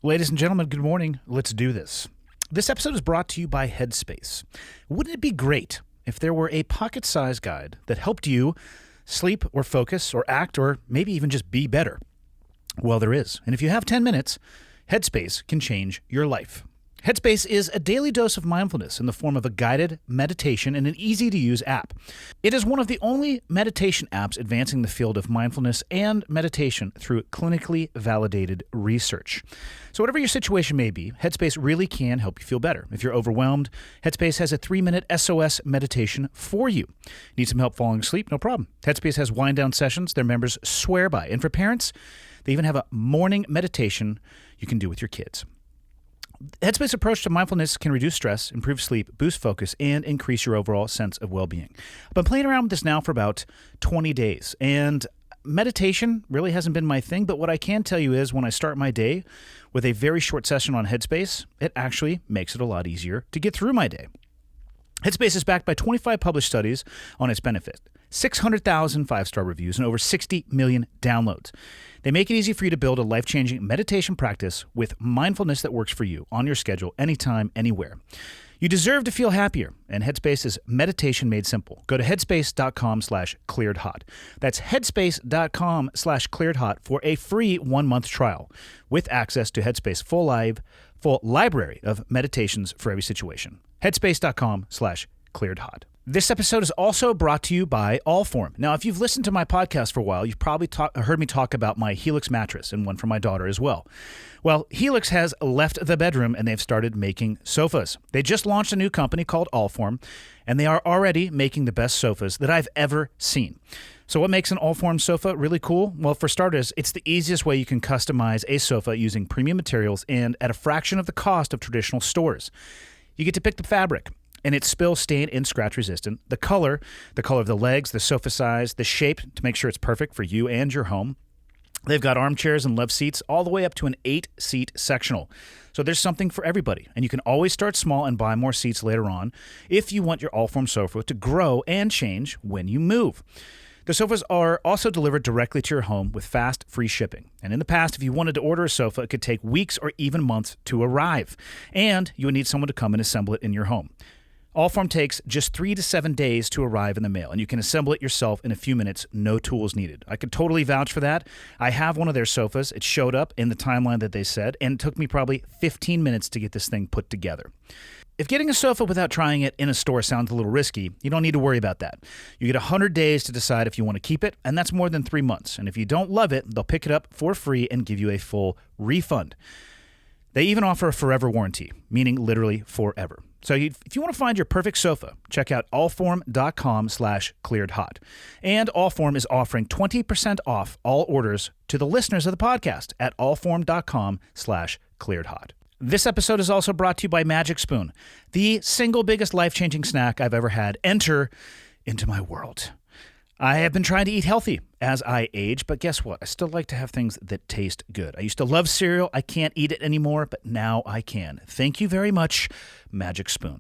Ladies and gentlemen, good morning. Let's do this. This episode is brought to you by Headspace. Wouldn't it be great if there were a pocket-sized guide that helped you sleep or focus or act or maybe even just be better? Well, there is. And if you have 10 minutes, Headspace can change your life. Headspace is a daily dose of mindfulness in the form of a guided meditation and an easy-to-use app. It is one of the only meditation apps advancing the field of mindfulness and meditation through clinically validated research. So whatever your situation may be, Headspace really can help you feel better. If you're overwhelmed, Headspace has a 3-minute SOS meditation for you. Need some help falling asleep? No problem. Headspace has wind-down sessions their members swear by. And for parents, they even have a morning meditation you can do with your kids. Headspace's approach to mindfulness can reduce stress, improve sleep, boost focus, and increase your overall sense of well-being. I've been playing around with this now for about 20 days, and meditation really hasn't been my thing, but what I can tell you is when I start my day with a very short session on Headspace, it actually makes it a lot easier to get through my day. Headspace is backed by 25 published studies on its benefit, 600,000 5-star reviews, and over 60 million downloads. They make it easy for you to build a life-changing meditation practice with mindfulness that works for you on your schedule, anytime, anywhere. You deserve to feel happier, and Headspace is meditation made simple. Go to headspace.com/clearedhot. That's headspace.com/clearedhot for a free 1-month trial with access to Headspace full library of meditations for every situation. Headspace.com/clearedhot. This episode is also brought to you by Allform. Now, if you've listened to my podcast for a while, you've probably heard me talk about my Helix mattress and one for my daughter as well. Well, Helix has left the bedroom and they've started making sofas. They just launched a new company called Allform, and they are already making the best sofas that I've ever seen. So what makes an Allform sofa really cool? Well, for starters, it's the easiest way you can customize a sofa using premium materials and at a fraction of the cost of traditional stores. You get to pick the fabric, and it's spill, stain, and scratch resistant. The color of the legs, the sofa size, the shape to make sure it's perfect for you and your home. They've got armchairs and love seats all the way up to an 8-seat sectional. So there's something for everybody. And you can always start small and buy more seats later on if you want your Allform sofa to grow and change when you move. The sofas are also delivered directly to your home with fast, free shipping. And in the past, if you wanted to order a sofa, it could take weeks or even months to arrive. And you would need someone to come and assemble it in your home. Allform takes just 3 to 7 days to arrive in the mail, and you can assemble it yourself in a few minutes, no tools needed. I could totally vouch for that. I have one of their sofas. It showed up in the timeline that they said, and it took me probably 15 minutes to get this thing put together. If getting a sofa without trying it in a store sounds a little risky, you don't need to worry about that. You get 100 days to decide if you want to keep it, and that's more than 3 months. And if you don't love it, they'll pick it up for free and give you a full refund. They even offer a forever warranty, meaning literally forever. So if you want to find your perfect sofa, check out allform.com/clearedhot. And Allform is offering 20% off all orders to the listeners of the podcast at allform.com/clearedhot. This episode is also brought to you by Magic Spoon, the single biggest life-changing snack I've ever had. Enter into my world. I have been trying to eat healthy as I age, but guess what? I still like to have things that taste good. I used to love cereal. I can't eat it anymore, but now I can. Thank you very much, Magic Spoon.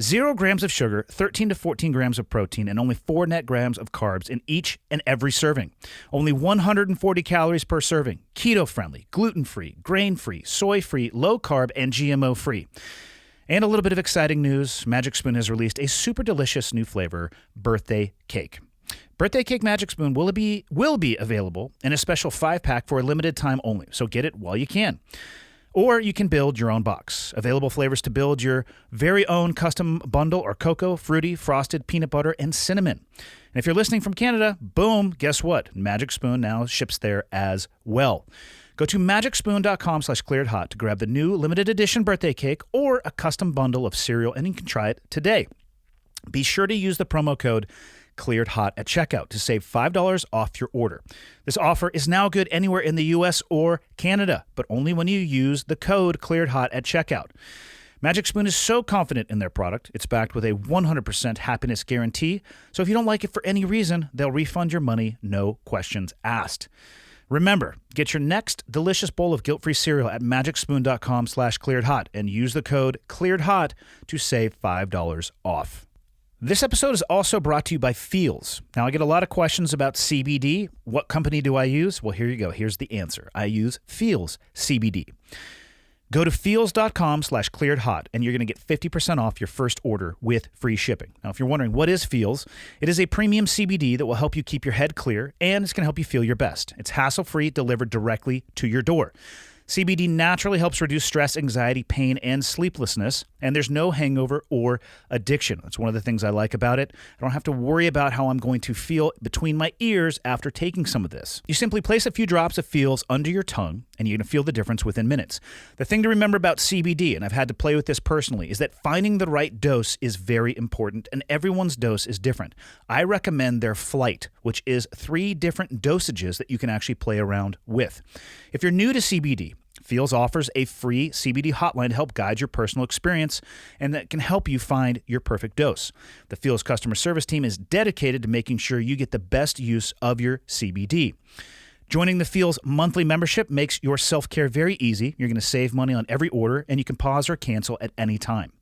0 grams of sugar, 13 to 14 grams of protein, and only 4 net grams of carbs in each and every serving. Only 140 calories per serving. Keto-friendly, gluten-free, grain-free, soy-free, low-carb, and GMO-free. And a little bit of exciting news, Magic Spoon has released a super delicious new flavor, birthday cake. Birthday Cake Magic Spoon will be available in a special 5-pack for a limited time only, so get it while you can. Or you can build your own box. Available flavors to build your very own custom bundle are cocoa, fruity, frosted, peanut butter, and cinnamon. And if you're listening from Canada, boom, guess what? Magic Spoon now ships there as well. Go to magicspoon.com/clearedhot to grab the new limited edition birthday cake or a custom bundle of cereal, and you can try it today. Be sure to use the promo code ClearedHot at checkout to save $5 off your order. This offer is now good anywhere in the U.S. or Canada, but only when you use the code ClearedHot at checkout. Magic Spoon is so confident in their product, it's backed with a 100% happiness guarantee, so if you don't like it for any reason, they'll refund your money, no questions asked. Remember, get your next delicious bowl of guilt-free cereal at magicspoon.com/clearedhot and use the code ClearedHot to save $5 off. This episode is also brought to you by Feels. Now, I get a lot of questions about CBD. What company do I use? Well, here you go. Here's the answer. I use Feels CBD. Go to feels.com/clearedhot, and you're going to get 50% off your first order with free shipping. Now, if you're wondering what is Feels, it is a premium CBD that will help you keep your head clear, and it's going to help you feel your best. It's hassle-free, delivered directly to your door. CBD naturally helps reduce stress, anxiety, pain, and sleeplessness, and there's no hangover or addiction. That's one of the things I like about it. I don't have to worry about how I'm going to feel between my ears after taking some of this. You simply place a few drops of Feels under your tongue, and you're going to feel the difference within minutes. The thing to remember about CBD, and I've had to play with this personally, is that finding the right dose is very important, and everyone's dose is different. I recommend their Flight, which is 3 different dosages that you can actually play around with. If you're new to CBD, Feels offers a free CBD hotline to help guide your personal experience, and that can help you find your perfect dose. The Feels customer service team is dedicated to making sure you get the best use of your CBD. Joining the Feels monthly membership makes your self-care very easy. You're going to save money on every order, and you can pause or cancel at any time.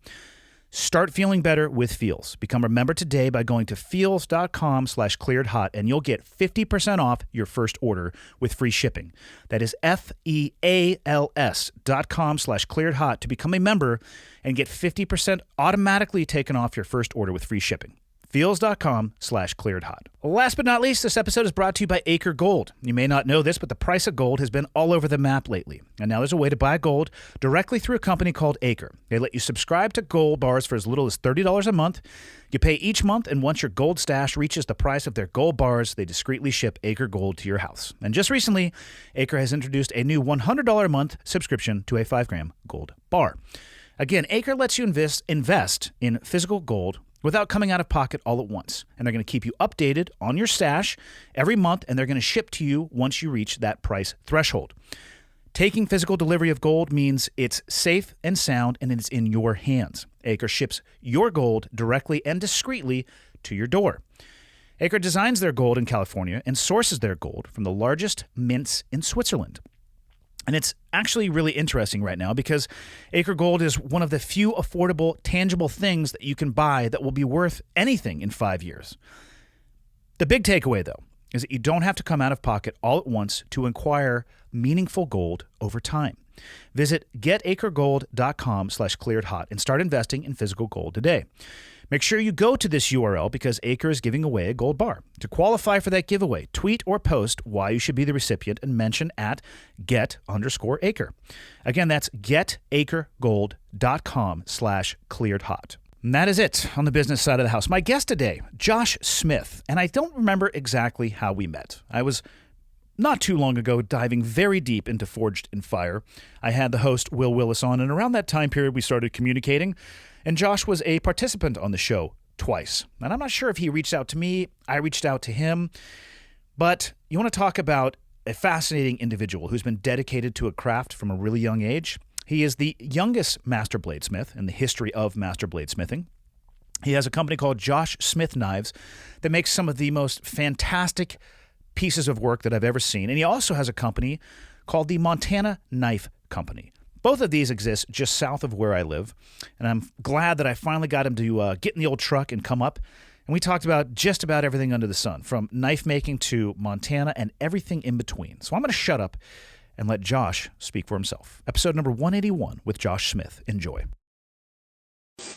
Start feeling better with Feels. Become a member today by going to feels.com/clearedhot, and you'll get 50% off your first order with free shipping. That is feals.com/clearedhot to become a member and get 50% automatically taken off your first order with free shipping. Feels.com/clearedhot. Last but not least, this episode is brought to you by Acre Gold. You may not know this, but the price of gold has been all over the map lately. And now there's a way to buy gold directly through a company called Acre. They let you subscribe to gold bars for as little as $30 a month. You pay each month, and once your gold stash reaches the price of their gold bars, they discreetly ship Acre Gold to your house. And just recently, Acre has introduced a new $100 a month subscription to a 5-gram gold bar. Again, Acre lets you invest in physical gold without coming out of pocket all at once. And they're going to keep you updated on your stash every month, and they're going to ship to you once you reach that price threshold. Taking physical delivery of gold means it's safe and sound, and it's in your hands. Acre ships your gold directly and discreetly to your door. Acre designs their gold in California and sources their gold from the largest mints in Switzerland. And it's actually really interesting right now because Acre Gold is one of the few affordable, tangible things that you can buy that will be worth anything in 5 years. The big takeaway, though, is that you don't have to come out of pocket all at once to acquire meaningful gold over time. Visit getacregold.com/clearedhot and start investing in physical gold today. Make sure you go to this URL because Acre is giving away a gold bar. To qualify for that giveaway, tweet or post why you should be the recipient and mention at get_Acre. Again, that's getacregold.com/clearedhot. And that is it on the business side of the house. My guest today, Josh Smith, and I don't remember exactly how we met. I was not too long ago diving very deep into Forged in Fire. I had the host, Will Willis, on, and around that time period we started communicating. And Josh was a participant on the show twice. And I'm not sure if he reached out to me, I reached out to him. But you want to talk about a fascinating individual who's been dedicated to a craft from a really young age. He is the youngest master bladesmith in the history of master bladesmithing. He has a company called Josh Smith Knives that makes some of the most fantastic pieces of work that I've ever seen. And he also has a company called the Montana Knife Company. Both of these exist just south of where I live, and I'm glad that I finally got him to get in the old truck and come up. And we talked about just about everything under the sun, from knife making to Montana and everything in between. So I'm going to shut up and let Josh speak for himself. Episode number 181 with Josh Smith. Enjoy.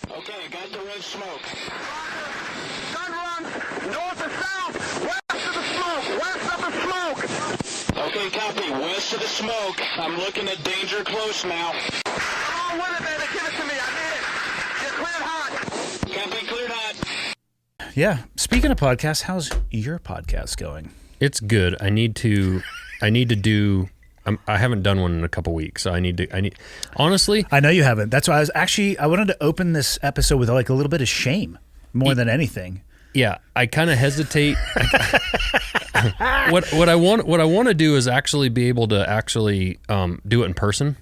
Okay, got the red smoke. Gun run, north or south, west of the smoke, west of the smoke. Okay, copy, west of the smoke. I'm looking at danger close now. Come on with it, baby, give it to me, I need it. You're cleared hot. Copy, cleared hot. Yeah, speaking of podcasts, how's your podcast going? It's good. I need to do. I haven't done one in a couple weeks, so I need. Honestly, I know you haven't. That's why I wanted to open this episode with like a little bit of shame more than anything. Yeah, I kind of hesitate. What I want to do is actually be able to actually do it in person.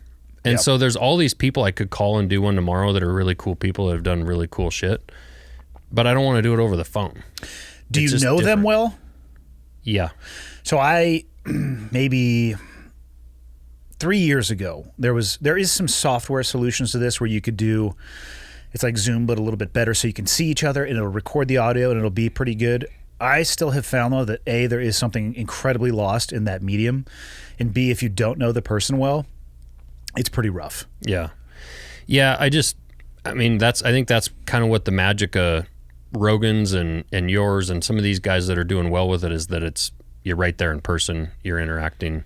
And Yep. So there's all these people I could call and do one tomorrow that are really cool people that have done really cool shit. But I don't want to do it over the phone. Do you know them well? Yeah. So I maybe 3 years ago, there is some software solutions to this where you could do, It's like Zoom, but a little bit better, so you can see each other, and it'll record the audio, and it'll be pretty good. I still have found, though, that A, there is something incredibly lost in that medium, and B, if you don't know the person well, it's pretty rough. Yeah. Yeah, I think that's kind of what the magic of Rogan's and yours and some of these guys that are doing well with it is that you're right there in person, you're interacting.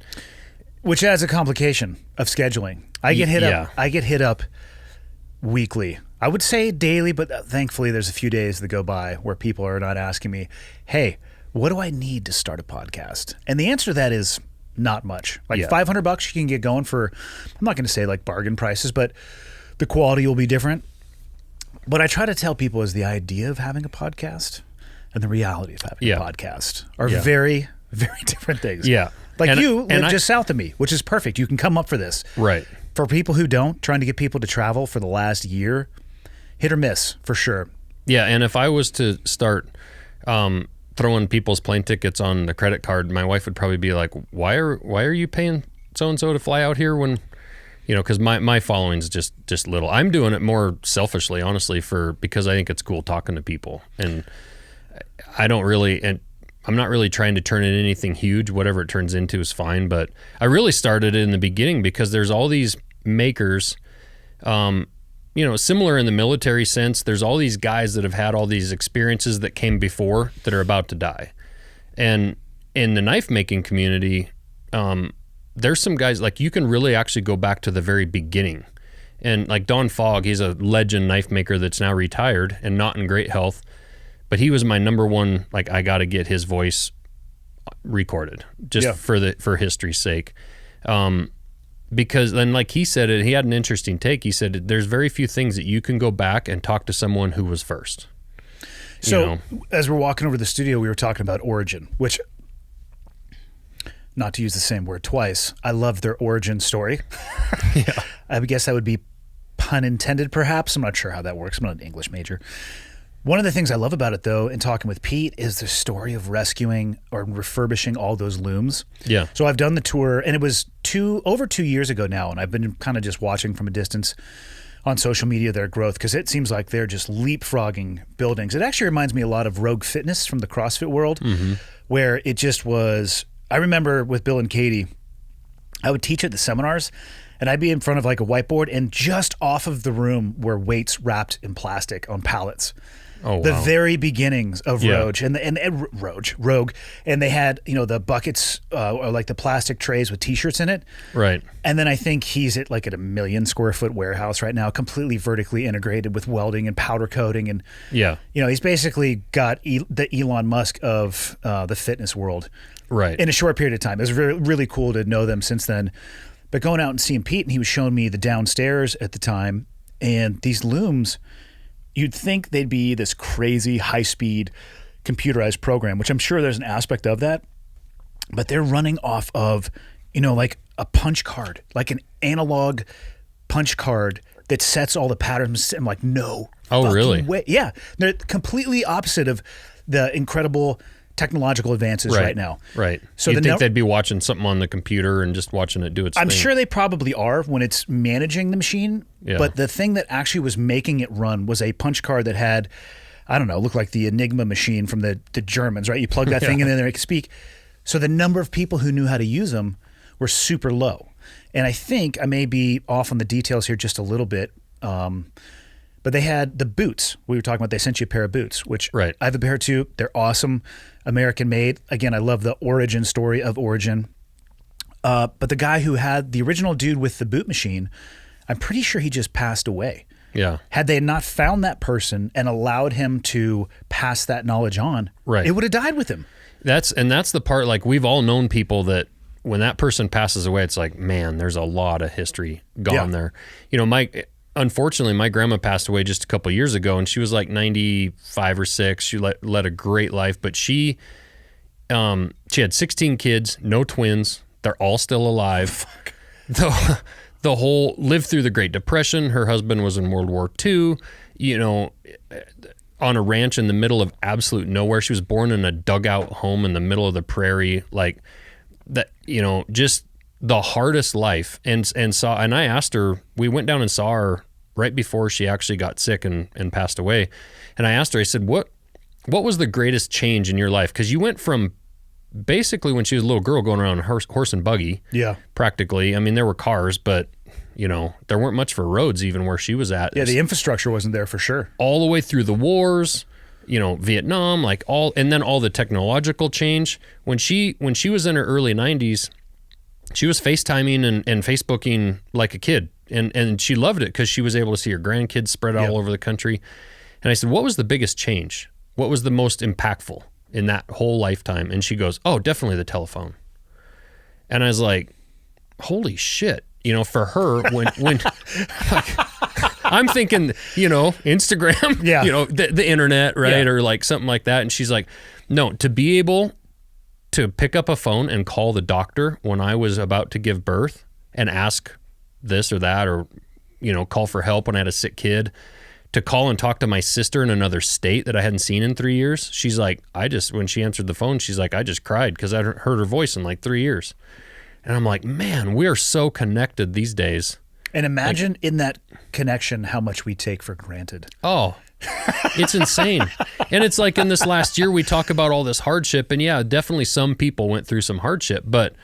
Which adds a complication of scheduling. I get hit up weekly. I would say daily, but thankfully there's a few days that go by where people are not asking me, hey, what do I need to start a podcast? And the answer to that is not much. Like $500 you can get going for, I'm not going to say like bargain prices, but the quality will be different. What I try to tell people is the idea of having a podcast and the reality of having a podcast are very, very different things. Yeah. Like you live just south of me, which is perfect. You can come up for this. Right. For people who don't, trying to get people to travel for the last year, hit or miss for sure. Yeah, and if I was to start throwing people's plane tickets on the credit card, my wife would probably be like, why are you paying so-and-so to fly out here when, because my following's just little. I'm doing it more selfishly, honestly, because I think it's cool talking to people. And I'm not really trying to turn it into anything huge. Whatever it turns into is fine. But I really started it in the beginning because there's all these makers, similar in the military sense. There's all these guys that have had all these experiences that came before that are about to die. And in the knife making community, there's some guys, like, you can really actually go back to the very beginning. And like Don Fogg, he's a legend knife maker that's now retired and not in great health. But he was my number one, like, I got to get his voice recorded just for history's sake. Because then, like he said it, he had an interesting take. He said, there's very few things that you can go back and talk to someone who was first. So as we're walking over to the studio, we were talking about origin, which, not to use the same word twice, I love their origin story. Yeah. I guess that would be pun intended, perhaps. I'm not sure how that works. I'm not an English major. One of the things I love about it, though, in talking with Pete, is the story of rescuing or refurbishing all those looms. Yeah. So I've done the tour, and it was over 2 years ago now, and I've been kind of just watching from a distance on social media their growth, because it seems like they're just leapfrogging buildings. It actually reminds me a lot of Rogue Fitness from the CrossFit world, where it just was. I remember with Bill and Katie, I would teach at the seminars, and I'd be in front of like a whiteboard, and just off of the room were weights wrapped in plastic on pallets. Oh, wow. The very beginnings of Rogue, and they had the buckets or like the plastic trays with T-shirts in it, right? And then I think he's at a 1 million square foot warehouse right now, completely vertically integrated with welding and powder coating, and he's basically got the Elon Musk of the fitness world, right? In a short period of time. It was really cool to know them since then. But going out and seeing Pete, and he was showing me the downstairs at the time, and these looms. You'd think they'd be this crazy high-speed computerized program, which I'm sure there's an aspect of that, but they're running off of, like a punch card, like an analog punch card that sets all the patterns. I'm like, no. Oh, really? Way. Yeah. They're completely opposite of the incredible technological advances right now. Right. So you'd think they'd be watching something on the computer and just watching it do its thing. I'm sure they probably are when it's managing the machine. Yeah. But the thing that actually was making it run was a punch card that had, I don't know, looked like the Enigma machine from the Germans, right? You plug that thing in there and it could speak. So the number of people who knew how to use them were super low. And I think I may be off on the details here just a little bit. But they had the boots. We were talking about, they sent you a pair of boots, which I have a pair too. They're awesome. American made. Again, I love the origin story of Origin. But the guy who had the original dude with the boot machine, I'm pretty sure he just passed away. Yeah. Had they not found that person and allowed him to pass that knowledge on, it would have died with him. That's the part, like, we've all known people that when that person passes away, it's like, man, there's a lot of history gone there. Unfortunately, my grandma passed away just a couple of years ago, and she was like 95 or 6. She led a great life, but she had 16 kids, no twins. They're all still alive. The whole lived through the Great Depression. Her husband was in World War II. On a ranch in the middle of absolute nowhere. She was born in a dugout home in the middle of the prairie, like that. Just the hardest life, and I asked her. We went down and saw her right before she actually got sick and passed away. And I asked her, I said, what was the greatest change in your life? Because you went from basically when she was a little girl going around horse and buggy, practically. I mean, there were cars, but there weren't much for roads even where she was at. Yeah, the infrastructure wasn't there for sure. All the way through the wars, Vietnam, and then all the technological change. When she was in her early 90s, she was FaceTiming and Facebooking like a kid. And she loved it because she was able to see her grandkids spread all over the country. And I said, what was the biggest change? What was the most impactful in that whole lifetime? And she goes, oh, definitely the telephone. And I was like, holy shit. For her, when I'm thinking, Instagram, the internet, right? Or like something like that. And she's like, no, to be able to pick up a phone and call the doctor when I was about to give birth and ask this or that, or, call for help when I had a sick kid, to call and talk to my sister in another state that I hadn't seen in 3 years. She's like, when she answered the phone, she's like, I just cried because I hadn't heard her voice in like 3 years. And I'm like, man, we are so connected these days. And imagine in that connection how much we take for granted. Oh, it's insane. And it's like in this last year, we talk about all this hardship. And yeah, definitely some people went through some hardship. But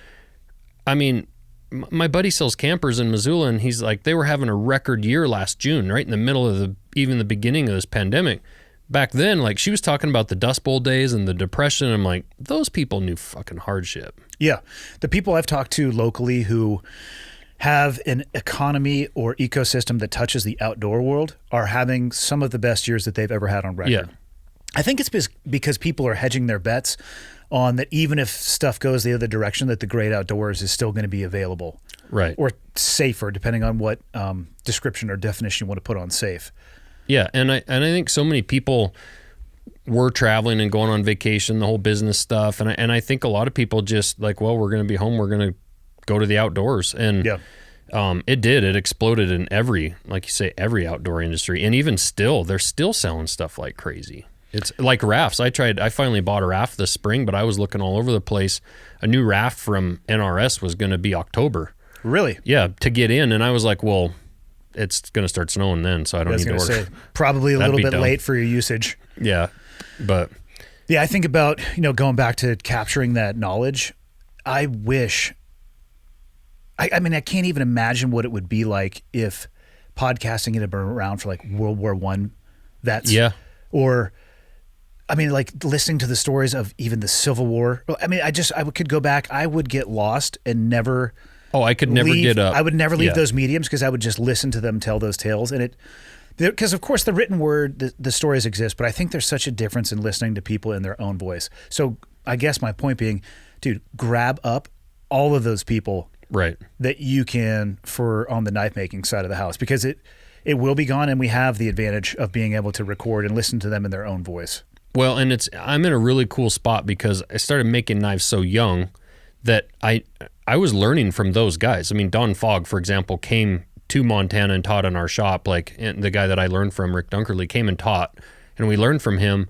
I mean, my buddy sells campers in Missoula, and he's like, they were having a record year last June, right in the middle of even the beginning of this pandemic. Back then, like she was talking about the Dust Bowl days and the Depression. I'm like, those people knew fucking hardship. Yeah. The people I've talked to locally who have an economy or ecosystem that touches the outdoor world are having some of the best years that they've ever had on record. Yeah. I think it's because people are hedging their bets on that even if stuff goes the other direction, that the great outdoors is still going to be available. Right. Or safer, depending on what description or definition you want to put on safe. Yeah, and I think so many people were traveling and going on vacation, the whole business stuff, and I think a lot of people just like, well, we're going to be home, we're going to go to the outdoors, and it exploded in every outdoor industry, and even still, they're still selling stuff like crazy. It's like rafts. I finally bought a raft this spring, but I was looking all over the place. A new raft from NRS was going to be October. Really? Yeah, to get in, and I was like, well, it's going to start snowing then, so I don't need to order. Say, probably a little bit late for your usage. Yeah, but... Yeah, I think about, going back to capturing that knowledge. I wish... I mean, I can't even imagine what it would be like if podcasting had been around for like World War I vets. Yeah. Or... I mean, like listening to the stories of even the Civil War. I mean, I could go back. I would get lost and never... Oh, I could never get up. I would never leave those mediums because I would just listen to them tell those tales. And because of course the written word, the stories exist, but I think there's such a difference in listening to people in their own voice. So I guess my point being, dude, grab up all of those people that you can for on the knife making side of the house, because it will be gone, and we have the advantage of being able to record and listen to them in their own voice. Well, and I'm in a really cool spot because I started making knives so young that I was learning from those guys. I mean, Don Fogg, for example, came to Montana and taught in our shop. And the guy that I learned from, Rick Dunkerley, came and taught, and we learned from him.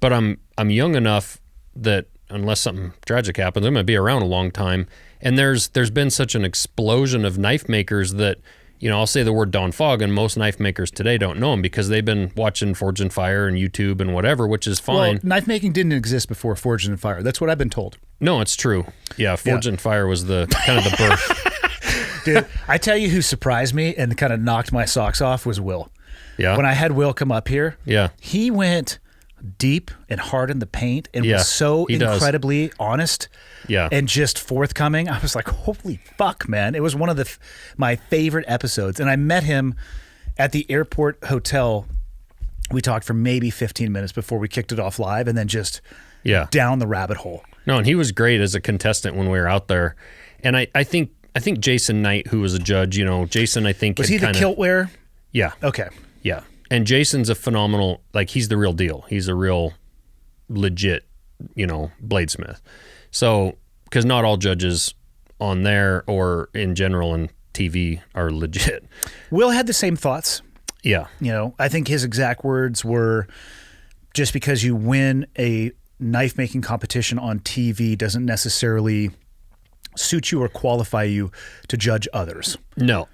But I'm young enough that unless something tragic happens, I'm going to be around a long time. And there's been such an explosion of knife makers that, I'll say the word Don Fogg, and most knife makers today don't know him because they've been watching Forge and Fire and YouTube and whatever, which is fine. Well, knife making didn't exist before Forge and Fire. That's what I've been told. No, it's true. Yeah, Forge and Fire was the kind of the birth. Dude, I tell you who surprised me and kind of knocked my socks off was Will. Yeah. When I had Will come up here, he went deep and hard in the paint and was so incredibly honest and just forthcoming. I was like, holy fuck, man. It was one of my favorite episodes. And I met him at the airport hotel. We talked for maybe 15 minutes before we kicked it off live, and then just down the rabbit hole. No, and he was great as a contestant when we were out there. And I think Jason Knight, who was a judge, Jason, I think... Was he the kilt wearer? Yeah. Okay. Yeah. And Jason's a phenomenal, he's the real deal. He's a real legit, bladesmith. So, because not all judges on there or in general in TV are legit. Will had the same thoughts. Yeah. I think his exact words were, just because you win a knife making competition on TV doesn't necessarily suit you or qualify you to judge others. No.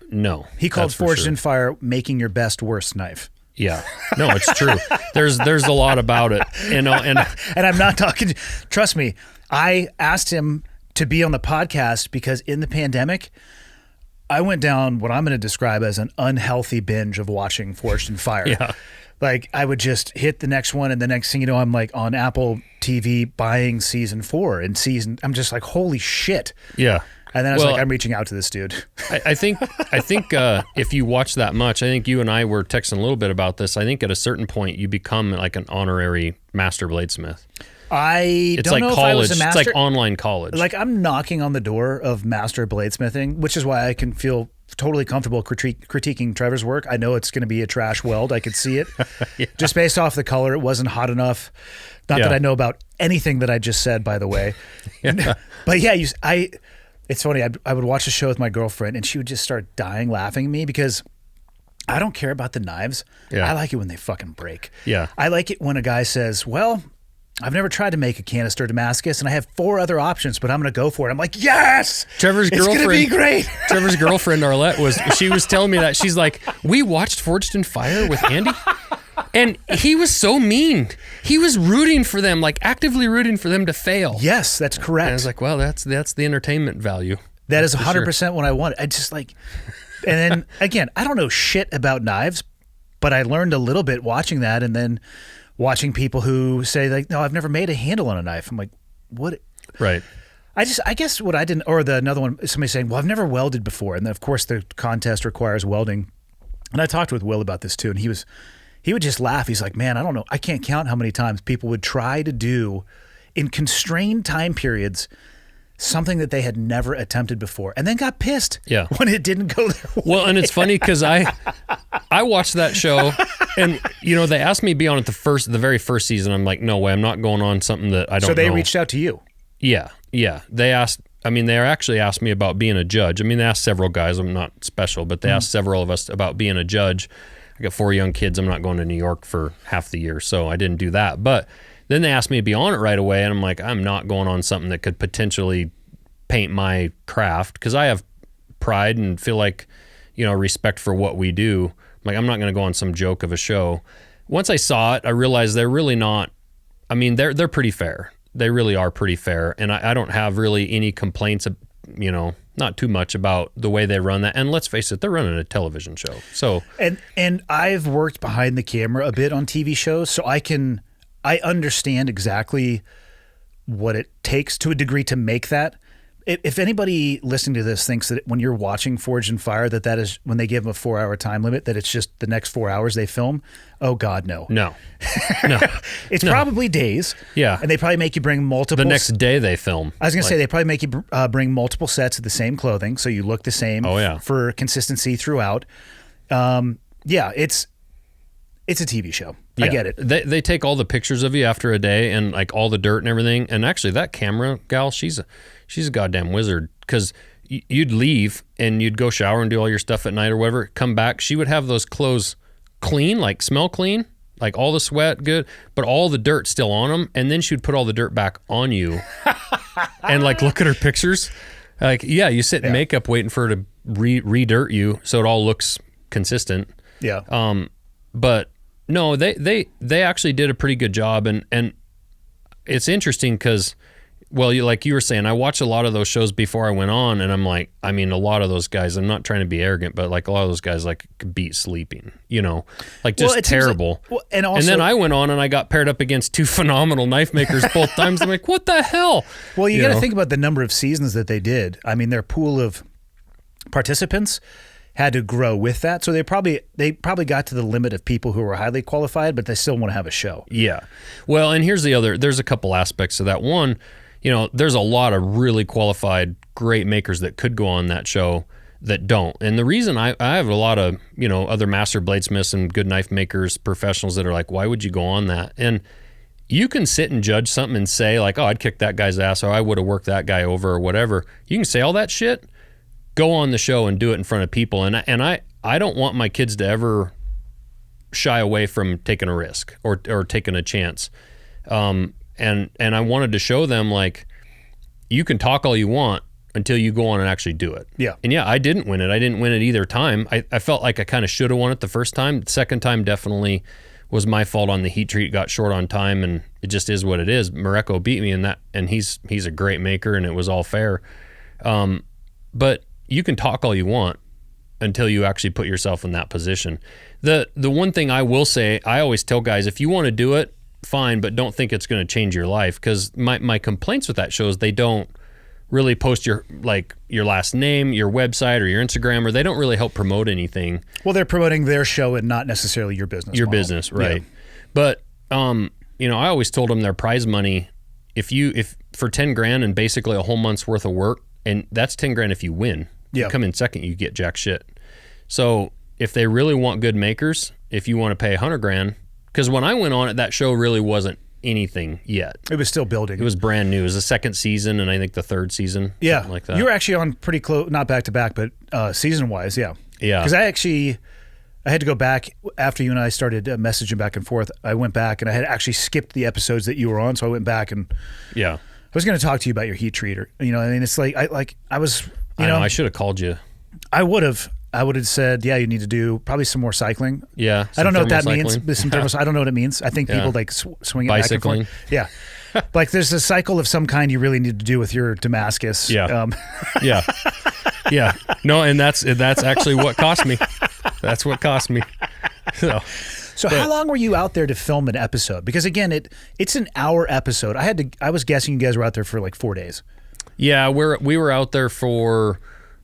He called That's for Forged sure. in Fire making your best worst knife. Yeah. No, it's true. There's a lot about it, and And I'm not talking, trust me, I asked him to be on the podcast because in the pandemic, I went down what I'm going to describe as an unhealthy binge of watching Forged in Fire. Yeah. Like I would just hit the next one, and the next thing you know, I'm like on Apple TV buying season 4 and I'm just like, holy shit. yeah. And then I was like, I'm reaching out to this dude. I think if you watch that much, I think you and I were texting a little bit about this. I think at a certain point you become like an honorary master bladesmith. I It's don't like know college. if I was a master. It's like online college. Like I'm knocking on the door of master bladesmithing, which is why I can feel totally comfortable critiquing Trevor's work. I know it's going to be a trash weld. I could see it. Just based off the color. It wasn't hot enough. Not that I know about anything that I just said, by the way. But yeah, it's funny. I would watch a show with my girlfriend and she would just start dying laughing at me because I don't care about the knives. Yeah. I like it when they fucking break. Yeah. I like it when a guy says, well, I've never tried to make a canister Damascus and I have 4 other options, but I'm going to go for it. I'm like, yes, Trevor's it's going to be great. Trevor's girlfriend, Arlette, she was telling me that. She's like, we watched Forged in Fire with Andy, and he was so mean. He was rooting for them, like actively rooting for them to fail. Yes, that's correct. And I was like, well, that's the entertainment value. That is 100% what I want. I just like, and then again, I don't know shit about knives, but I learned a little bit watching that, and then watching people who say like, no, I've never made a handle on a knife. I'm like, what? Right. I guess what I didn't, or another one, somebody saying, well, I've never welded before. And then of course the contest requires welding. And I talked with Will about this too. And he would just laugh. He's like, man, I don't know. I can't count how many times people would try to do in constrained time periods something that they had never attempted before and then got pissed when it didn't go their way. Well, and it's funny because I watched that show and, they asked me to be on it the very first season. I'm like, no way, I'm not going on something that I don't know. So they reached out to you? Yeah. They actually asked me about being a judge. I mean, they asked several guys. I'm not special, but they asked several of us about being a judge. I got 4 young kids. I'm not going to New York for half the year, so I didn't do that. But then they asked me to be on it right away, and I'm like, I'm not going on something that could potentially paint my craft because I have pride and feel like, respect for what we do. I'm like, I'm not going to go on some joke of a show. Once I saw it, I realized they're really not. I mean, they're pretty fair. They really are pretty fair, and I don't have really any complaints, not too much about the way they run that. And let's face it, they're running a television show. So and I've worked behind the camera a bit on TV shows, so I understand exactly what it takes to a degree to make that. If anybody listening to this thinks that when you're watching Forged in Fire that is when they give them a 4-hour time limit, that it's just the next 4 hours they film, oh God, no. No. It's probably days. Yeah. And they probably make you bring multiple. The next day they film. I was going to say, they probably make you bring multiple sets of the same clothing so you look the same for consistency throughout. It's a TV show. Yeah. I get it. They take all the pictures of you after a day and like all the dirt and everything. And actually that camera gal, she's a goddamn wizard because you'd leave and you'd go shower and do all your stuff at night or whatever. Come back, she would have those clothes clean, like smell clean, like all the sweat good, but all the dirt still on them. And then she would put all the dirt back on you and like look at her pictures. Like, you sit in makeup waiting for her to re-dirt you so it all looks consistent. Yeah. But no, they actually did a pretty good job, and it's interesting because, well, like you were saying, I watched a lot of those shows before I went on, and I'm like, I mean, a lot of those guys, I'm not trying to be arrogant, but like a lot of those guys like beat sleeping, like just terrible. And then I went on and I got paired up against 2 phenomenal knife makers both times. I'm like, what the hell? Well, you got to think about the number of seasons that they did. I mean, their pool of participants had to grow with that. So they probably got to the limit of people who were highly qualified, but they still want to have a show. Yeah. Well, and there's a couple aspects of that. One, there's a lot of really qualified, great makers that could go on that show that don't. And the reason I have a lot of, other master bladesmiths and good knife makers, professionals that are like, why would you go on that? And you can sit and judge something and say like, oh, I'd kick that guy's ass, or I would have worked that guy over, or whatever. You can say all that shit. Go on the show and do it in front of people. And I don't want my kids to ever shy away from taking a risk or taking a chance. And I wanted to show them like, you can talk all you want until you go on and actually do it. Yeah. And yeah, I didn't win it. I didn't win it either time. I felt like I kind of should have won it the first time. The second time definitely was my fault on the heat treat, got short on time, and it just is what it is. Mareko beat me in that, and he's a great maker, and it was all fair. But you can talk all you want until you actually put yourself in that position. The one thing I will say, I always tell guys, if you want to do it, fine, but don't think it's going to change your life, because my complaints with that show is they don't really post your last name, your website, or your Instagram, or they don't really help promote anything. Well, they're promoting their show and not necessarily your business. Your model. business, right? Yeah. But I always told them their prize money, if for $10,000 and basically a whole month's worth of work, and that's $10,000 if you win. Yeah. You come in second, you get jack shit. So if they really want good makers, if you want to pay $100,000, because when I went on it, that show really wasn't anything yet. It was still building. It was brand new. It was the second season, and I think the third season. Yeah, something like that. You were actually on pretty close, not back to back, but season wise, yeah. Yeah. Because I had to go back after you and I started messaging back and forth. I went back and I had actually skipped the episodes that you were on, so I went back and I was going to talk to you about your heat treater. It's like I was. I should have called you. I would have said, yeah, you need to do probably some more cycling. Yeah. I don't know what that cycling. means. I don't know what it means. I think people like swing it bicycling. back and forth. Yeah. Like there's a cycle of some kind you really need to do with your Damascus. Yeah. Yeah. Yeah. No, and that's actually what cost me. That's what cost me. So how long were you out there to film an episode? Because again, it's an hour episode. I was guessing you guys were out there for like 4 days. Yeah, we were out there for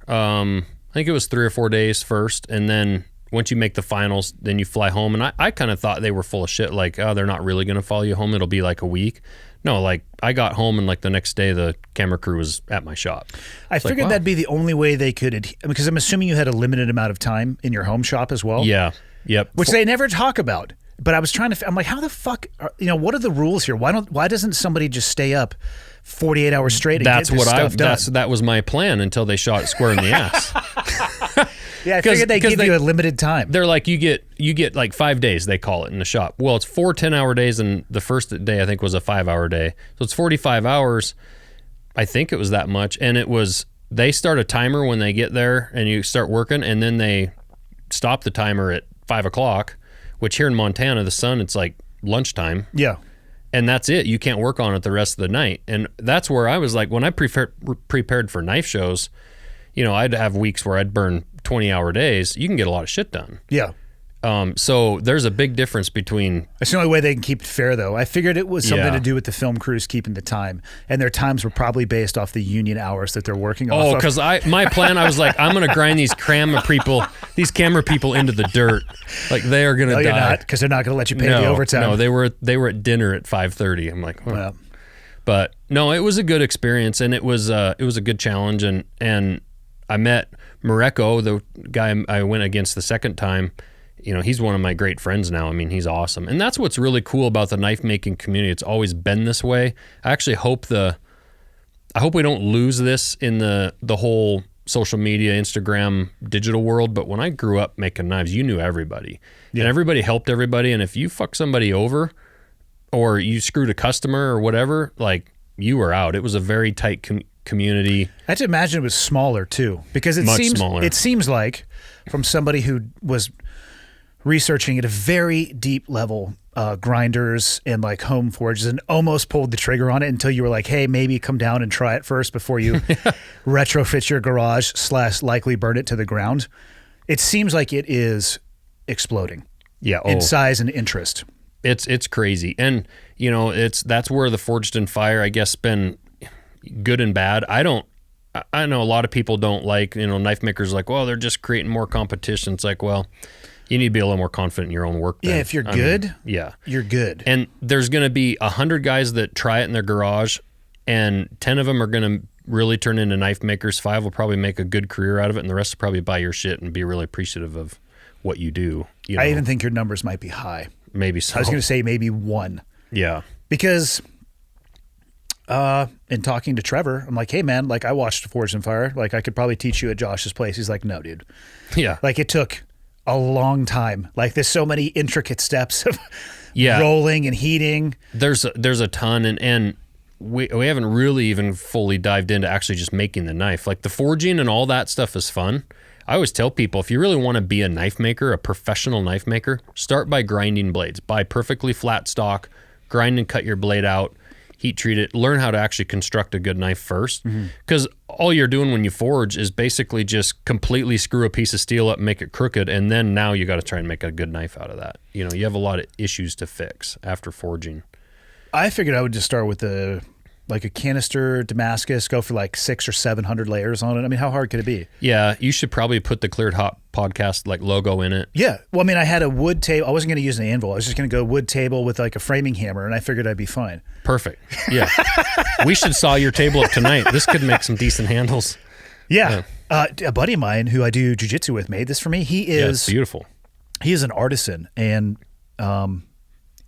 I think it was 3 or 4 days first, and then once you make the finals, then you fly home. And I kind of thought they were full of shit, like, oh, they're not really going to follow you home. It'll be like a week. No, like I got home and like the next day the camera crew was at my shop. I figured that'd be the only way they could, because I'm assuming you had a limited amount of time in your home shop as well. Yeah. Yep. Which they never talk about. But I was I'm like, how the fuck, what are the rules here? Why doesn't somebody just stay up 48 hours straight and get this stuff done? That was my plan until they shot it square in the ass. Yeah, I figured they give you a limited time. They're like, you get like 5 days, they call it in the shop. Well, it's 4 10-hour days, and the first day I think was a 5-hour day. So it's 45 hours. I think it was that much. And they start a timer when they get there and you start working, and then they stop the timer at 5 o'clock, which here in Montana, the sun, it's like lunchtime. Yeah. And that's it. You can't work on it the rest of the night. And that's where I was like, when I prepared for knife shows, I'd have weeks where I'd burn 20-hour days. You can get a lot of shit done. Yeah. So there's a big difference between... That's the only way they can keep it fair, though. I figured it was something to do with the film crews keeping the time, and their times were probably based off the union hours that they're working off. Oh, because my plan, I was like, I'm going to grind these camera people into the dirt. Like they are going to die. No, you're not, because they're not going to let you pay the overtime. No, they were at dinner at 5:30. I'm like, oh. Well. But no, it was a good experience, and it was a good challenge, and I met Mareko, the guy I went against the second time. He's one of my great friends now. I mean, he's awesome. And that's what's really cool about the knife making community. It's always been this way. I actually hope we don't lose this in the whole social media, Instagram, digital world. But when I grew up making knives, you knew everybody. Yeah. And everybody helped everybody. And if you fuck somebody over or you screwed a customer or whatever, like you were out. It was a very tight community. I had to imagine it was smaller too, because it seems like from somebody who was researching at a very deep level grinders and like home forges and almost pulled the trigger on it until you were like, hey, maybe come down and try it first before you retrofit your garage / likely burn it to the ground. It seems like it is exploding in size and interest. It's crazy. And that's where the Forged in Fire, I guess, been good and bad. I know a lot of people don't like, knife makers like, well, they're just creating more competition. It's like, well, you need to be a little more confident in your own work. Yeah, if you're good, you're good. And there's going to be 100 guys that try it in their garage, and 10 of them are going to really turn into knife makers. 5 will probably make a good career out of it, and the rest will probably buy your shit and be really appreciative of what you do. I even think your numbers might be high. Maybe so. I was going to say maybe 1. Yeah. Because in talking to Trevor, I'm like, hey, man, like I watched Forged in Fire. Like I could probably teach you at Josh's place. He's like, no, dude. Yeah. Like it took a long time. Like there's so many intricate steps of rolling and heating. There's a ton, and we haven't really even fully dived into actually just making the knife. Like the forging and all that stuff is fun. I always tell people, if you really want to be a knife maker, a professional knife maker, start by grinding blades. Buy perfectly flat stock, grind and cut your blade out, heat treat it, learn how to actually construct a good knife first. Because all you're doing when you forge is basically just completely screw a piece of steel up and make it crooked, and then now you got to try and make a good knife out of that. You know, you have a lot of issues to fix after forging. I figured I would just start with a canister Damascus, go for like 600 or 700 layers on it. I mean, how hard could it be? Yeah, you should probably put the Cleared Hot podcast like logo in it. Yeah. Well, I mean, I had a wood table. I wasn't going to use an anvil. I was just going to go wood table with like a framing hammer, and I figured I'd be fine. Perfect. Yeah. We should saw your table up tonight. This could make some decent handles. Yeah. A buddy of mine who I do jiu-jitsu with made this for me. He is it's beautiful. He is an artisan, and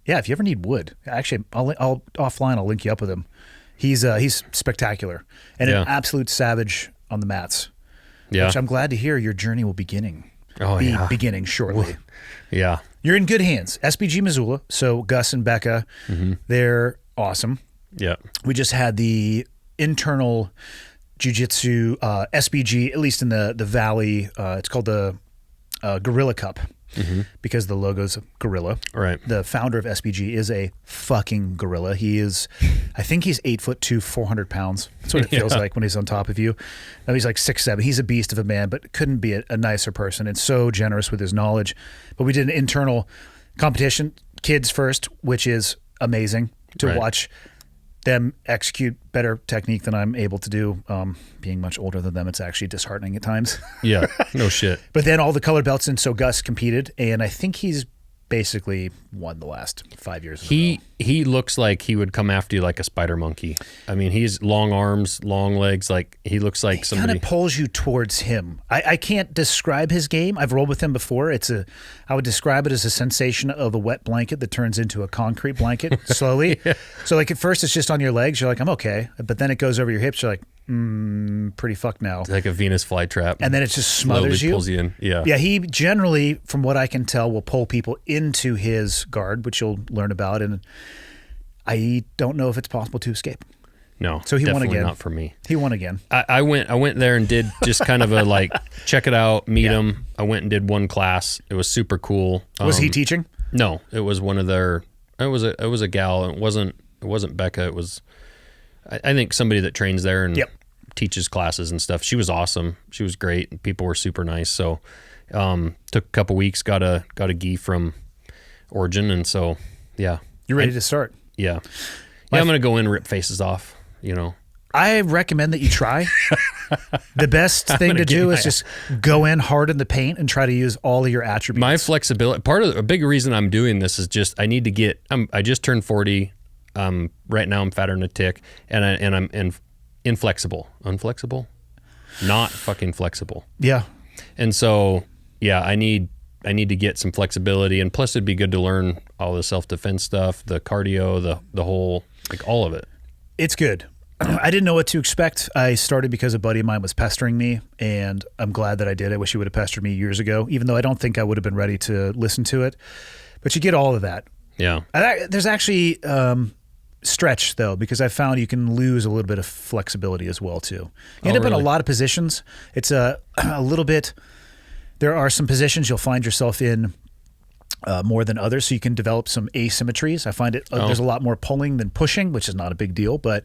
yeah, if you ever need wood, actually, I'll offline. I'll link you up with him. He's spectacular and an absolute savage on the mats. Yeah, which I'm glad to hear your journey will beginning shortly. Yeah, you're in good hands. SBG Missoula. So Gus and Becca, they're awesome. Yeah, we just had the internal jiu-jitsu SBG, at least in the Valley. It's called the Gorilla Cup. Because the logo's a gorilla. Right. The founder of SBG is a fucking gorilla. He is, I think he's 8'2", 400 pounds. That's what it feels like when he's on top of you. Now he's like 6'7". He's a beast of a man, but couldn't be a nicer person and so generous with his knowledge. But we did an internal competition, kids first, which is amazing to watch them execute better technique than I'm able to do. Being much older than them, it's actually disheartening at times. Yeah, no shit. But then all the colored belts, and so Gus competed, and I think he's basically won the last 5 years. He looks like he would come after you like a spider monkey. I mean, he's long arms, long legs. Like he looks like somebody kind of pulls you towards him. I can't describe his game. I've rolled with him before. I would describe it as a sensation of a wet blanket that turns into a concrete blanket slowly. So like at first it's just on your legs. You're like, I'm okay. But then it goes over your hips. You're like, pretty fucked now. It's like a Venus flytrap. And then it just smothers slowly pulls you in. Yeah. Yeah, he generally, from what I can tell, will pull people into his guard, which you'll learn about. And I don't know if it's possible to escape. No. So he won again. Not for me. He won again. I went there and did just kind of a like check it out, meet him. I went and did one class. It was super cool. Was he teaching? No, it was one of their. It was a gal. It wasn't Becca. It was I think somebody that trains there and teaches classes and stuff. She was awesome. She was great. People were super nice. So took a couple weeks, got a gi from Origin, and so yeah. You're ready to start. Yeah. Yeah, I'm gonna go in, rip faces off, you know. I recommend that you try. The best thing to do is just go in hard in the paint and try to use all of your attributes. My flexibility, a big reason I'm doing this is just I need to get I just turned 40. Right now I'm fatter than a tick, and I'm inflexible. Unflexible? Not fucking flexible. Yeah. And so, yeah, I need to get some flexibility, and plus it'd be good to learn all the self-defense stuff, the cardio, the whole, like all of it. It's good. I didn't know what to expect. I started because a buddy of mine was pestering me, and I'm glad that I did. I wish he would have pestered me years ago, even though I don't think I would have been ready to listen to it. But you get all of that. Yeah. There's actually stretch, though, because I found you can lose a little bit of flexibility as well, too. You end up in a lot of positions. It's a little bit... There are some positions you'll find yourself in more than others, so you can develop some asymmetries. I find there's a lot more pulling than pushing, which is not a big deal, but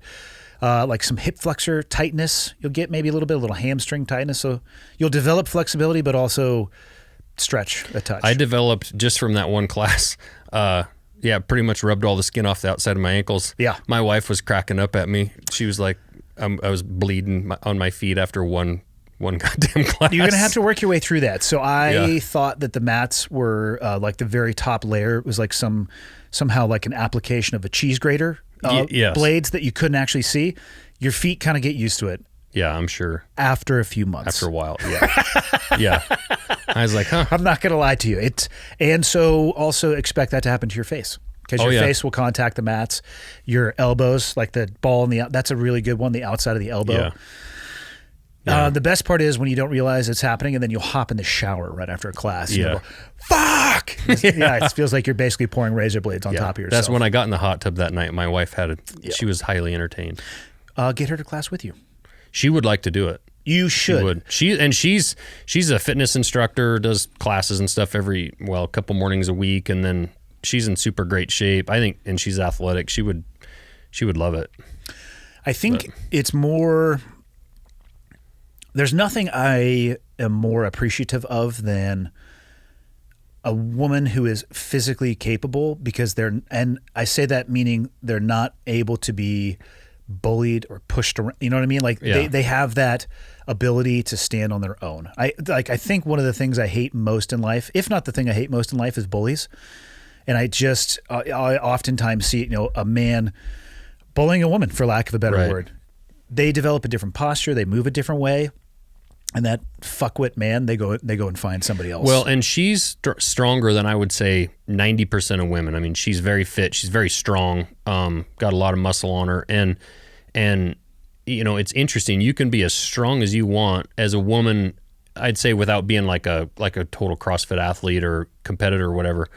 like some hip flexor tightness, you'll get maybe a little hamstring tightness. So you'll develop flexibility, but also stretch a touch. I developed just from that one class. Pretty much rubbed all the skin off the outside of my ankles. Yeah. My wife was cracking up at me. She was like, I was bleeding on my feet after one goddamn class. You're going to have to work your way through that. So I thought that the mats were like the very top layer. It was like somehow like an application of a cheese grater blades that you couldn't actually see. Your feet kind of get used to it. Yeah, I'm sure. After a few months. After a while, yeah. Yeah. I was like, huh. I'm not going to lie to you. And so also expect that to happen to your face. Because your face will contact the mats. Your elbows, like the ball in that's a really good one, the outside of the elbow. The best part is when you don't realize it's happening, and then you'll hop in the shower right after a class. And you'll go, fuck! It feels like you're basically pouring razor blades on top of yourself. That's when I got in the hot tub that night. My wife she was highly entertained. Get her to class with you. She would like to do it. You should. She would. She's a fitness instructor, does classes and stuff a couple mornings a week, and then she's in super great shape, I think, and she's athletic. She would love it. I think it's more. There's nothing I am more appreciative of than a woman who is physically capable, because and I say that meaning they're not able to be bullied or pushed around. You know what I mean? Like they have that ability to stand on their own. I think one of the things I hate most in life, if not the thing I hate most in life, is bullies. And I oftentimes see, a man bullying a woman, for lack of a better word. They develop a different posture. They move a different way. And that fuckwit man, they go and find somebody else. Well, and she's stronger than I would say 90% of women. I mean, she's very fit. She's very strong. Got a lot of muscle on her. And it's interesting. You can be as strong as you want as a woman, I'd say, without being like a total CrossFit athlete or competitor or whatever.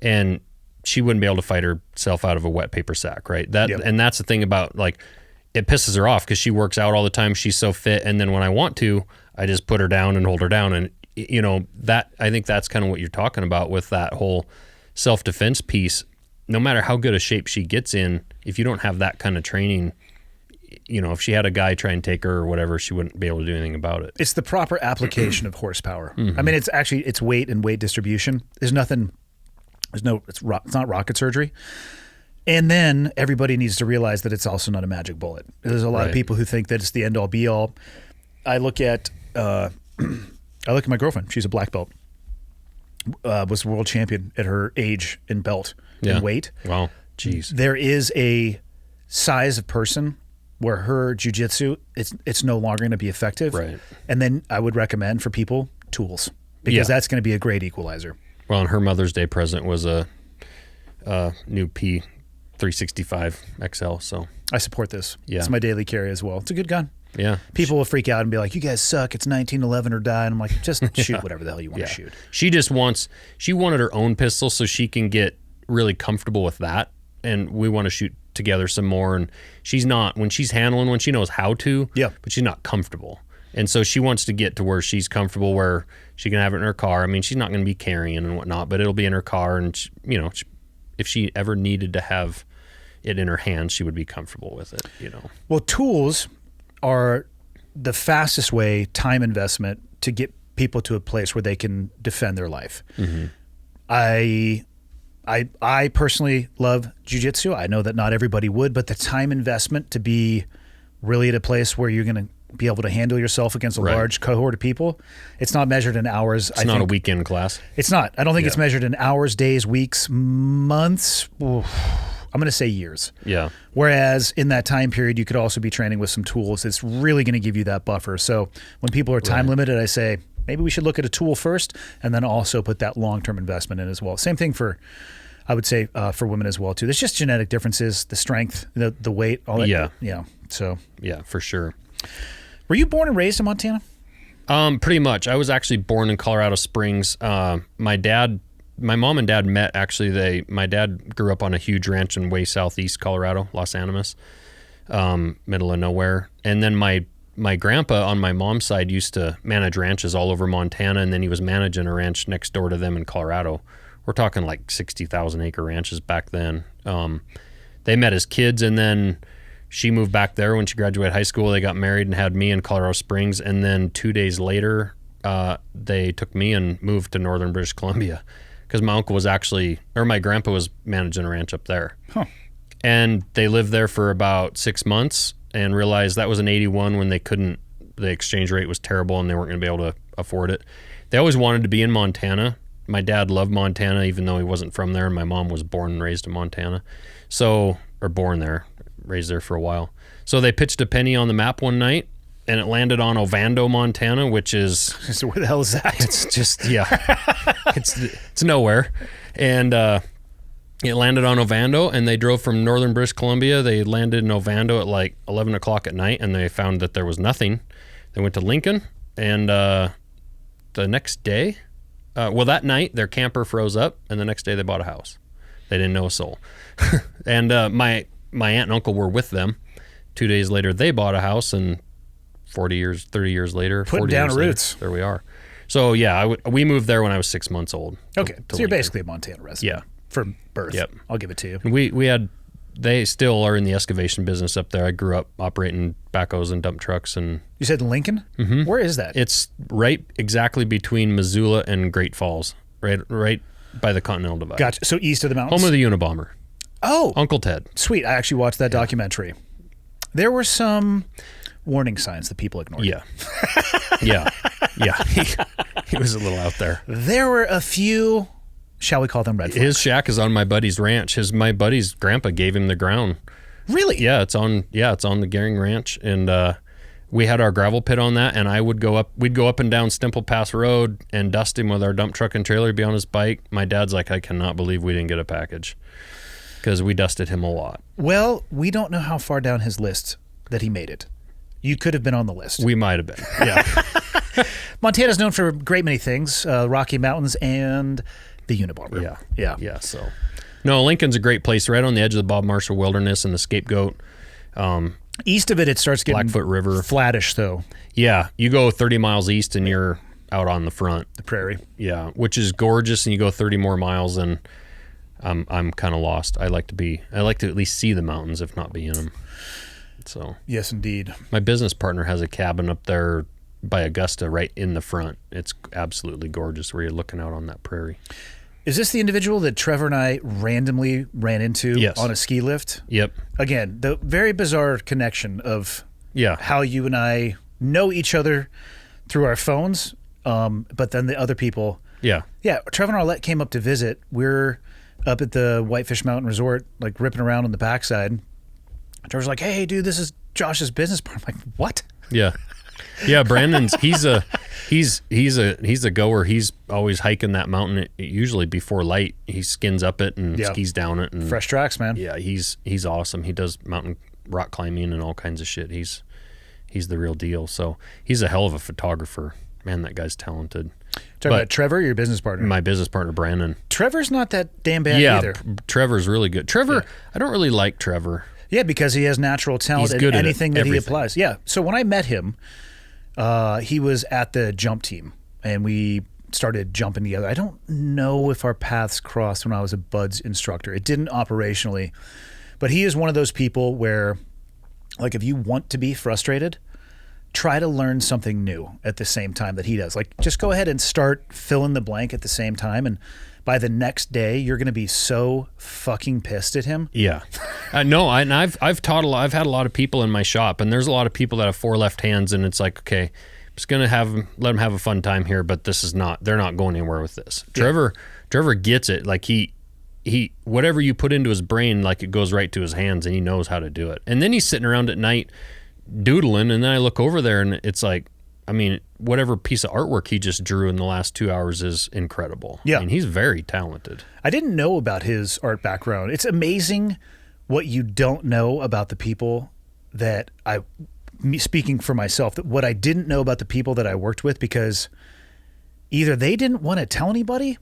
And she wouldn't be able to fight herself out of a wet paper sack, right? And that's the thing about, like, it pisses her off because she works out all the time. She's so fit. And then when I want to, I just put her down and hold her down. And, that, I think that's kind of what you're talking about with that whole self-defense piece. No matter how good a shape she gets in, if you don't have that kind of training, if she had a guy try and take her or whatever, she wouldn't be able to do anything about it. It's the proper application of horsepower. Mm-hmm. I mean, it's weight and weight distribution. It's not rocket surgery. And then everybody needs to realize that it's also not a magic bullet. There's a lot of people who think that it's the end all be all. I look at my girlfriend. She's a black belt. Was world champion at her age in belt and weight. Wow. Jeez. There is a size of person where her jiu-jitsu, it's no longer going to be effective. Right. And then I would recommend for people tools, because that's going to be a great equalizer. Well, and her Mother's Day present was a new P365 XL. So I support this. Yeah. It's my daily carry as well. It's a good gun. Yeah. People will freak out and be like, you guys suck. It's 1911 or die. And I'm like, just shoot whatever the hell you want to shoot. She wanted her own pistol so she can get really comfortable with that. And we want to shoot together some more. And she's not, when she's handling one, she knows how to, but she's not comfortable. And so she wants to get to where she's comfortable, where she can have it in her car. I mean, she's not going to be carrying and whatnot, but it'll be in her car. And, if she ever needed to have it in her hands, she would be comfortable with it, Well, tools are the fastest way, time investment, to get people to a place where they can defend their life. Mm-hmm. I personally love jiu-jitsu. I know that not everybody would, but the time investment to be really at a place where you're going to be able to handle yourself against a large cohort of people, it's not measured in hours. It's not a weekend class. It's not. I don't think it's measured in hours, days, weeks, months. Oof. I'm going to say years. Yeah. Whereas in that time period, you could also be training with some tools. It's really going to give you that buffer. So when people are time limited, I say maybe we should look at a tool first and then also put that long-term investment in as well. Same thing I would say for women as well too. There's just genetic differences, the strength, the weight, all that. Yeah. So yeah, for sure. Were you born and raised in Montana? Pretty much. I was actually born in Colorado Springs. My mom and dad met, actually. My dad grew up on a huge ranch in way southeast Colorado, Los Animas, middle of nowhere. And then my grandpa on my mom's side used to manage ranches all over Montana, and then he was managing a ranch next door to them in Colorado. We're talking like 60,000 acre ranches back then. They met as kids, and then she moved back there when she graduated high school. They got married and had me in Colorado Springs. And then 2 days later, they took me and moved to northern British Columbia, because my grandpa was managing a ranch up there. Huh. And they lived there for about 6 months and realized that was in 81 when the exchange rate was terrible and they weren't going to be able to afford it. They always wanted to be in Montana. My dad loved Montana, even though he wasn't from there. And my mom was born and raised in Montana. Born there, raised there for a while. So they pitched a penny on the map one night, and it landed on Ovando, Montana, which is... So where the hell is that? It's just, it's nowhere. And it landed on Ovando, and they drove from northern British Columbia. They landed in Ovando at like 11 o'clock at night, and they found that there was nothing. They went to Lincoln, and the next day, that night, their camper froze up, and the next day they bought a house. They didn't know a soul. And my aunt and uncle were with them. 2 days later, they bought a house, and 30 years later, putting 40 down years roots. Later, there we are. So yeah, we moved there when I was 6 months old. Okay, to so you're Lincoln. basically a Montana resident. Yeah. From birth. Yep. I'll give it to you. And they still are in the excavation business up there. I grew up operating backhoes and dump trucks, and You said Lincoln? Mm-hmm. Where is that? it's right exactly between Missoula and Great Falls, right by the Continental Divide. Gotcha. So east of the mountains? Home of the Unabomber, Oh, Uncle Ted. sweet. I actually watched that documentary. There were some warning signs that people ignored. Yeah, yeah. He was a little out there. There were a few, shall we call them red flags? His shack is on my buddy's ranch. My buddy's grandpa gave him the ground. Really? Yeah, it's on the Gehring Ranch, and we had our gravel pit on that, and we'd go up and down Stemple Pass Road and dust him with our dump truck and trailer. He'd be on his bike. My dad's like, I cannot believe we didn't get a package, because we dusted him a lot. Well, we don't know how far down his list that he made it. You could have been on the list. We might have been. Yeah. Montana's known for a great many things, Rocky Mountains and the Unabomber. Yeah. So, no, Lincoln's a great place, right on the edge of the Bob Marshall Wilderness and the Scapegoat. East of it starts getting Blackfoot River. flattish, though. Yeah, you go 30 miles east and you're out on the front. The prairie. Yeah, which is gorgeous, and you go 30 more miles, and I'm kind of lost. I like to at least see the mountains, if not be in them. So Yes, indeed. my business partner has a cabin up there by Augusta, right in the front. It's absolutely gorgeous where you're looking out on that prairie. Is this the individual that Trevor and I randomly ran into Yes. on a ski lift? Yep. Again, the very bizarre connection of Yeah. how you and I know each other through our phones, but then the other people. Yeah. Yeah, Trevor and Arlette came up to visit. We're up at the Whitefish Mountain Resort, like ripping around on the backside. Trevor's like, "Hey, dude, this is Josh's business partner." I'm like, "What?" Yeah. Yeah, Brandon's he's a goer. He's always hiking that mountain usually before light. He skins up it and Yeah. skis down it, and Fresh tracks, man. yeah, he's awesome. He does mountain rock climbing and all kinds of shit. He's the real deal. So he's a hell of a photographer. Man, that guy's talented. Talking about Trevor, your business partner. My business partner Brandon. Trevor's not that damn bad Yeah, either. Trevor's really good. Trevor, I don't really like Trevor. Yeah, because he has natural talent He's in good at anything that he everything. applies. Yeah. So when I met him, he was at the jump team, and we started jumping together. I don't know if our paths crossed when I was a Buds instructor. It didn't operationally, but he is one of those people where, like, if you want to be frustrated, try to learn something new at the same time that he does. Like, just go ahead and start fill in the blank at the same time, and by the next day, you're going to be so fucking pissed at him. Yeah, no, I've taught a lot. I've had a lot of people in my shop, and there's a lot of people that have four left hands, and it's like, okay, I'm just gonna let them have a fun time here, but they're not going anywhere with this. Yeah. Trevor gets it. Like he whatever you put into his brain, like it goes right to his hands, and he knows how to do it. And then he's sitting around at night doodling, and then I look over there, and it's like, I mean, whatever piece of artwork he just drew in the last 2 hours is incredible. Yeah. I mean, he's very talented. I didn't know about his art background. It's amazing what you don't know about the people that speaking for myself, that what I didn't know about the people that I worked with, because either they didn't want to tell anybody,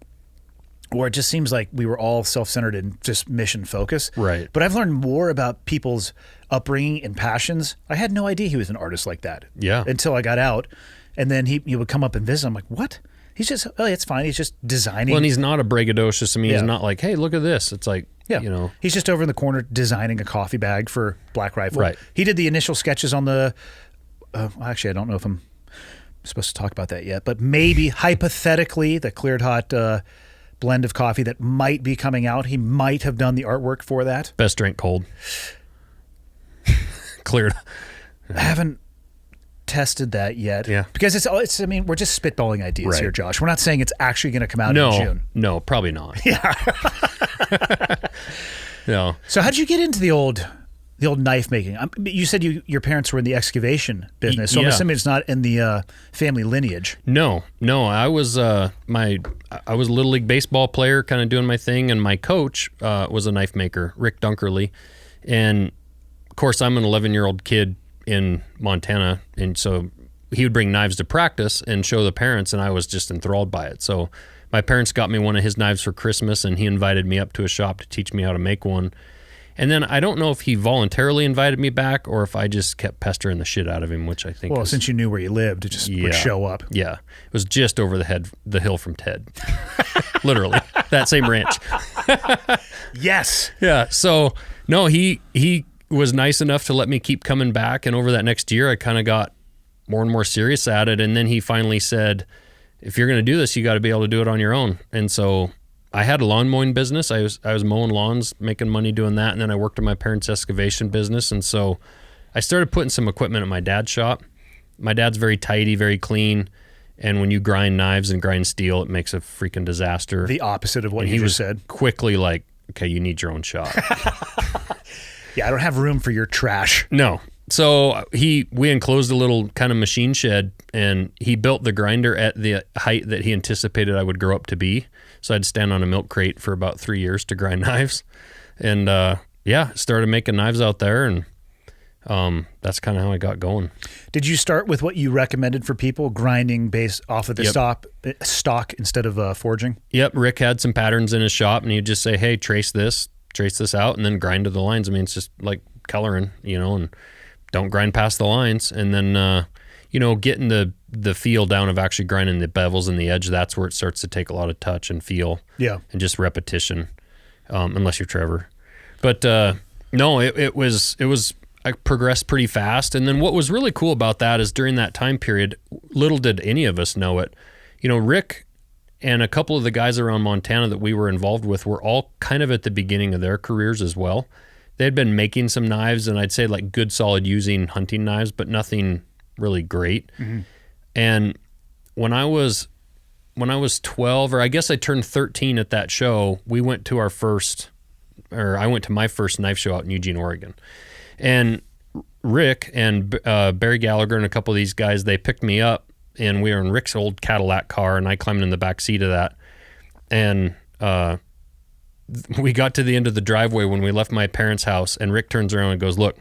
or it just seems like we were all self-centered and just mission focused. Right. But I've learned more about people's upbringing and passions. I had no idea he was an artist like that. Yeah. Until I got out. And then he would come up and visit. I'm like, what? He's just, oh, it's fine. He's just designing. Well, and he's not a braggadocious. I mean, Yeah. he's not like, hey, look at this. It's like, Yeah. you know. He's just over in the corner designing a coffee bag for Black Rifle. Right. He did the initial sketches on the, actually, I don't know if I'm supposed to talk about that yet, but maybe hypothetically the Cleared Hot blend of coffee that might be coming out, he might have done the artwork for that. Best drink cold. Cleared. I haven't tested that yet. Yeah. Because it's I mean, we're just spitballing ideas Right. here, Josh. We're not saying it's actually going to come out in June. No, probably not. Yeah. No. So how did you get into the old knife making? You said your parents were in the excavation business, so I'm Yeah. assuming it's not in the family lineage. No. I was I was a little league baseball player, kind of doing my thing, and my coach was a knife maker, Rick Dunkerley, and of course I'm an 11-year-old kid in Montana, and so he would bring knives to practice and show the parents, and I was just enthralled by it. So my parents got me one of his knives for Christmas, and he invited me up to a shop to teach me how to make one. And then I don't know if he voluntarily invited me back or if I just kept pestering the shit out of him, which I think Well, since you knew where you lived, it just would show up. Yeah. It was just over the hill from Ted. Literally. That same ranch. Yes. Yeah. So, no, he was nice enough to let me keep coming back. And over that next year, I kind of got more and more serious at it. And then he finally said, if you're going to do this, you got to be able to do it on your own. And so I had a lawn mowing business. I was mowing lawns, making money doing that. And then I worked in my parents' excavation business. And so I started putting some equipment at my dad's shop. My dad's very tidy, very clean. And when you grind knives and grind steel, it makes a freaking disaster. The opposite of what and you he just was said. Quickly like, okay, you need your own shop. Yeah, I don't have room for your trash. No. So we enclosed a little kind of machine shed, and he built the grinder at the height that he anticipated I would grow up to be. So I'd stand on a milk crate for about 3 years to grind knives. And started making knives out there, and that's kind of how I got going. Did you start with what you recommended for people, grinding based off of the stock instead of forging? Yep. Rick had some patterns in his shop, and he'd just say, hey, trace this out, and then grind to the lines. I mean, it's just like coloring, and don't grind past the lines. And then, getting the feel down of actually grinding the bevels and the edge, that's where it starts to take a lot of touch and feel. Yeah. And just repetition, unless you're Trevor. But no, it was I progressed pretty fast. And then what was really cool about that is during that time period, little did any of us know it, Rick and a couple of the guys around Montana that we were involved with were all kind of at the beginning of their careers as well. They had been making some knives, and I'd say like good, solid using hunting knives, but nothing really great. Mm-hmm. And when I was 12, or I guess I turned 13 at that show, I went to my first knife show out in Eugene, Oregon. And Rick and Barry Gallagher and a couple of these guys, they picked me up, and we were in Rick's old Cadillac car, and I climbed in the back seat of that. And we got to the end of the driveway when we left my parents' house, and Rick turns around and goes, look,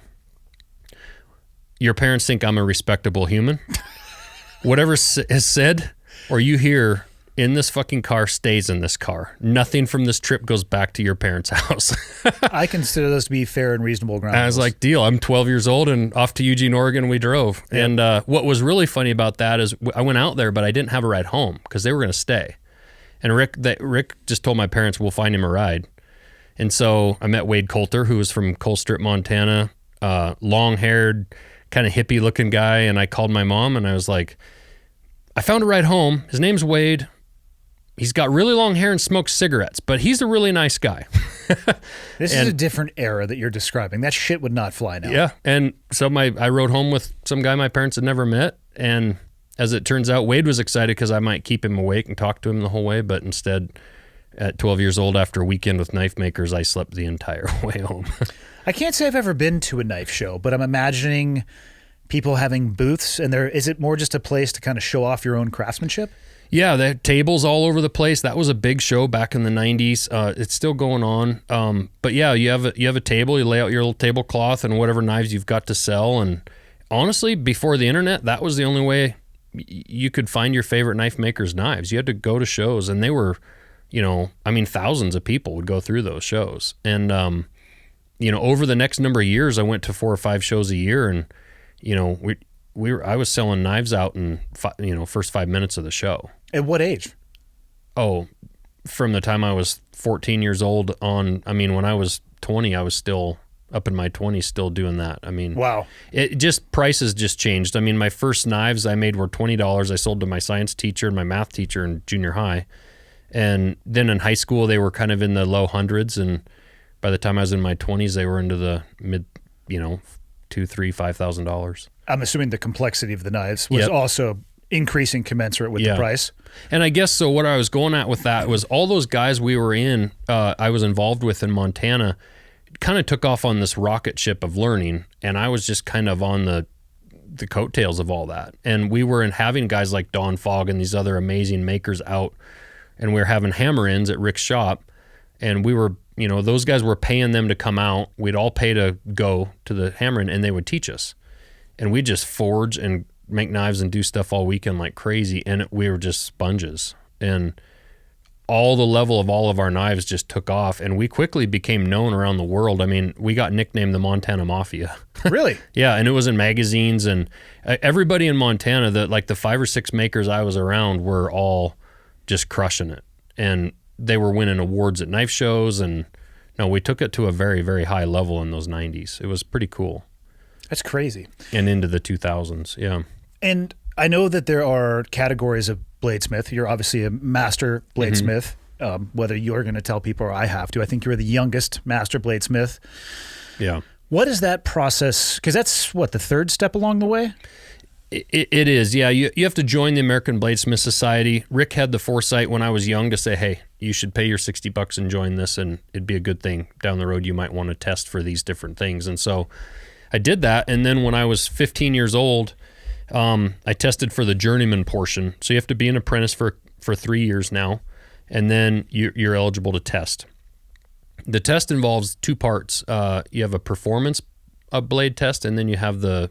your parents think I'm a respectable human. Whatever is said or you hear in this fucking car stays in this car. Nothing from this trip goes back to your parents' house. I consider those to be fair and reasonable ground. I was like, deal. I'm 12 years old, and off to Eugene, Oregon we drove. Yep. And what was really funny about that is I went out there, but I didn't have a ride home because they were going to stay. And Rick just told my parents, we'll find him a ride. And so I met Wade Coulter, who was from Colstrip, Montana, long-haired, kind of hippie-looking guy. And I called my mom, and I was like, I found a ride home. His name's Wade. He's got really long hair and smokes cigarettes, but he's a really nice guy. This is a different era that you're describing. That shit would not fly now. Yeah. And so I rode home with some guy my parents had never met. And as it turns out, Wade was excited because I might keep him awake and talk to him the whole way. But instead, at 12 years old, after a weekend with knife makers, I slept the entire way home. I can't say I've ever been to a knife show, but I'm imagining people having booths. And is it more just a place to kind of show off your own craftsmanship? Yeah, they had tables all over the place. That was a big show back in the 90s. It's still going on. But yeah, you have a table, you lay out your little tablecloth and whatever knives you've got to sell. And honestly, before the internet, that was the only way you could find your favorite knife maker's knives. You had to go to shows, and they were, thousands of people would go through those shows. And, over the next number of years, I went to 4 or 5 shows a year, and, I was selling knives out in first 5 minutes of the show. At what age? Oh, from the time I was 14 years old on. I mean, when I was 20, I was still up in my 20s, still doing that. I mean, wow. Prices just changed. I mean, my first knives I made were $20. I sold to my science teacher and my math teacher in junior high. And then in high school, they were kind of in the low hundreds. And by the time I was in my 20s, they were into the mid, $2,000, $3,000, $5,000. I'm assuming the complexity of the knives was also increasing commensurate with the price. And I guess so what I was going at with that was all those guys we were I was involved with in Montana kind of took off on this rocket ship of learning, and I was just kind of on the coattails of all that. And we were having guys like Don Fogg and these other amazing makers out, and we were having hammer-ins at Rick's shop, and we were, those guys were paying them to come out. We'd all pay to go to the hammer-in, and they would teach us. And we just forge and make knives and do stuff all weekend like crazy, and we were just sponges. And all the level of all of our knives just took off, and we quickly became known around the world. I mean, we got nicknamed the Montana Mafia. Really? Yeah, and it was in magazines, and everybody in Montana, the 5 or 6 makers I was around were all just crushing it. And they were winning awards at knife shows, and no, we took it to a very, very high level in those 90s. It was pretty cool. That's crazy. And into the 2000s, yeah. And I know that there are categories of bladesmith. You're obviously a master bladesmith, whether you're going to tell people or I have to. I think you're the youngest master bladesmith. Yeah. What is that process? Because that's, what, the third step along the way? It is, yeah. You have to join the American Bladesmith Society. Rick had the foresight when I was young to say, hey, you should pay your $60 and join this, and it'd be a good thing. Down the road, you might want to test for these different things. And so I did that, and then when I was 15 years old, I tested for the Journeyman portion. So you have to be an apprentice for 3 years now, and then you're eligible to test. The test involves 2 parts. You have a performance blade test, and then you have the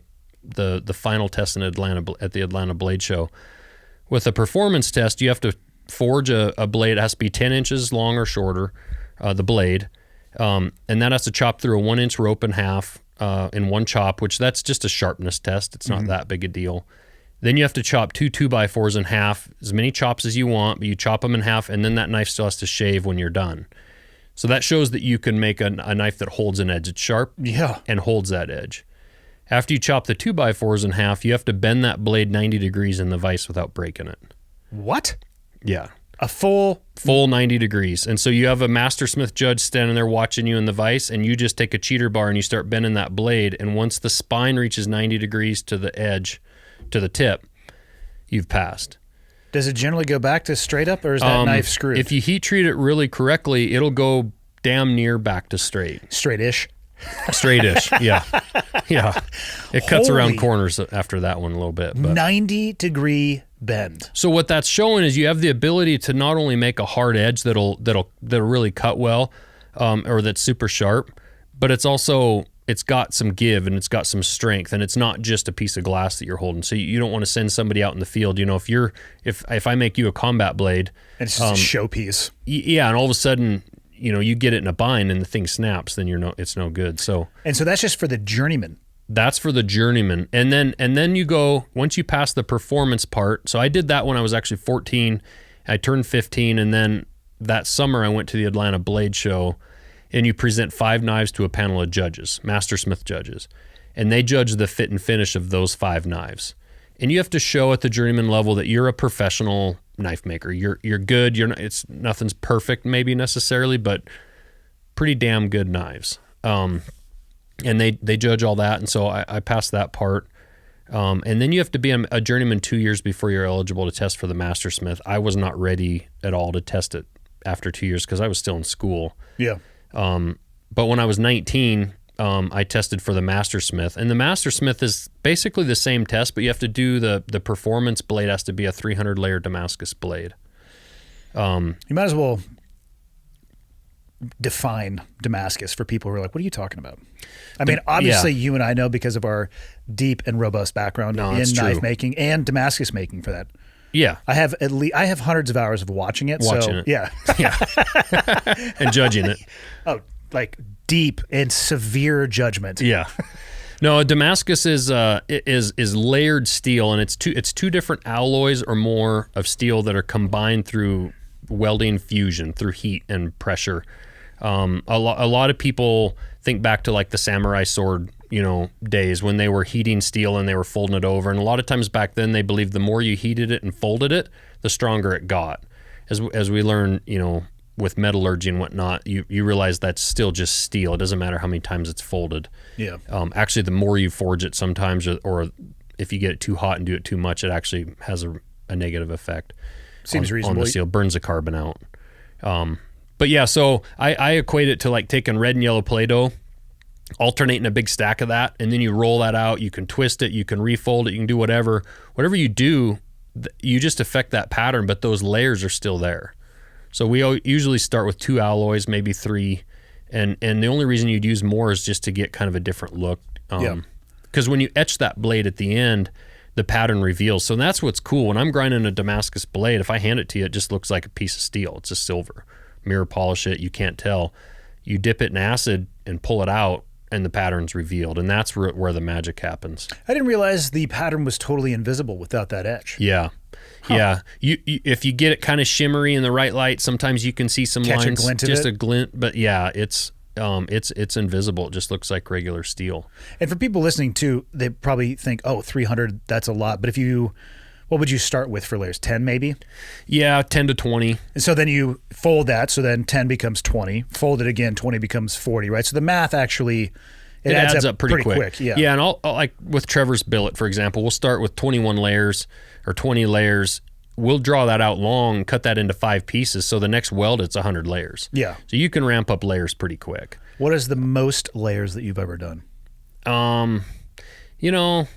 final test at the Atlanta Blade Show. With a performance test, you have to forge a blade. It has to be 10 inches long or shorter, the blade, and that has to chop through a 1-inch rope in half in one chop, which that's just a sharpness test. It's not that big a deal. Then you have to chop 2 2x4s in half, as many chops as you want, but you chop them in half, and then that knife still has to shave when you're done. So that shows that you can make a knife that holds an edge. It's sharp and holds that edge. After you chop the 2x4s in half, you have to bend that blade 90 degrees in the vise without breaking it. What? Yeah. A full 90 degrees. And so you have a Mastersmith Judge standing there watching you in the vise, and you just take a cheater bar and you start bending that blade, and once the spine reaches 90 degrees to the edge, to the tip, you've passed. Does it generally go back to straight up, or is that knife screwed? If you heat treat it really correctly, it'll go damn near back to straight. Straight-ish? Straight-ish, yeah. Yeah. It cuts Holy. around corners after that one a little bit. But 90-degree bend. so what that's showing is you have the ability to not only make a hard edge that'll really cut well, or that's super sharp, but it's got some give and it's got some strength, and it's not just a piece of glass that you're holding. So you don't want to send somebody out in the field. You know, if I make you a combat blade, And it's just a showpiece. yeah, and all of a sudden, you know, you get it in a bind and the thing snaps, then it's no good. So that's just for the Journeyman. that's for the Journeyman. And then you go, once you pass the performance part. So I did that when I was actually 14. I turned 15, and then that summer I went to the Atlanta Blade Show, and you present 5 knives to a panel of judges, Mastersmith Judges, and they judge the fit and finish of those 5 knives. And you have to show at the Journeyman level that you're a professional knife maker. You're good. Nothing's perfect maybe necessarily, but pretty damn good knives. And they judge all that, and so I passed that part. And then you have to be a Journeyman 2 years before you're eligible to test for the Mastersmith. I was not ready at all to test it after 2 years because I was still in school. Yeah. But when I was 19, I tested for the Mastersmith. And the Mastersmith is basically the same test, but you have to do the performance blade has to be a 300-layer Damascus blade. You might as well define Damascus for people who are like, what are you talking about? I mean, obviously you and I know because of our deep and robust background in knife making and Damascus making for that. Yeah. I have hundreds of hours of watching it. Yeah. Yeah. And judging it. Oh, like deep and severe judgment. Yeah. No, Damascus is layered steel, and it's two different alloys or more of steel that are combined through welding fusion, through heat and pressure. A lot of people think back to like the samurai sword, days when they were heating steel and they were folding it over. And a lot of times back then they believed the more you heated it and folded it, the stronger it got. As we learn, with metallurgy and whatnot, you realize that's still just steel. It doesn't matter how many times it's folded. Yeah. Actually, the more you forge it sometimes, or if you get it too hot and do it too much, it actually has a negative effect. Seems reasonable. On the steel, burns the carbon out. But yeah, so I equate it to like taking red and yellow Play-Doh, alternating a big stack of that, and then you roll that out. You can twist it, you can refold it, you can do whatever you do, you just affect that pattern, but those layers are still there. So we usually start with 2 alloys, maybe 3, and the only reason you'd use more is just to get kind of a different look. Because when you etch that blade at the end, the pattern reveals. So that's what's cool. When I'm grinding a Damascus blade, if I hand it to you, it just looks like a piece of steel. It's just silver. Mirror polish it, you can't tell. You dip it in acid and pull it out, and the pattern's revealed, and that's where the magic happens. I didn't realize the pattern was totally invisible without that edge. Yeah. Huh. Yeah. You if you get it kind of shimmery in the right light, sometimes you can see some Catch lines. a glint of just it? a glint, but yeah, it's invisible. It just looks like regular steel. And for people listening too, they probably think, oh, 300, that's a lot. But what would you start with for layers? 10 maybe? Yeah, 10 to 20. And so then you fold that, so then 10 becomes 20. Fold it again, 20 becomes 40, right? So the math actually, it adds up pretty quick. Yeah. Yeah, and I'll like with Trevor's billet, for example, we'll start with 21 layers or 20 layers. We'll draw that out long, cut that into 5 pieces. So the next weld, it's 100 layers. Yeah. So you can ramp up layers pretty quick. What is the most layers that you've ever done? You know,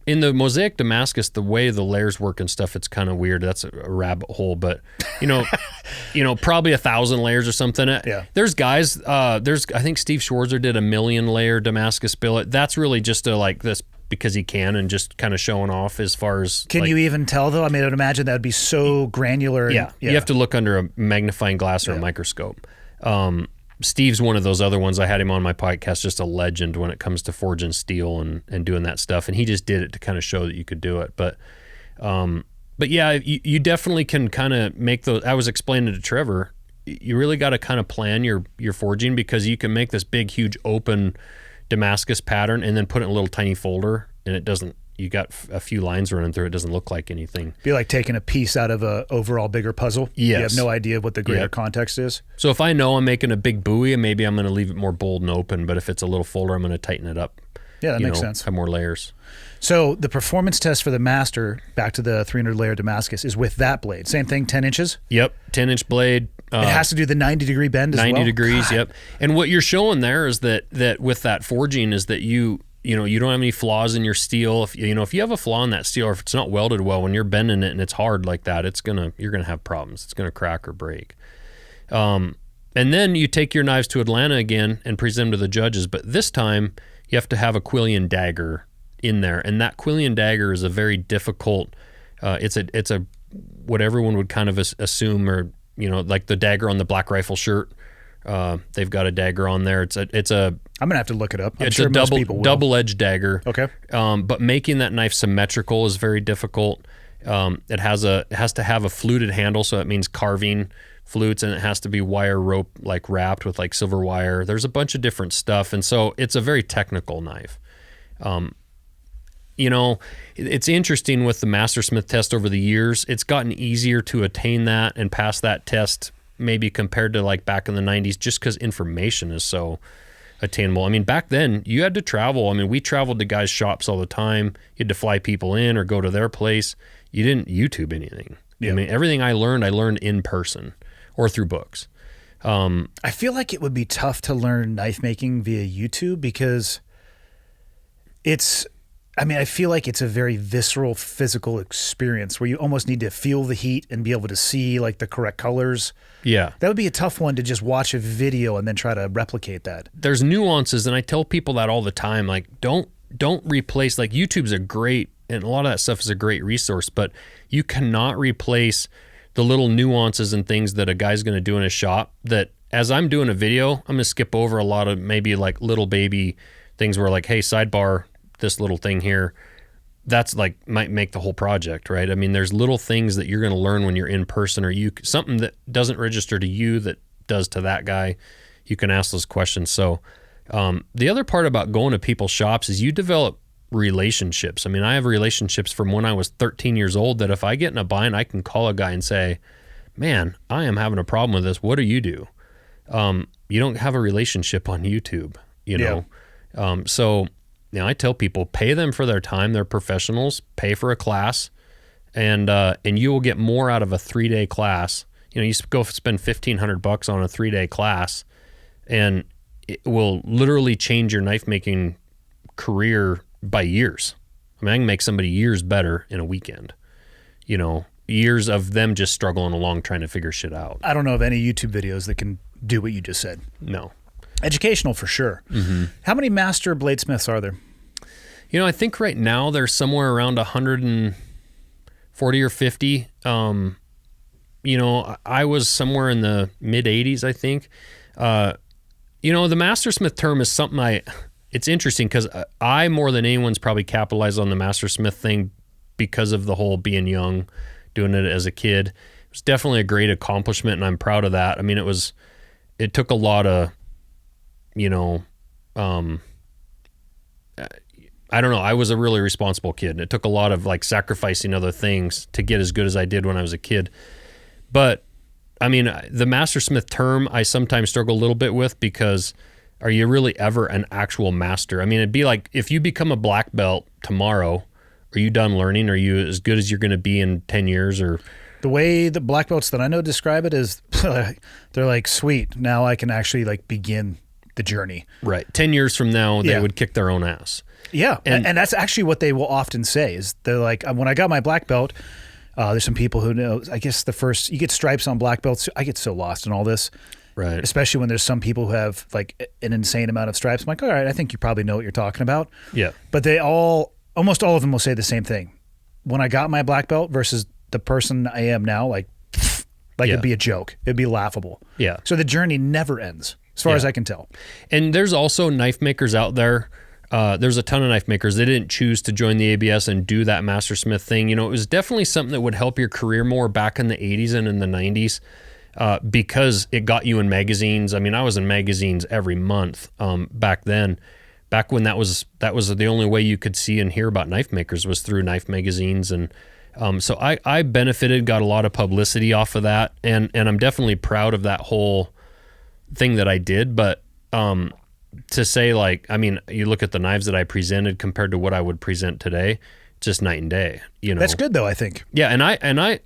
in the Mosaic Damascus, the way the layers work and stuff, it's kind of weird. That's a rabbit hole, but you know, probably 1,000 layers or something. Yeah. There's guys. I think Steve Schwarzer did a 1,000,000 layer Damascus billet. That's really just like this because he can and just kind of showing off as far as. Can you even tell though? I mean, I'd imagine that would be so granular. Yeah. You have to look under a magnifying glass or a microscope. Steve's one of those other ones. I had him on my podcast, just a legend when it comes to forging steel and doing that stuff. And he just did it to kind of show that you could do it. But yeah, you definitely can kind of make those. I was explaining to Trevor, you really got to kind of plan your forging because you can make this big, huge open Damascus pattern and then put it in a little tiny folder and it doesn't, you got a few lines running through it. Doesn't look like anything. Be like taking a piece out of a overall bigger puzzle. Yes. You have no idea what the greater context is. So if I know I'm making a big buoy, maybe I'm going to leave it more bold and open. But if it's a little folder, I'm going to tighten it up. Yeah, that makes sense. Have more layers. So the performance test for the Master, back to the 300 layer Damascus, is with that blade. Same thing, 10 inches? Yep, 10-inch blade. It has to do the 90-degree bend as well? 90 degrees, God. yep. And what you're showing there is that with that forging is that you don't have any flaws in your steel. If you have a flaw in that steel or if it's not welded well, when you're bending it and it's hard like that, you're gonna have problems. It's gonna crack or break. And then you take your knives to Atlanta again and present them to the judges, but this time you have to have a Quillian Dagger in there, and that Quillian Dagger is a very difficult. It's a what everyone would kind of assume, or like the dagger on the Black Rifle shirt. They've got a dagger on there. It's a. I'm gonna have to look it up. It's a double-edged dagger. Okay. But making that knife symmetrical is very difficult. It has to have a fluted handle, so that means carving flutes, and it has to be wire rope like wrapped with like silver wire. There's a bunch of different stuff, and so it's a very technical knife. It's interesting with the Mastersmith test over the years. It's gotten easier to attain that and pass that test, maybe compared to like back in the 90s, just because information is so attainable. I mean, back then you had to travel. I mean, we traveled to guys' shops all the time. You had to fly people in or go to their place. You didn't YouTube anything. Yeah. I mean, everything I learned in person or through books. I feel like it would be tough to learn knife making via YouTube because I feel like it's a very visceral, physical experience where you almost need to feel the heat and be able to see like the correct colors. Yeah. That would be a tough one to just watch a video and then try to replicate that. There's nuances, and I tell people that all the time, like don't replace, like YouTube's a great, and a lot of that stuff is a great resource, but you cannot replace the little nuances and things that a guy's going to do in his shop that as I'm doing a video, I'm going to skip over a lot of maybe like little baby things where like, hey, sidebar, this little thing here, that's like might make the whole project, right? I mean, there's little things that you're going to learn when you're in person, or something that doesn't register to you that does to that guy. You can ask those questions. So the other part about going to people's shops is you develop relationships. I mean, I have relationships from when I was 13 years old that if I get in a bind, I can call a guy and say, man, I am having a problem with this. What do? You don't have a relationship on YouTube, know? So I tell people, pay them for their time. They're professionals. Pay for a class, and you will get more out of a 3-day class. You go spend $1,500 on a 3-day class, and it will literally change your knife making career by years. I mean, I can make somebody years better in a weekend. Years of them just struggling along trying to figure shit out. I don't know of any YouTube videos that can do what you just said. No. Educational for sure. Mm-hmm. How many master bladesmiths are there? I think right now there's somewhere around 140 or 50. I was somewhere in the mid 80s, I think. The Mastersmith term is something it's interesting because I, more than anyone's probably capitalized on the Mastersmith thing because of the whole being young, doing it as a kid. It was definitely a great accomplishment, and I'm proud of that. I mean, it took a lot of, I don't know. I was a really responsible kid, and it took a lot of like sacrificing other things to get as good as I did when I was a kid. But I mean, the Mastersmith term I sometimes struggle a little bit with because are you really ever an actual master? I mean, it'd be like if you become a black belt tomorrow, are you done learning? Are you as good as you're going to be in 10 years? Or the way the black belts that I know describe it is they're like, sweet, now I can actually like begin the journey. Right. 10 years from now, they would kick their own ass. Yeah. And that's actually what they will often say is they're like, when I got my black belt, there's some people who know, I guess you get stripes on black belts. I get so lost in all this. Right. Especially when there's some people who have like an insane amount of stripes. I'm like, all right, I think you probably know what you're talking about. Yeah. But almost all of them will say the same thing. When I got my black belt versus the person I am now, it'd be a joke. It'd be laughable. Yeah. So the journey never ends, as far as I can tell. And there's also knife makers out there. There's a ton of knife makers. They didn't choose to join the ABS and do that Mastersmith thing. It was definitely something that would help your career more back in the 80s and in the 90s because it got you in magazines. I mean, I was in magazines every month back then. Back when that was the only way you could see and hear about knife makers was through knife magazines. And so I benefited, got a lot of publicity off of that. And I'm definitely proud of that whole thing that I did. But to say you look at the knives that I presented compared to what I would present today, just night and day. That's good though, I think. Yeah, and I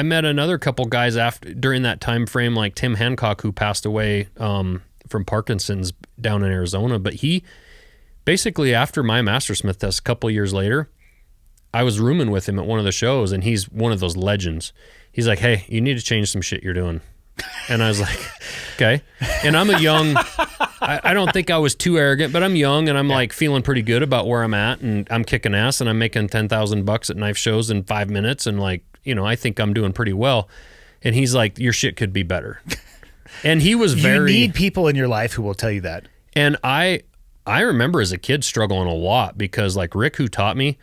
met another couple guys during that time frame, like Tim Hancock, who passed away from Parkinson's down in Arizona. But he basically, after my Mastersmith test, a couple years later, I was rooming with him at one of the shows, and he's one of those legends. He's like, "Hey, you need to change some shit you're doing." And I was like, okay. And I'm I don't think I was too arrogant, but I'm young and I'm like feeling pretty good about where I'm at, and I'm kicking ass and I'm making $10,000 at knife shows in 5 minutes. And I think I'm doing pretty well. And he's like, your shit could be better. And he was You need people in your life who will tell you that. And I remember as a kid struggling a lot because like Rick, who taught me,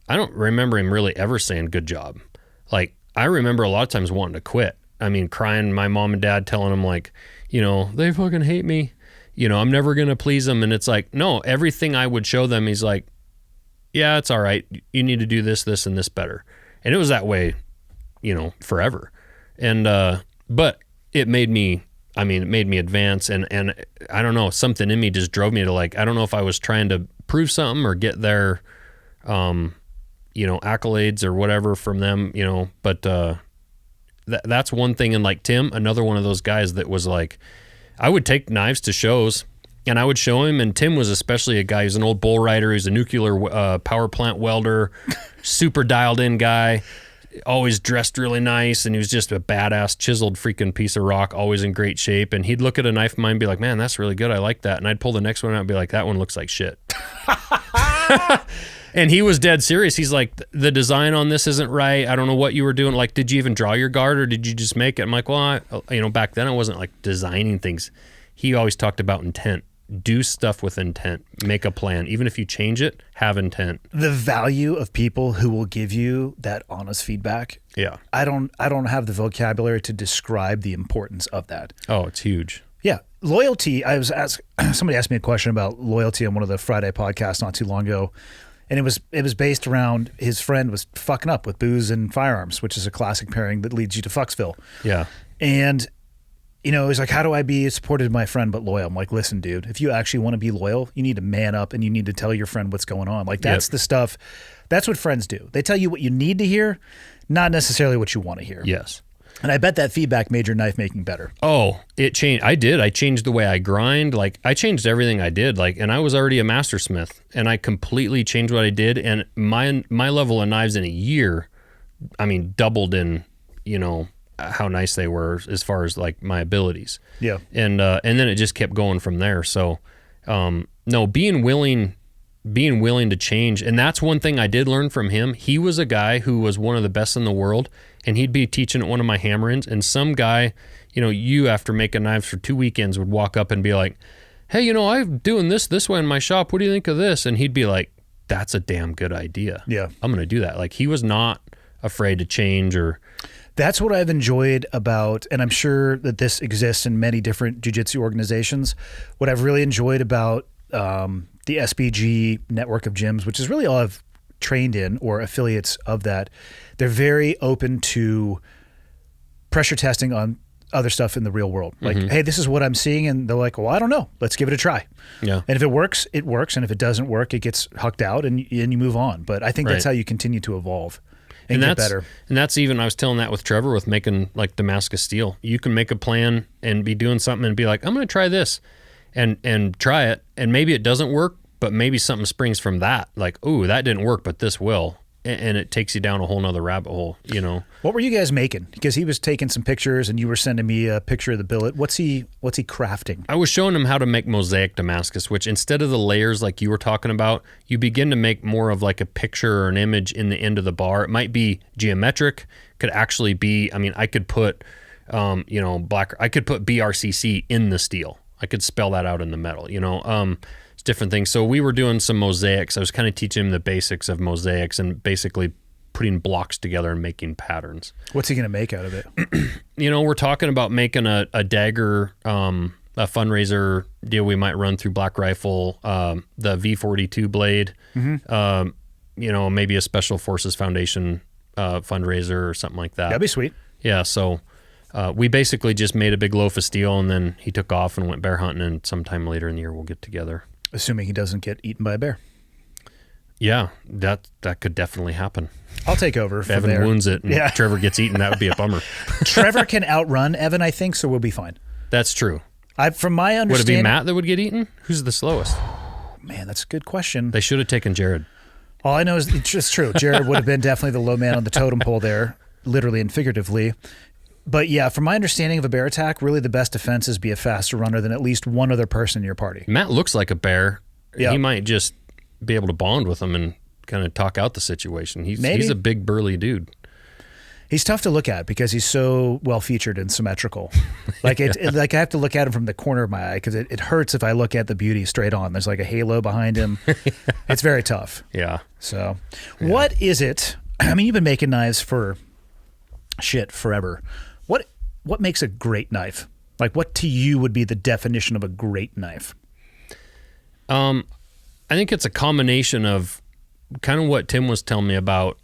I don't remember him really ever saying good job. Like I remember a lot of times wanting to quit. I mean, crying, my mom and dad telling them like, they fucking hate me. I'm never going to please them. And it's like, no, everything I would show them, he's like, yeah, it's all right. You need to do this, this, and this better. And it was that way, forever. And, but it made me advance. And I don't know, something in me just drove me to like, I don't know if I was trying to prove something or get their, accolades or whatever from them, but, that's one thing. And like Tim, another one of those guys that was like, I would take knives to shows and I would show him. And Tim was especially a guy who's an old bull rider. He's a nuclear power plant welder, super dialed in guy, always dressed really nice. And he was just a badass chiseled freaking piece of rock, always in great shape. And he'd look at a knife of mine and be like, man, that's really good. I like that. And I'd pull the next one out and be like, that one looks like shit. And he was dead serious. He's like, the design on this isn't right. I don't know what you were doing. Like, did you even draw your guard or did you just make it? I'm like, well, back then I wasn't like designing things. He always talked about intent. Do stuff with intent. Make a plan. Even if you change it, have intent. The value of people who will give you that honest feedback. Yeah. I don't have the vocabulary to describe the importance of that. Oh, it's huge. Yeah. Loyalty. Somebody asked me a question about loyalty on one of the Friday podcasts not too long ago. And it was based around his friend was fucking up with booze and firearms, which is a classic pairing that leads you to Fucksville. Yeah. And, he's like, how do I be supportive of my friend but loyal? I'm like, listen, dude, if you actually want to be loyal, you need to man up and you need to tell your friend what's going on. Like that's the stuff. That's what friends do. They tell you what you need to hear, not necessarily what you want to hear. Yes. And I bet that feedback made your knife making better. Oh, it changed. I did. I changed the way I grind. Like I changed everything I did. Like, and I was already a mastersmith and I completely changed what I did. And my level of knives in a year, doubled in, how nice they were as far as like my abilities. Yeah. And then it just kept going from there. So, no, being willing being willing to change. And that's one thing I did learn from him. He was a guy who was one of the best in the world, and he'd be teaching at one of my hammer-ins, and some guy, you after making knives for 2 weekends would walk up and be like, hey, I'm doing this way in my shop. What do you think of this? And he'd be like, that's a damn good idea. Yeah. I'm going to do that. Like, he was not afraid to change or... That's what I've enjoyed about, and I'm sure that this exists in many different jiu-jitsu organizations, what I've really enjoyed about the SBG network of gyms, which is really all I've trained in or affiliates of that, they're very open to pressure testing on other stuff in the real world. Like, hey, this is what I'm seeing. And they're like, well, I don't know. Let's give it a try. Yeah. And if it works, it works. And if it doesn't work, it gets hucked out and you move on. But I think that's how you continue to evolve and get better. And that's even, I was telling that with Trevor with making like Damascus steel. You can make a plan and be doing something and be like, I'm going to try this and try it. And maybe it doesn't work, but maybe something springs from that. Like, ooh, that didn't work, but this will. And it takes you down a whole nother rabbit hole, What were you guys making? Because he was taking some pictures and you were sending me a picture of the billet. What's he crafting? I was showing him how to make Mosaic Damascus, which instead of the layers like you were talking about, you begin to make more of like a picture or an image in the end of the bar. It might be geometric, could actually be, I could put, I could put BRCC in the steel. I could spell that out in the metal, it's different things. So we were doing some mosaics. I was kind of teaching him the basics of mosaics and basically putting blocks together and making patterns. What's he going to make out of it? We're talking about making a dagger, a fundraiser deal we might run through Black Rifle, the V42 blade, maybe a Special Forces Foundation fundraiser or something like that. That'd be sweet. Yeah, so we basically just made a big loaf of steel, and then he took off and went bear hunting, and sometime later in the year we'll get together. Assuming he doesn't get eaten by a bear. Yeah, that could definitely happen. I'll take over if from Evan there. wounds it and Trevor gets eaten, that would be a bummer. Trevor can outrun Evan, I think, so we'll be fine. That's true. From my understanding... Would it be Matt that would get eaten? Who's the slowest? Man, that's a good question. They should have taken Jared. All I know is it's true. Jared would have been definitely the low man on the totem pole there, literally and figuratively. But yeah, from my understanding of a bear attack, really the best defense is be a faster runner than at least one other person in your party. Matt looks like a bear. Yeah. He might just be able to bond with him and kind of talk out the situation. He's a big burly dude. He's tough to look at because he's so well featured and symmetrical. Like like I have to look at him from the corner of my eye because it hurts if I look at the beauty straight on. There's like a halo behind him. It's very tough. Yeah. So, what is it? You've been making knives for forever. What makes a great knife? Like, what to you would be the definition of a great knife? I think it's a combination of kind of what Tim was telling me about.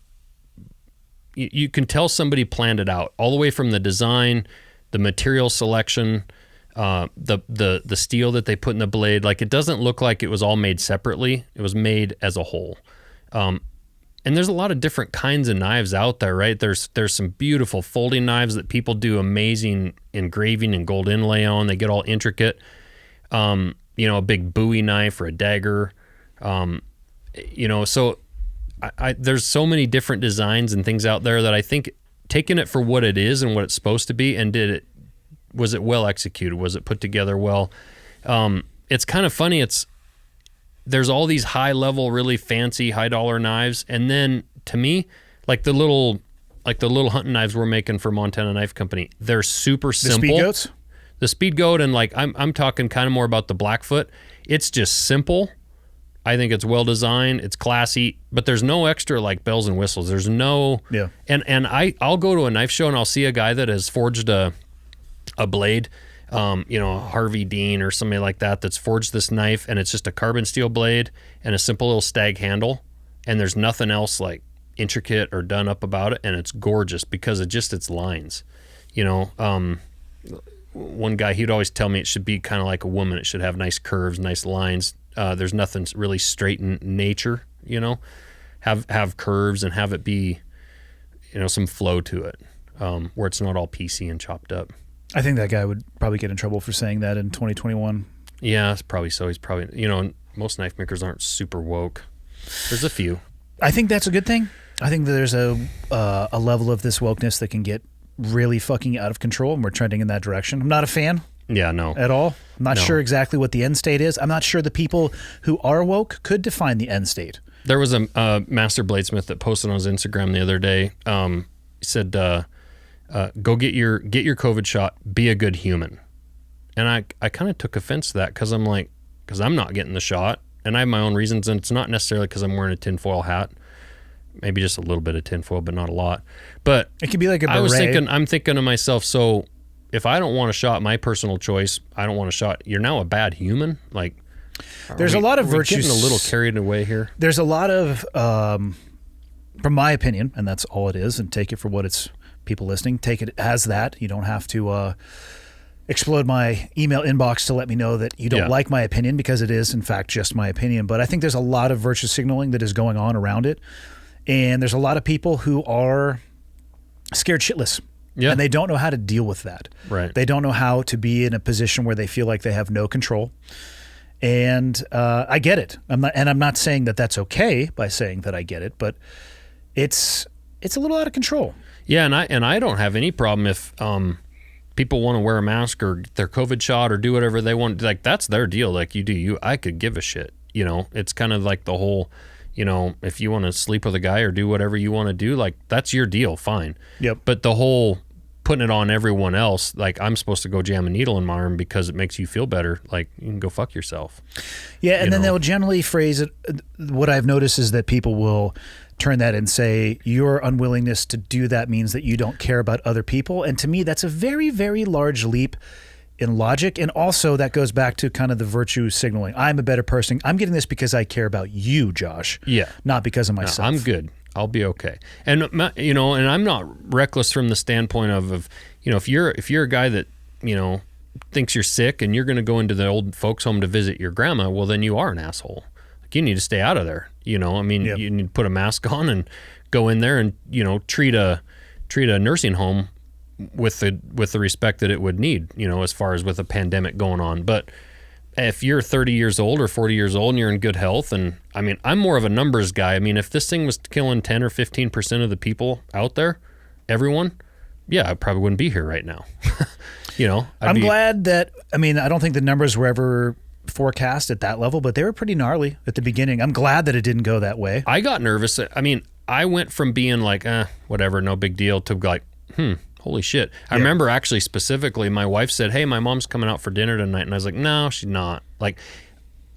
You can tell somebody planned it out all the way from the design, the material selection, the steel that they put in the blade. Like, it doesn't look like it was all made separately. It was made as a whole. And there's a lot of different kinds of knives out there, right? There's some beautiful folding knives that people do amazing engraving and gold inlay on. They get all intricate. A big Bowie knife or a dagger. So there's so many different designs and things out there that I think taking it for what it is and what it's supposed to be, and was it well executed? Was it put together well? It's kind of funny. There's all these high level, really fancy, high dollar knives. And then to me, like the little hunting knives we're making for Montana Knife Company, they're super simple. The Speed Goats? The Speed Goat, and like I'm talking kind of more about the Blackfoot. It's just simple. I think it's well designed. It's classy, but there's no extra like bells and whistles. There's no And I'll go to a knife show and I'll see a guy that has forged a blade, Harvey Dean or somebody like that that's forged this knife, and it's just a carbon steel blade and a simple little stag handle, and there's nothing else like intricate or done up about it, and it's gorgeous because of just its lines. One guy, he'd always tell me it should be kind of like a woman. It should have nice curves, nice lines. There's nothing really straight in nature, have curves and have it be, some flow to it, where it's not all PC and chopped up. I think that guy would probably get in trouble for saying that in 2021. Yeah, it's probably so. He's probably, most knife makers aren't super woke. There's a few. I think that's a good thing. I think that there's a level of this wokeness that can get really fucking out of control, and we're trending in that direction. I'm not a fan. Yeah, no. At all? I'm not No. sure exactly what the end state is. I'm not sure the people who are woke could define the end state. There was a master bladesmith that posted on his Instagram the other day. He said, "Go get your COVID shot. Be a good human." And I kind of took offense to that because I'm like, because I'm not getting the shot, and I have my own reasons, and it's not necessarily because I'm wearing a tinfoil hat. Maybe just a little bit of tinfoil, but not a lot. But It could be like a beret. I'm thinking to myself, so if I don't want a shot, my personal choice, I don't want a shot. You're now a bad human. Like, There's a lot of are we virtues. getting a little carried away here. There's a lot of, from my opinion, and that's all it is, and take it for what it's, people listening, take it as that. You don't have to explode my email inbox to let me know that you don't like my opinion, because it is, in fact, just my opinion. But I think there's a lot of virtue signaling that is going on around it. And there's a lot of people who are scared shitless. Yeah. And they don't know how to deal with that. Right. They don't know how to be in a position where they feel like they have no control. And I get it. I'm not saying that that's okay by saying that I get it, but it's a little out of control. Yeah, and I don't have any problem if people want to wear a mask or their COVID shot or do whatever they want. Like, that's their deal. Like, you do you. I could give a shit. You know, it's kind of like the whole, you know, if you want to sleep with a guy or do whatever you want to do, like, that's your deal. Fine. Yep. But the whole putting it on everyone else, like, I'm supposed to go jam a needle in my arm because it makes you feel better. Like, you can go fuck yourself. Yeah, and then know? they'll generally phrase it. What I've noticed is that people will turn that and say, your unwillingness to do that means that you don't care about other people. And to me, that's a very, very large leap in logic. And also that goes back to kind of the virtue signaling. I'm a better person. I'm getting this because I care about you, Josh. Yeah. Not because of myself. I'm good. I'll be okay. And, you know, and I'm not reckless from the standpoint of, you know, if you're a guy that, you know, thinks you're sick and you're going to go into the old folks home to visit your grandma, well, then you are an asshole. Like, you need to stay out of there. You know, I mean, you need to put a mask on and go in there and, you know, treat a nursing home with the respect that it would need, you know, as far as with a pandemic going on. But if you're 30 years old or 40 years old and you're in good health, and I mean, I'm more of a numbers guy. I mean, if this thing was killing 10 or 15% of the people out there, everyone, yeah, I probably wouldn't be here right now. You know, I'm glad that, I mean, I don't think the numbers were ever forecast at that level, but they were pretty gnarly at the beginning. I'm glad that it didn't go that way. I got nervous. I mean, I went from being like, whatever, no big deal, to like, holy shit. I remember actually specifically my wife said, hey, my mom's coming out for dinner tonight. And I was like, no, she's not. Like,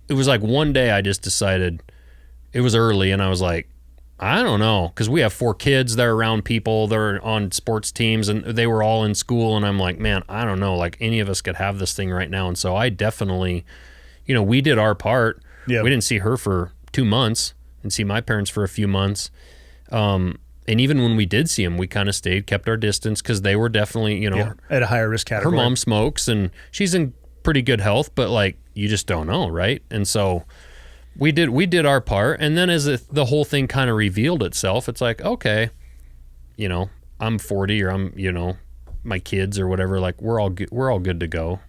it was like one day I just decided, it was early, and I was like, I don't know, because we have 4 kids. They're around people. They're on sports teams, and they were all in school. And I'm like, man, I don't know. Like, any of us could have this thing right now. And so I definitely, you know, we did our part. Yeah. We didn't see her for 2 months and see my parents for a few months. And even when we did see them, we kind of kept our distance, because they were definitely, you know, at a higher risk category. her mom smokes and she's in pretty good health, but like, you just don't know, right? And so we did our part. And then as the whole thing kind of revealed itself, it's like, okay, you know, I'm 40, or I'm, you know, my kids or whatever, like, we're all good to go,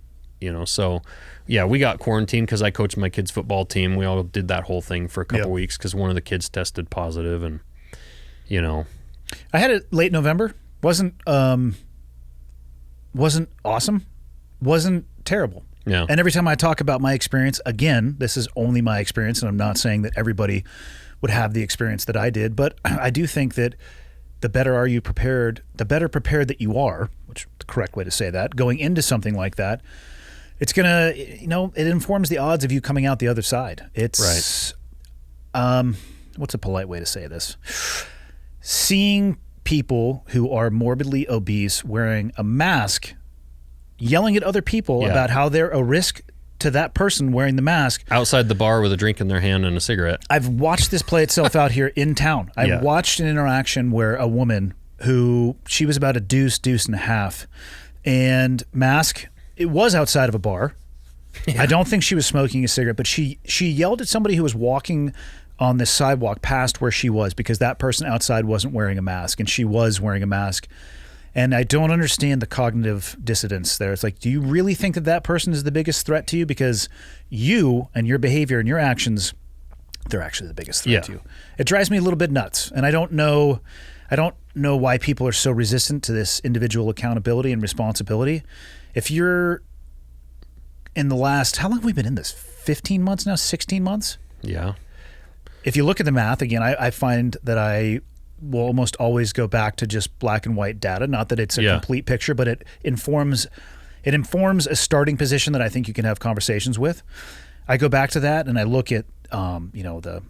you know? So yeah, we got quarantined because I coached my kids' football team. We all did that whole thing for a couple weeks because one of the kids tested positive, and, you know, I had it late November. Wasn't awesome. Wasn't terrible. Yeah. And every time I talk about my experience, again, this is only my experience, and I'm not saying that everybody would have the experience that I did, but I do think that the better prepared that you are, which is the correct way to say that, going into something like that, it's going to, you know, it informs the odds of you coming out the other side. It's, what's a polite way to say this? Seeing people who are morbidly obese wearing a mask, yelling at other people about how they're a risk to that person wearing the mask. Outside the bar with a drink in their hand and a cigarette. I've watched this play itself out here in town. I watched an interaction where a woman who, she was about a deuce and a half, and mask, it was outside of a bar. Yeah. I don't think she was smoking a cigarette, but she yelled at somebody who was walking on this sidewalk past where she was, because that person outside wasn't wearing a mask and she was wearing a mask. And I don't understand the cognitive dissonance there. It's like, do you really think that person is the biggest threat to you? Because you and your behavior and your actions, they're actually the biggest threat to you. It drives me a little bit nuts. And I don't know why people are so resistant to this individual accountability and responsibility. If you're in the last, how long have we been in this? 15 months now? 16 months? Yeah. If you look at the math, again, I find that I will almost always go back to just black and white data. Not that it's a complete picture, but it informs a starting position that I think you can have conversations with. I go back to that and I look at, the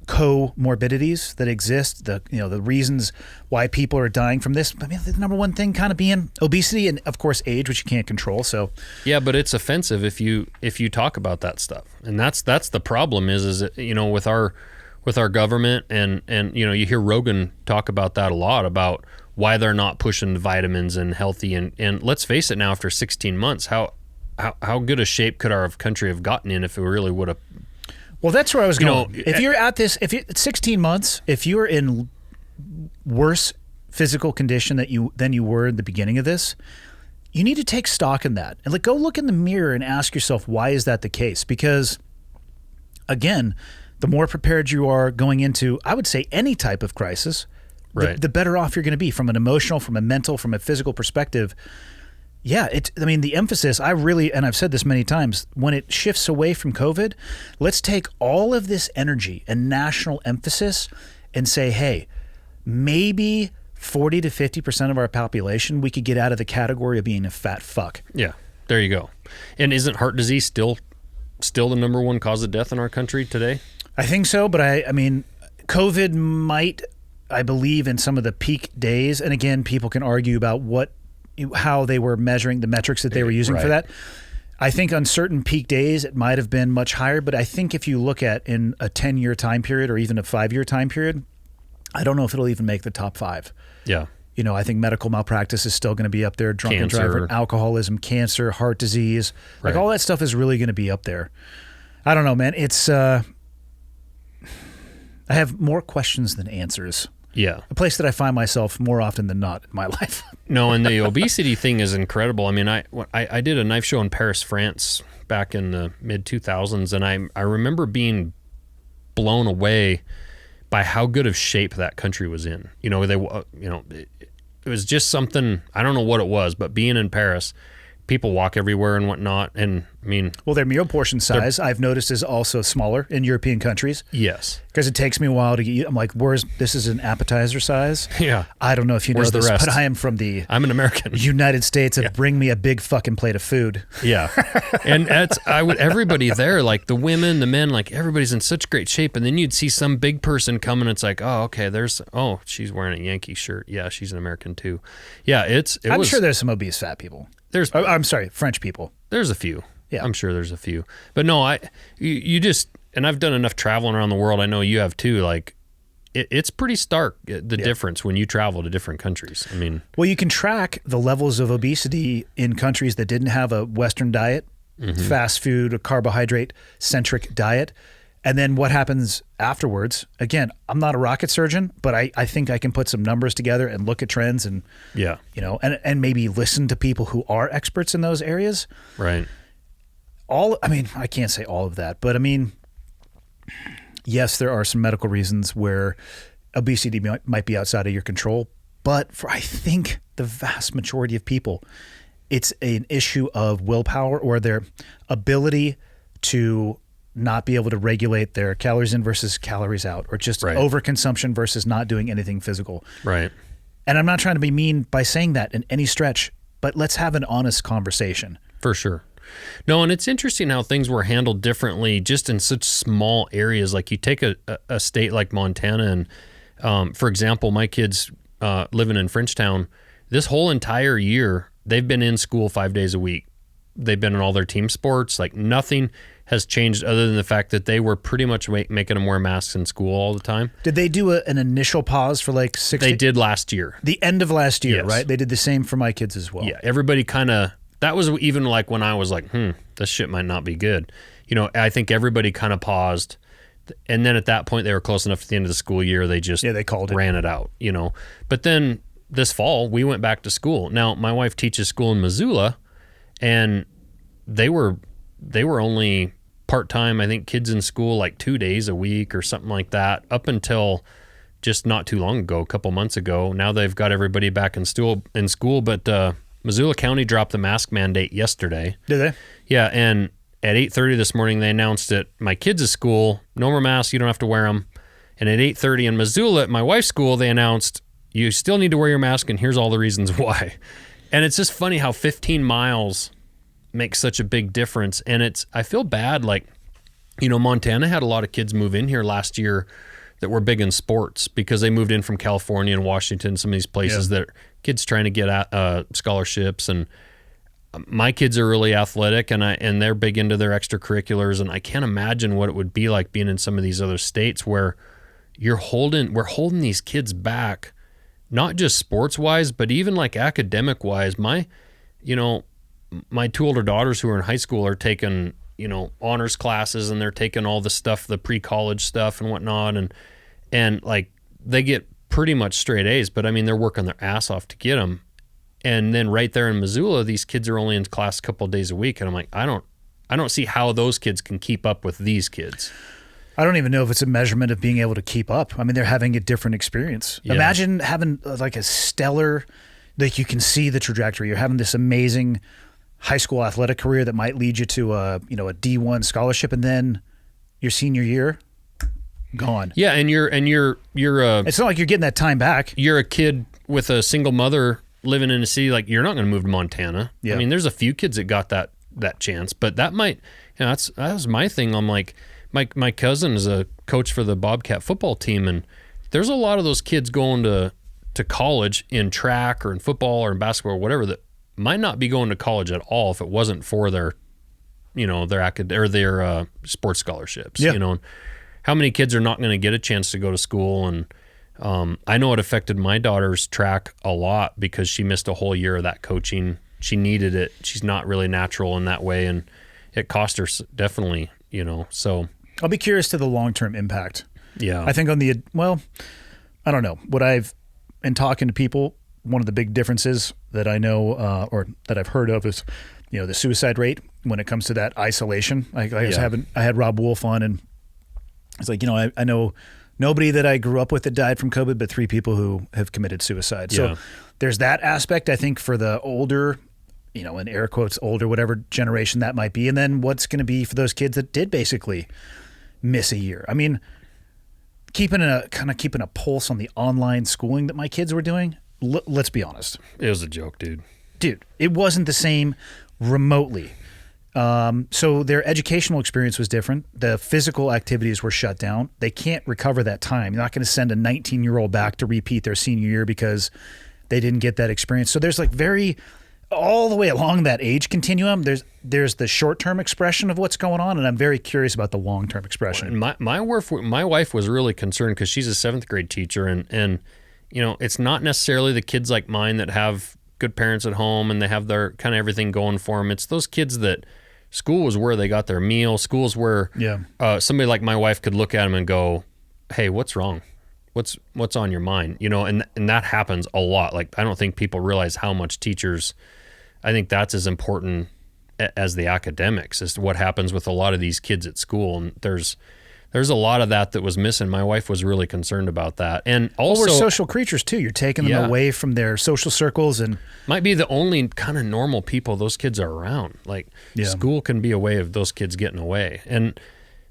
comorbidities that exist, the reasons why people are dying from this. I mean, the number one thing kind of being obesity and, of course, age, which you can't control. So yeah, but it's offensive if you talk about that stuff, and that's the problem. Is with our government and you hear Rogan talk about that a lot, about why they're not pushing vitamins and healthy, and let's face it, now after 16 months, how good a shape could our country have gotten in if it really would have. Well, that's where I was going. If you're at this, if it's 16 months, if you're in worse physical condition than you were in the beginning of this, you need to take stock in that and go look in the mirror and ask yourself, why is that the case? Because again, the more prepared you are going into, I would say, any type of crisis, right, the better off you're going to be from an emotional, from a mental, from a physical perspective. Yeah, the emphasis, and I've said this many times, when it shifts away from COVID, let's take all of this energy and national emphasis and say, hey, maybe 40 to 50% of our population, we could get out of the category of being a fat fuck. Yeah, there you go. And isn't heart disease still the number one cause of death in our country today? I think so, but I mean, COVID might, I believe, in some of the peak days, and again, people can argue about how they were measuring the metrics that they were using for that. I think on certain peak days, it might have been much higher, but I think if you look at in a 10-year time period or even a 5-year time period, I don't know if it'll even make the top 5. Yeah. I think medical malpractice is still going to be up there. Drunken driver, alcoholism, cancer, heart disease, right, all that stuff is really going to be up there. I don't know, man. It's, I have more questions than answers. Yeah. A place that I find myself more often than not in my life. No, and the obesity thing is incredible. I mean, I did a knife show in Paris, France back in the mid-2000s, and I remember being blown away by how good of shape that country was in. It was just something, I don't know what it was, but being in Paris, people walk everywhere and whatnot. And I mean, well, their meal portion size I've noticed is also smaller in European countries. Yes, because it takes me a while to get. I'm like, this is an appetizer size. Yeah, I don't know if you know this, but I'm an American. United States. Yeah. Bring me a big fucking plate of food. Yeah, and everybody there, like the women, the men, like everybody's in such great shape, and then you'd see some big person come and it's like, oh, okay, she's wearing a Yankee shirt. Yeah, she's an American too. Yeah, I'm sure there's some obese fat people. I'm sorry, French people. There's a few. Yeah, I'm sure there's a few. But no, you just, and I've done enough traveling around the world. I know you have too. Like, it's pretty stark, the difference when you travel to different countries. I mean, well, you can track the levels of obesity in countries that didn't have a Western diet, fast food, a carbohydrate-centric diet. And then what happens afterwards? Again, I'm not a rocket surgeon, but I think I can put some numbers together and look at trends and, and maybe listen to people who are experts in those areas. Right. I can't say all of that, but I mean, yes, there are some medical reasons where obesity might be outside of your control, but for I think the vast majority of people, it's an issue of willpower or their ability to not be able to regulate their calories in versus calories out, or just overconsumption versus not doing anything physical. Right. And I'm not trying to be mean by saying that in any stretch, but let's have an honest conversation. For sure. No, and it's interesting how things were handled differently just in such small areas. Like you take a state like Montana and, for example, my kids living in Frenchtown, this whole entire year, they've been in school 5 days a week. They've been in all their team sports. Like nothing has changed other than the fact that they were pretty much making them wear masks in school all the time. Did they do an initial pause for like 6 They did last year. The end of last year, yes. Right? They did the same for my kids as well. Yeah, everybody kind of, that was even like when I was like, this shit might not be good. I think everybody kind of paused. And then at that point, they were close enough to the end of the school year, they just they called ran it out, But then this fall, we went back to school. Now, my wife teaches school in Missoula, and they were only part-time, I think, kids in school like 2 days a week or something like that, up until just not too long ago, a couple months ago. Now they've got everybody back in school, but Missoula County dropped the mask mandate yesterday. Did they? Yeah, and at 8:30 this morning, they announced at my kids' school, no more masks, you don't have to wear them. And at 8:30 in Missoula, at my wife's school, they announced, you still need to wear your mask, and here's all the reasons why. And it's just funny how 15 miles makes such a big difference. And I feel bad, like, Montana had a lot of kids move in here last year that were big in sports because they moved in from California and Washington, some of these places that kids trying to get scholarships. And my kids are really athletic, and they're big into their extracurriculars. And I can't imagine what it would be like being in some of these other states where we're holding these kids back, not just sports wise, but even like academic wise. My two older daughters who are in high school are taking, honors classes, and they're taking all the stuff, the pre-college stuff and whatnot. And like they get pretty much straight A's, but I mean, they're working their ass off to get them. And then right there in Missoula, these kids are only in class a couple of days a week. And I'm like, I don't see how those kids can keep up with these kids. I don't even know if it's a measurement of being able to keep up. I mean, they're having a different experience. Yeah. Imagine having like a stellar, like you can see the trajectory. You're having this amazing high school athletic career that might lead you to a D1 scholarship, and then your senior year, gone. Yeah, and you're it's not like you're getting that time back. You're a kid with a single mother living in a city, like you're not going to move to Montana. Yeah. I mean, there's a few kids that got that chance, but that might, that was my thing. I'm like, my cousin is a coach for the Bobcat football team, and there's a lot of those kids going to college in track or in football or in basketball or whatever that might not be going to college at all if it wasn't for their sports scholarships. Yeah. How many kids are not going to get a chance to go to school? And I know it affected my daughter's track a lot because she missed a whole year of that coaching. She needed it. She's not really natural in that way, and it cost her definitely, so. I'll be curious to the long-term impact. Yeah. I think I don't know. What I've been talking to people, one of the big differences that I know or that I've heard of is, the suicide rate when it comes to that isolation. I had Rob Wolf on, and it's like, I know nobody that I grew up with that died from COVID, but 3 people who have committed suicide. So there's that aspect, I think, for the older, in air quotes, older, whatever generation that might be. And then what's going to be for those kids that did basically miss a year. I mean, keeping a pulse on the online schooling that my kids were doing, let's be honest. It was a joke, dude. Dude, it wasn't the same remotely. So their educational experience was different. The physical activities were shut down. They can't recover that time. You're not going to send a 19-year-old back to repeat their senior year because they didn't get that experience. So there's like all the way along that age continuum, there's the short-term expression of what's going on, and I'm very curious about the long-term expression. My wife was really concerned because she's a 7th grade teacher, and it's not necessarily the kids like mine that have good parents at home and they have their kind of everything going for them. It's those kids that school was where they got their meal. School's where somebody like my wife could look at them and go, "Hey, what's wrong? What's on your mind?" And that happens a lot. Like, I don't think people realize how much teachers. I think that's as important as the academics, as to what happens with a lot of these kids at school. And there's a lot of that was missing. My wife was really concerned about that. And also, we're social creatures too. You're taking them away from their social circles, and might be the only kind of normal people those kids are around. Like, school can be a way of those kids getting away. And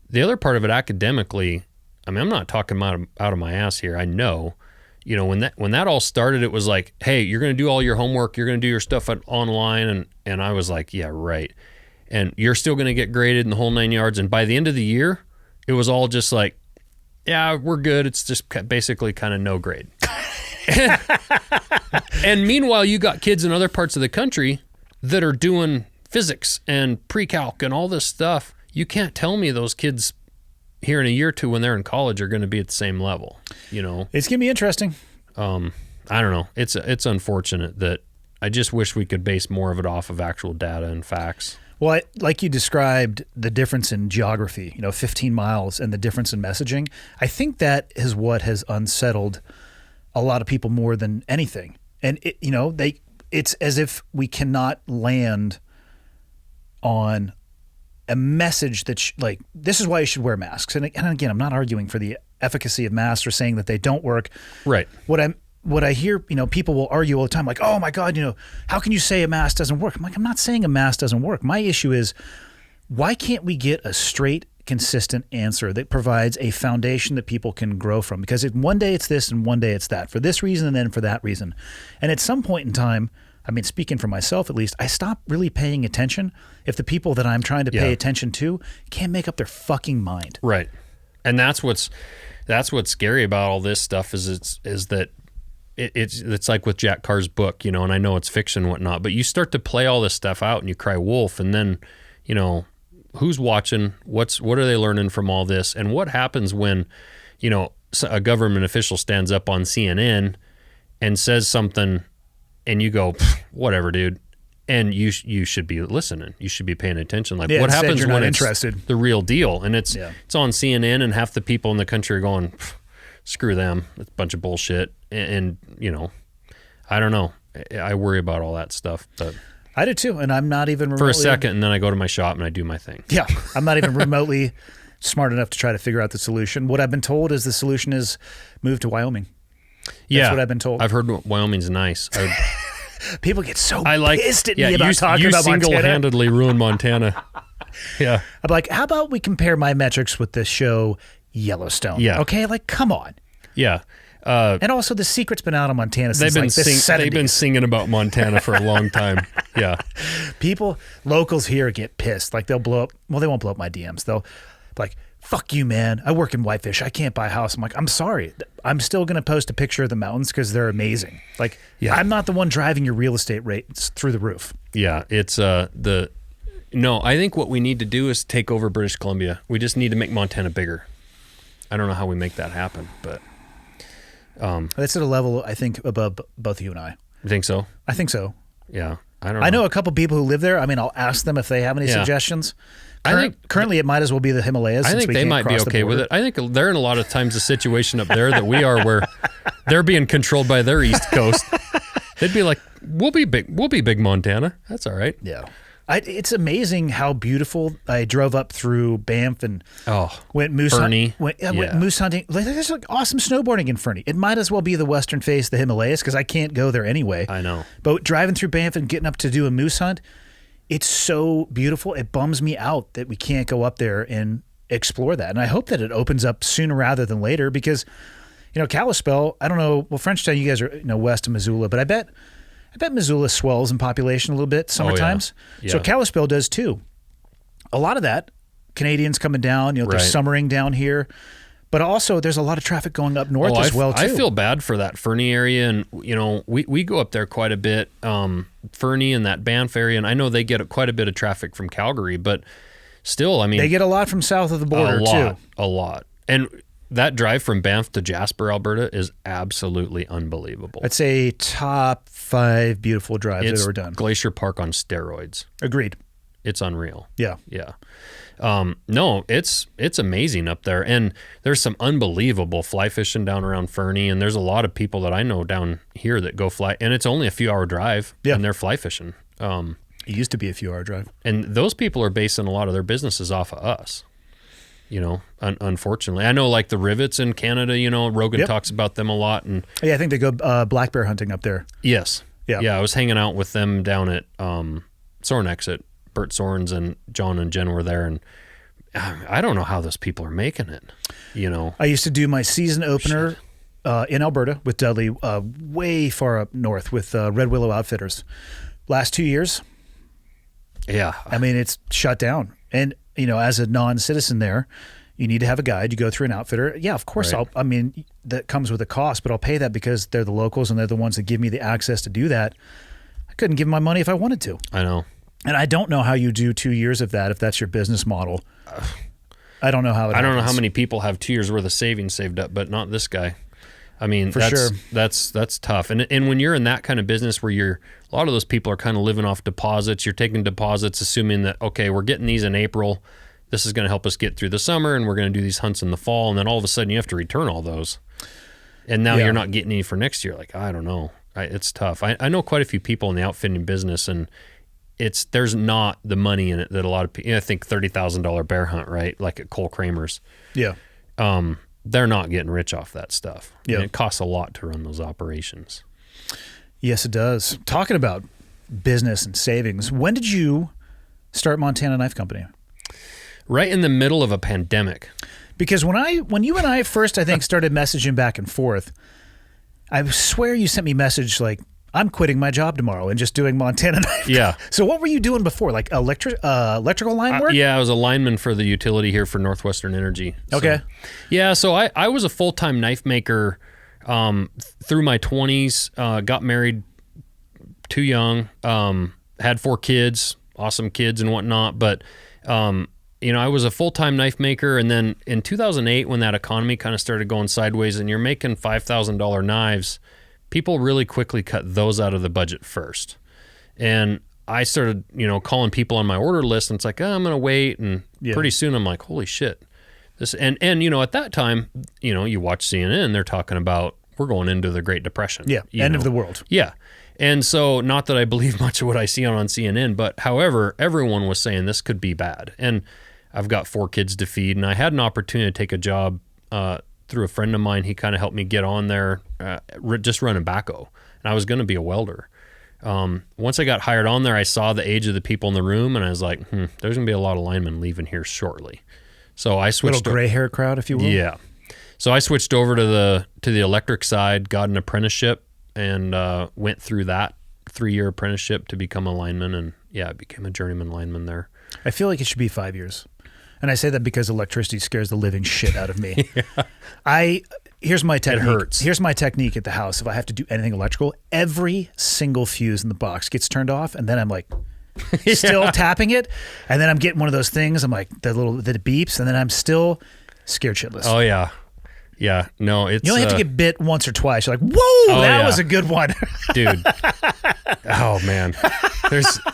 the other part of it academically, I mean, I'm not talking out of my ass here. I know. When that all started, it was like, hey, you're going to do all your homework, you're going to do your stuff online, and I was like, yeah, right. And you're still going to get graded in the whole 9 yards. And by the end of the year, it was all just like, yeah, we're good. It's just basically kind of no grade. And meanwhile, you got kids in other parts of the country that are doing physics and pre-calc and all this stuff. You can't tell me those kids here in a year or two when they're in college are going to be at the same level. It's going to be interesting. I don't know. It's unfortunate that I just wish we could base more of it off of actual data and facts. Well, like you described, the difference in geography, 15 miles, and the difference in messaging, I think that is what has unsettled a lot of people more than anything. And it's as if we cannot land on a message that this is why you should wear masks. And again, I'm not arguing for the efficacy of masks or saying that they don't work. Right. What I'm what I hear, people will argue all the time, like, oh my God, how can you say a mask doesn't work? I'm like, I'm not saying a mask doesn't work. My issue is, why can't we get a straight, consistent answer that provides a foundation that people can grow from? Because one day it's this and one day it's that, for this reason and then for that reason. And at some point in time, speaking for myself at least, I stop really paying attention if the people that I'm trying to pay attention to can't make up their fucking mind. Right. And that's what's scary about all this stuff is that it's like with Jack Carr's book, and I know it's fiction and whatnot, but you start to play all this stuff out and you cry wolf, and then, who's watching? What are they learning from all this? And what happens when, a government official stands up on CNN and says something and you go, whatever, dude. And you should be listening. You should be paying attention. Like, what happens when it's the real deal? And it's on CNN, and half the people in the country are going, screw them. It's a bunch of bullshit. And I don't know. I worry about all that stuff. But I do too, and I'm not even remotely... For a second, and then I go to my shop and I do my thing. Yeah, I'm not even remotely smart enough to try to figure out the solution. What I've been told is the solution is move to Wyoming. That's what I've been told. I've heard Wyoming's nice. People get so pissed at me about talking you about Montana. You single-handedly ruined Montana. Yeah. I'm like, how about we compare my metrics with the show Yellowstone? Yeah. Okay, like, come on. Yeah. And also, the secret's been out on Montana since the 70s. They've been singing about Montana for a long time. Yeah. Locals here get pissed. Like, they'll blow up. Well, they won't blow up my DMs. They'll be like, fuck you, man. I work in Whitefish. I can't buy a house. I'm like, I'm sorry. I'm still going to post a picture of the mountains because they're amazing. Like, I'm not the one driving your real estate rates through the roof. Yeah. It's no, I think what we need to do is take over British Columbia. We just need to make Montana bigger. I don't know how we make that happen, but... that's at a level, I think, above both you and I. You think so? I think so. Yeah. I don't know. I know a couple people who live there. I'll ask them if they have any suggestions. Currently, it might as well be the Himalayas. I think they might be okay with it. I think they're in a lot of times a situation up there that we are, where they're being controlled by their East Coast. They'd be like, "We'll be big Montana. That's all right." Yeah, it's amazing how beautiful. I drove up through Banff and went moose hunting. Went moose hunting. There's like awesome snowboarding in Fernie. It might as well be the western face of the Himalayas because I can't go there anyway. I know. But driving through Banff and getting up to do a moose hunt. It's so beautiful. It bums me out that we can't go up there and explore that. And I hope that it opens up sooner rather than later because, Kalispell, I don't know. Well, Frenchtown, you guys are west of Missoula, but I bet Missoula swells in population a little bit summer times. So Kalispell does too. A lot of that, Canadians coming down, they're summering down here. But also, there's a lot of traffic going up north as well, too. I feel bad for that Fernie area, and, we go up there quite a bit, Fernie and that Banff area, and I know they get quite a bit of traffic from Calgary, but still, they get a lot from south of the border, too. A lot. And that drive from Banff to Jasper, Alberta is absolutely unbelievable. I'd say top 5 beautiful drives that were done. Glacier Park on steroids. Agreed. It's unreal. Yeah. Yeah. No, it's amazing up there, and there's some unbelievable fly fishing down around Fernie, and there's a lot of people that I know down here that go fly, and it's only a few hour drive, and they're fly fishing. It used to be a few hour drive, and those people are basing a lot of their businesses off of us. Unfortunately, I know like the rivets in Canada. Rogan talks about them a lot, and I think they go black bear hunting up there. Yes, yeah. I was hanging out with them down at Soren Exit. Bert Sorens and John and Jen were there, and I don't know how those people are making it. I used to do my season opener in Alberta with Dudley, way far up north with Red Willow Outfitters. Last 2 years, it's shut down. And as a non-citizen there, you need to have a guide. You go through an outfitter. Yeah, of course. Right. That comes with a cost, but I'll pay that because they're the locals and they're the ones that give me the access to do that. I couldn't give them my money if I wanted to. I know. And I don't know how you do 2 years of that if that's your business model. I don't know how it happens. I don't know how many people have 2 years worth of savings saved up, but not this guy. That's tough. And when you're in that kind of business where a lot of those people are kind of living off deposits, you're taking deposits assuming that, okay, we're getting these in April. This is going to help us get through the summer, and we're going to do these hunts in the fall. And then all of a sudden you have to return all those. And now you're not getting any for next year. Like, I don't know. It's tough. I know quite a few people in the outfitting business, and there's not the money in it that a lot of people, I think $30,000 bear hunt, right? Like at Cole Kramer's. Yeah. they're not getting rich off that stuff. Yeah. And it costs a lot to run those operations. Yes, it does. Talking about business and savings, when did you start Montana Knife Company? Right in the middle of a pandemic. Because when you and I first, I think, started messaging back and forth, I swear you sent me a message like, I'm quitting my job tomorrow and just doing Montana Knife. Yeah. So what were you doing before? Like electrical line work? Yeah, I was a lineman for the utility here for Northwestern Energy. Okay. So, yeah, so I was a full-time knife maker through my 20s, got married too young, had 4 kids, awesome kids and whatnot, but I was a full-time knife maker, and then in 2008 when that economy kind of started going sideways and you're making $5,000 knives, people really quickly cut those out of the budget first. And I started, calling people on my order list, and it's like, I'm going to wait. And pretty soon I'm like, holy shit. And at that time, you watch CNN, they're talking about we're going into the Great Depression. Yeah, end of the world. Yeah. And so not that I believe much of what I see on CNN, but however, everyone was saying this could be bad. And I've got 4 kids to feed, and I had an opportunity to take a job through a friend of mine. He kind of helped me get on there, just running backhoe. And I was going to be a welder. Once I got hired on there, I saw the age of the people in the room, and I was like, there's going to be a lot of linemen leaving here shortly. So I switched. Little gray hair crowd, if you will. Yeah. So I switched over to the electric side, got an apprenticeship, and went through that 3-year apprenticeship to become a lineman. And I became a journeyman lineman there. I feel like it should be 5 years. And I say that because electricity scares the living shit out of me. Here's my technique. It hurts. Here's my technique at the house. If I have to do anything electrical, every single fuse in the box gets turned off, and then I'm like still tapping it, and then I'm getting one of those things. I'm like that it beeps, and then I'm still scared shitless. Oh yeah. Yeah, no, it's... You only have to get bit once or twice. You're like, whoa, that was a good one. Dude. Oh, man.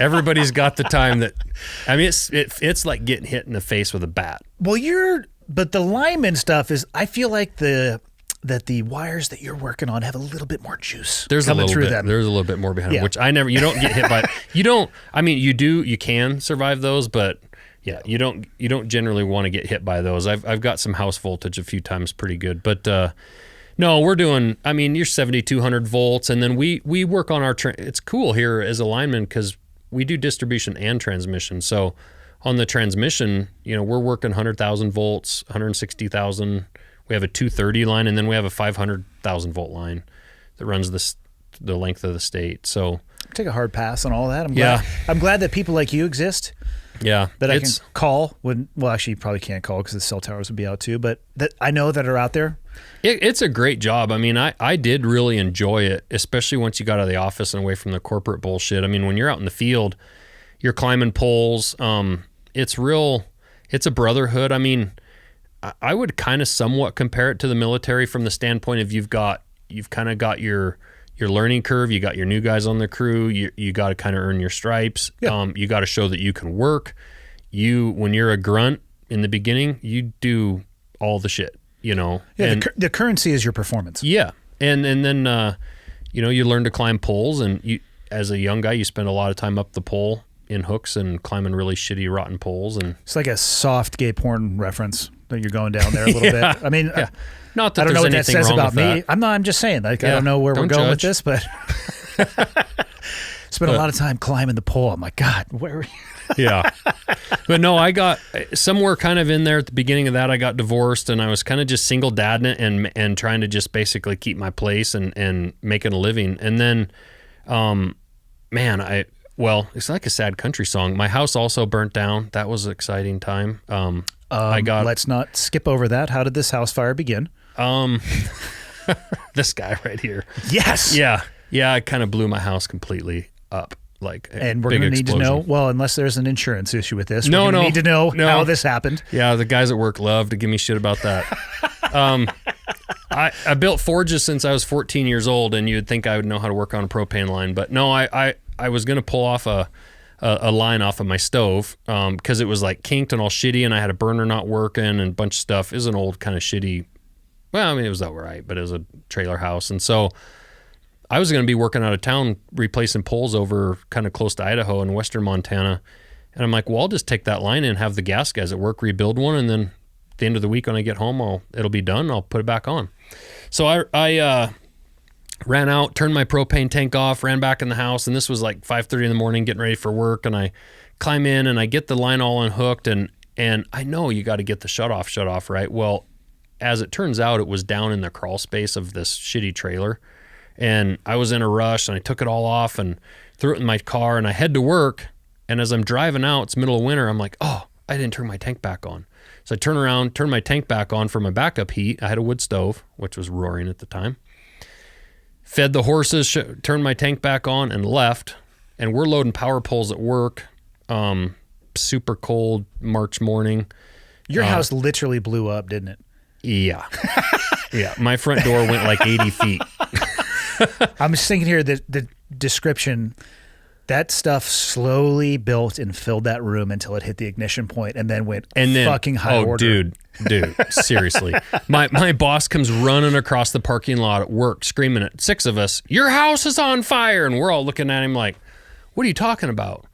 Everybody's got the time that... I mean, it's like getting hit in the face with a bat. Well, but the lineman stuff is... I feel like that the wires that you're working on have a little bit more juice coming through them. There's a little bit more behind it, which you don't get hit by... You can survive those, but... Yeah, you don't generally want to get hit by those. I've got some house voltage a few times pretty good, but no, we're doing. I mean, you're 7,200 volts, and then we work on our. It's cool here as a lineman because we do distribution and transmission. So on the transmission, we're working 100,000 volts, 160,000. We have a 230 line, and then we have a 500,000 volt line that runs the length of the state. So take a hard pass on all that. I'm glad that people like you exist. Yeah, that I can call when. Well, actually, you probably can't call because the cell towers would be out too. But that I know that are out there. It's a great job. I mean, I did really enjoy it, especially once you got out of the office and away from the corporate bullshit. I mean, when you're out in the field, you're climbing poles. It's a brotherhood. I mean, I would kind of somewhat compare it to the military from the standpoint of you've kind of got your learning curve. You got your new guys on the crew. You got to kind of earn your stripes. Yeah. You got to show that you can work. When you're a grunt in the beginning, you do all the shit, Yeah, and the currency is your performance. Yeah, and then you learn to climb poles, and as a young guy, you spend a lot of time up the pole in hooks and climbing really shitty, rotten poles. And it's like a soft gay porn reference that you're going down there a little bit. I mean. Yeah. Not that I don't know what that anything says wrong about with me. that. I'm just saying. Like I don't know where we're going with this, but spent a lot of time climbing the pole. I'm like, God, where are you? Yeah. But no, I got somewhere kind of in there at the beginning of that, I got divorced, and I was kind of just single dadding it and trying to just basically keep my place and making a living. And then, it's like a sad country song. My house also burnt down. That was an exciting time. Let's not skip over that. How did this house fire begin? This guy right here. Yes. Yeah. I kind of blew my house completely up. And we're going to need to know, well, unless there's an insurance issue with this, we're going to need to know how this happened. Yeah, the guys at work love to give me shit about that. I built forges since I was 14 years old, and you'd think I would know how to work on a propane line. But no, I was going to pull off a line off of my stove because it was like kinked and all shitty, and I had a burner not working and a bunch of stuff. It was an old kind of shitty, well, I mean, it was all right, but it was a trailer house. And so I was going to be working out of town replacing poles over kind of close to Idaho and western Montana. And I'm like, well, I'll just take that line and have the gas guys at work rebuild one and then the end of the week when I get home, it'll be done. I'll put it back on. So I ran out, turned my propane tank off, ran back in the house, and this was like 5:30 in the morning, getting ready for work, and I climb in and I get the line all unhooked, and I know you got to get the shut off, right? Well, as it turns out, it was down in the crawl space of this shitty trailer, and I was in a rush, and I took it all off and threw it in my car, and I head to work, and as I'm driving out, it's middle of winter, I'm like, oh, I didn't turn my tank back on. So I turn around, turn my tank back on for my backup heat. I had a wood stove, which was roaring at the time. Fed the horses, turned my tank back on, and left. And we're loading power poles at work. Super cold March morning. Your house literally blew up, didn't it? Yeah. Yeah. My front door went like 80 feet. I'm just thinking here that the description, that stuff slowly built and filled that room until it hit the ignition point and then went fucking high order. Dude, seriously. My boss comes running across the parking lot at work screaming at 6 of us, your house is on fire. And we're all looking at him like, what are you talking about?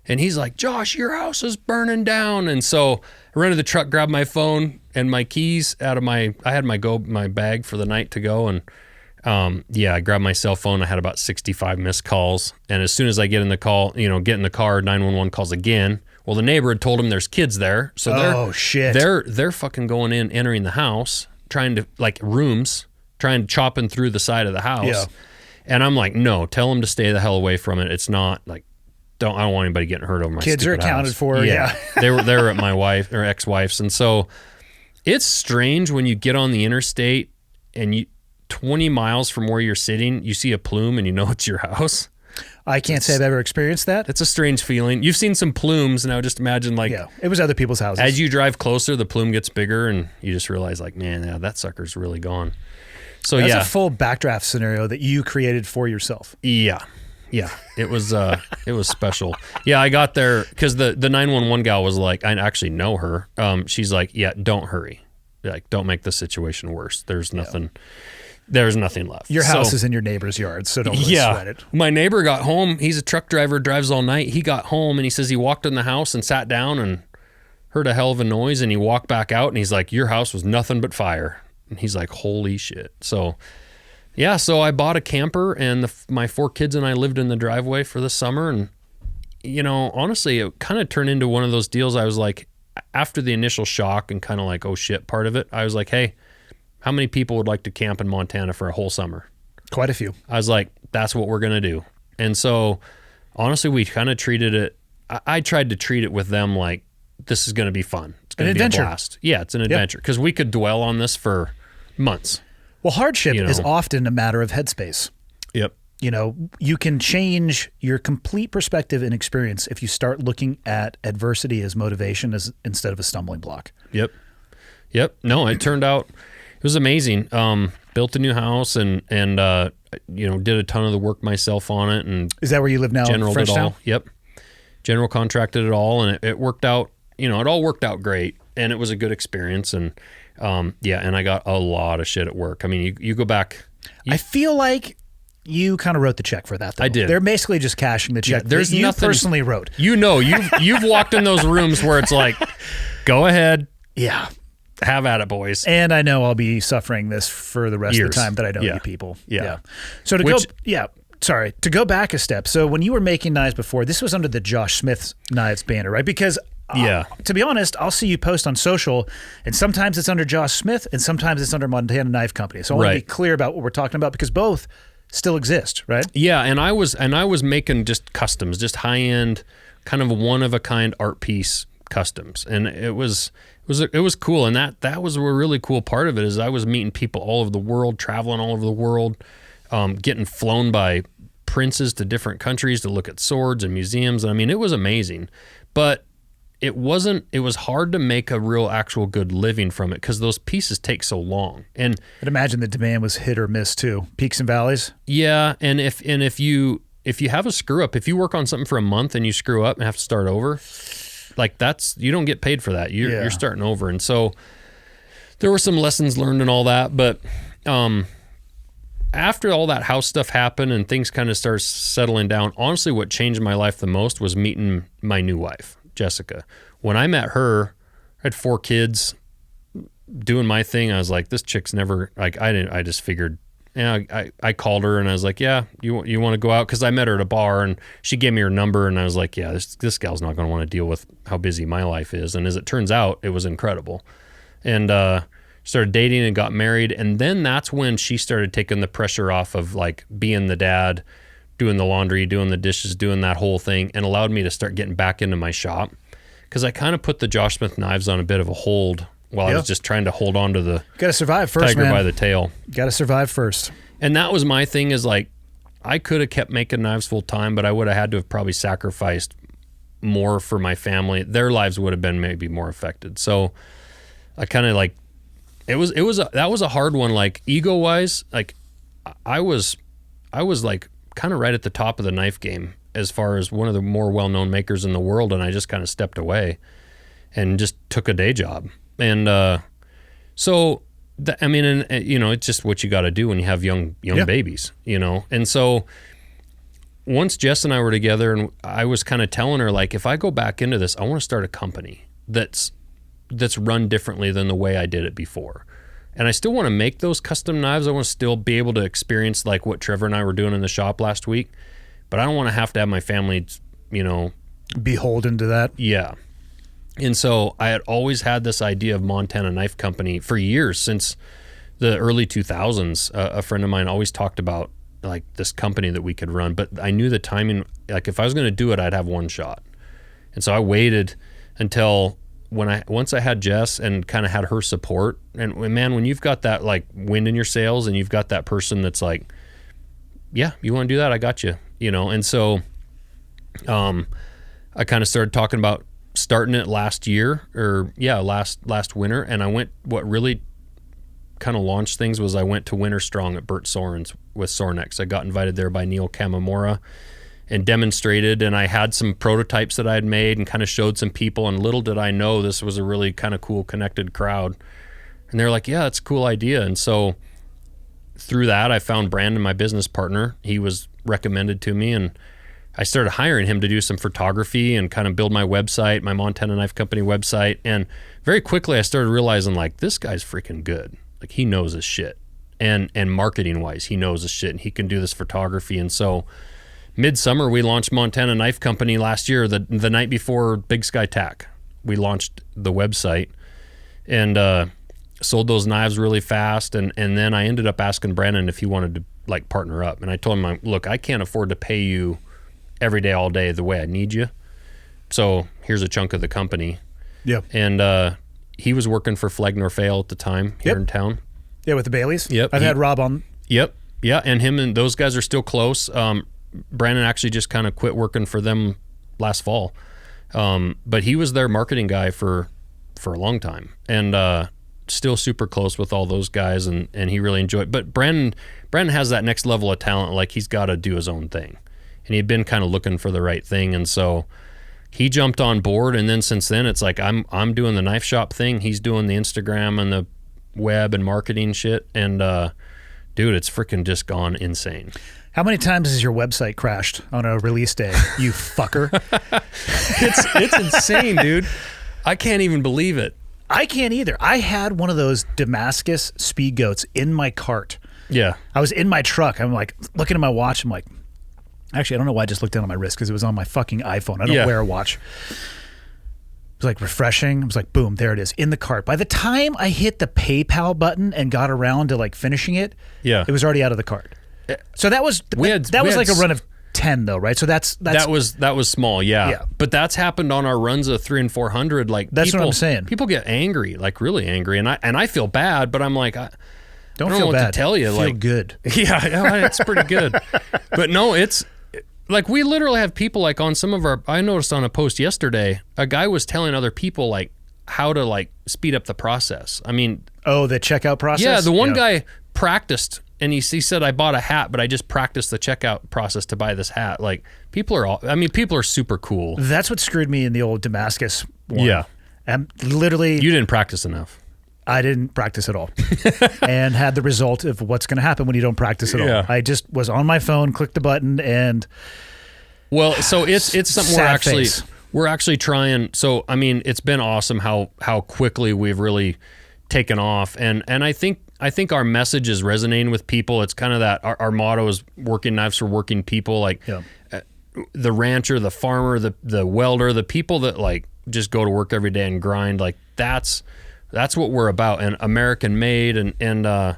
And he's like, Josh, your house is burning down. And so I ran to the truck, grabbed my phone and my keys out of I had my bag for the night to go. And I grabbed my cell phone. I had about 65 missed calls. And as soon as I get in the car, 911 calls again. Well, the neighbor had told him there's kids there. So they're fucking going in, entering the house, trying to chopping through the side of the house. Yeah. And I'm like, no, tell them to stay the hell away from it. It's not like, I don't want anybody getting hurt over my kids are accounted house. For. Yeah. they were at my wife or ex-wife's. And so it's strange when you get on the interstate and 20 miles from where you're sitting, you see a plume and you know it's your house. I can't say I've ever experienced that. It's a strange feeling. You've seen some plumes, and I would just imagine it was other people's houses. As you drive closer, the plume gets bigger, and you just realize that sucker's really gone. So that's a full backdraft scenario that you created for yourself. Yeah, it was special. Yeah, I got there because the 911 gal was like, I actually know her. She's like, yeah, don't hurry, like don't make the situation worse. There's nothing. Yeah. There's nothing left. Your house is in your neighbor's yard, so don't really sweat it. My neighbor got home. He's a truck driver, drives all night. He got home, and he says he walked in the house and sat down and heard a hell of a noise, and he walked back out, and he's like, your house was nothing but fire. And he's like, holy shit. So, so I bought a camper, and my 4 kids and I lived in the driveway for the summer, and, honestly, it kind of turned into one of those deals. I was like, after the initial shock and kind of like, oh shit part of it, I was like, hey, how many people would like to camp in Montana for a whole summer? Quite a few. I was like, that's what we're going to do. And so, honestly, we kind of treated it, I tried to treat it with them like, this is going to be fun. It's going to be a blast. Yeah, it's an adventure. Because we could dwell on this for months. Well, hardship is often a matter of headspace. Yep. You can change your complete perspective and experience if you start looking at adversity as motivation instead of a stumbling block. Yep. No, it turned out... It was amazing. Built a new house and did a ton of the work myself on it. And is that where you live now? General did all. Yep. General contracted it all, and it worked out. It all worked out great, and it was a good experience. And and I got a lot of shit at work. I mean, you go back. I feel like you kind of wrote the check for that, though. I did. They're basically just cashing the check. There's you nothing personally wrote. You've walked in those rooms where it's like, go ahead. Yeah. Have at it, boys. And I know I'll be suffering this for the rest of the time that I know you people. Yeah. So to go back a step. So when you were making knives before, this was under the Josh Smith's Knives banner, right? Because to be honest, I'll see you post on social, and sometimes it's under Josh Smith, and sometimes it's under Montana Knife Company. So I want to be clear about what we're talking about because both still exist, right? Yeah, and I was making just customs, just high end, kind of one of a kind art piece customs, and it was cool. And that was a really cool part of it is I was meeting people all over the world, traveling all over the world, getting flown by princes to different countries to look at swords and museums. And I mean, it was amazing, but it was hard to make a real actual good living from it because those pieces take so long. And I'd imagine the demand was hit or miss too, peaks and valleys. Yeah. And if you have a screw up, if you work on something for a month and you screw up and have to start over, like you don't get paid for that. You're starting over. And so there were some lessons learned and all that, but, after all that house stuff happened and things kind of started settling down, honestly, what changed my life the most was meeting my new wife, Jessica. When I met her, I had 4 kids, doing my thing. I was like, this chick's never like, I just figured, I called her and I was like, yeah, you want to go out? Cause I met her at a bar and she gave me her number and I was like, yeah, this gal's not going to want to deal with how busy my life is. And as it turns out, it was incredible. And, started dating and got married. And then that's when she started taking the pressure off of like being the dad, doing the laundry, doing the dishes, doing that whole thing, and allowed me to start getting back into my shop. Cause I kind of put the Josh Smith knives on a bit of a hold while I was just trying to hold on to the gotta survive first, tiger man. by the tail. Gotta survive first. And that was my thing, is like, I could have kept making knives full time, but I would have had to have probably sacrificed more for my family. Their lives would have been maybe more affected. So I kind of like, that was a hard one. Like ego wise, like I was like kind of right at the top of the knife game as far as one of the more well-known makers in the world. And I just kind of stepped away and just took a day job. And, so it's just what you got to do when you have young babies, And so once Jess and I were together, and I was kind of telling her, like, if I go back into this, I want to start a company that's run differently than the way I did it before. And I still want to make those custom knives. I want to still be able to experience like what Trevor and I were doing in the shop last week, but I don't want to have my family, beholden to that. Yeah. And so I had always had this idea of Montana Knife Company for years, since the early 2000s. A friend of mine always talked about like this company that we could run, but I knew the timing, like if I was going to do it, I'd have one shot. And so I waited until once I had Jess and kind of had her support. And man, when you've got that like wind in your sails and you've got that person that's like, yeah, you want to do that? I got you, And so, I kind of started talking about starting it last year, or last winter. And what really kind of launched things was I went to Winter Strong at Bert Soren's with Sornex. I got invited there by Neil Kamamura and demonstrated, and I had some prototypes that I had made and kind of showed some people, and little did I know this was a really kind of cool connected crowd. And they're like, yeah, that's a cool idea. And so through that, I found Brandon, my business partner. He was recommended to me, and I started hiring him to do some photography and kind of build my website, my Montana Knife Company website. And very quickly I started realizing, like, this guy's freaking good. Like, he knows his shit. And marketing wise, he knows his shit, and he can do this photography. And so midsummer, we launched Montana Knife Company last year, the night before Big Sky Tack. We launched the website and sold those knives really fast. And then I ended up asking Brandon if he wanted to like partner up. And I told him, look, I can't afford to pay you every day, all day the way I need you. So here's a chunk of the company. Yeah. And he was working for Flag Nor Fail at the time here in town. Yeah, with the Baileys. Yep. I've had Rob on. Yep. Yeah, and him and those guys are still close. Brandon actually just kind of quit working for them last fall. But he was their marketing guy for a long time. And still super close with all those guys, and he really enjoyed. But Brandon has that next level of talent. Like, he's got to do his own thing. And he'd been kind of looking for the right thing, and so he jumped on board. And then since then, it's like I'm doing the knife shop thing. He's doing the Instagram and the web and marketing shit. And dude, it's freaking just gone insane. How many times has your website crashed on a release day, you fucker? It's insane, dude. I can't even believe it. I can't either. I had one of those Damascus speed goats in my cart. Yeah. I was in my truck. I'm like looking at my watch. I'm like, actually, I don't know why I just looked down at my wrist, because it was on my fucking iPhone. I don't wear a watch. It was like refreshing. I was like, boom, there it is in the cart. By the time I hit the PayPal button and got around to like finishing it, it was already out of the cart. So that was like a run of 10 though, right? So that was small, yeah. But that's happened on our runs of 300 and 400. Like, that's what I'm saying. People get angry, like really angry, and I feel bad, but I'm like, I don't feel know bad. What to tell you. Feel like, good. Yeah, it's pretty good. But no, it's like, we literally have people like on some of our. I noticed on a post yesterday, a guy was telling other people like how to like speed up the process. I mean, the checkout process. Yeah, the one guy practiced. And he said, I bought a hat, but I just practiced the checkout process to buy this hat. Like, people are super cool. That's what screwed me in the old Damascus one. Yeah. And literally, you didn't practice enough. I didn't practice at all. And had the result of what's going to happen when you don't practice at all. I just was on my phone, clicked the button, and so it's something we're actually trying. So, I mean, it's been awesome how quickly we've really taken off, and I think our message is resonating with people. It's kind of that our motto is working knives for working people, like the rancher, the farmer, the welder, the people that like just go to work every day and grind. Like that's what we're about, and American made, and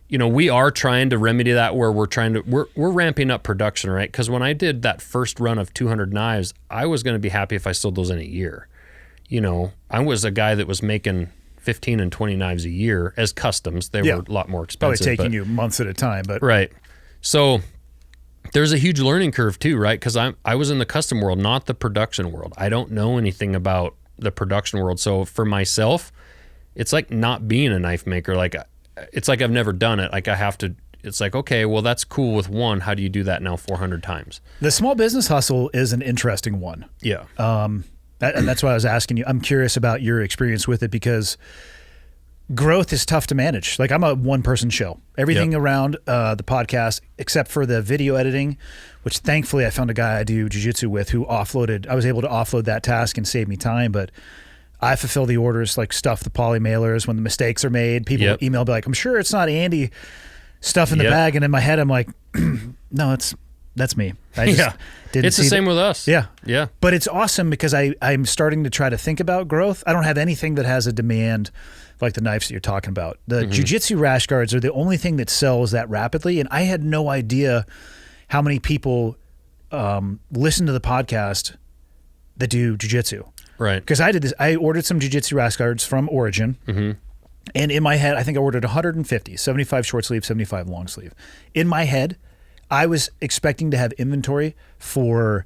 you know, we are trying to remedy that where we're ramping up production, right? Because when I did that first run of 200 knives, I was going to be happy if I sold those in a year. You know, I was a guy that was making 15 and 20 knives a year as customs. They were a lot more expensive. Probably taking you months at a time, but right. So there's a huge learning curve too, right? Because I was in the custom world, not the production world. I don't know anything about the production world. So for myself, it's like not being a knife maker. Like it's like I've never done it. Like I have to. It's like, okay, well that's cool with one. How do you do that now 400 times? The small business hustle is an interesting one. Yeah. And that's why I was asking you. I'm curious about your experience with it because growth is tough to manage. Like I'm a one-person show. Everything around the podcast, except for the video editing, which thankfully I found a guy I do jiu-jitsu with who offloaded. I was able to offload that task and save me time, but I fulfill the orders, like stuff the poly mailers when the mistakes are made. People email, be like, I'm sure it's not Andy stuff in the bag. And in my head, I'm like, no, that's me. I just didn't it's the same with us. Yeah. Yeah. But it's awesome because I'm starting to try to think about growth. I don't have anything that has a demand like the knives that you're talking about. The jiu-jitsu rash guards are the only thing that sells that rapidly. And I had no idea how many people listen to the podcast that do jiu-jitsu. Right. Because I did this. I ordered some jiu-jitsu rash guards from Origin. And in my head, I think I ordered 150, 75 short sleeve, 75 long sleeve. In my head, I was expecting to have inventory for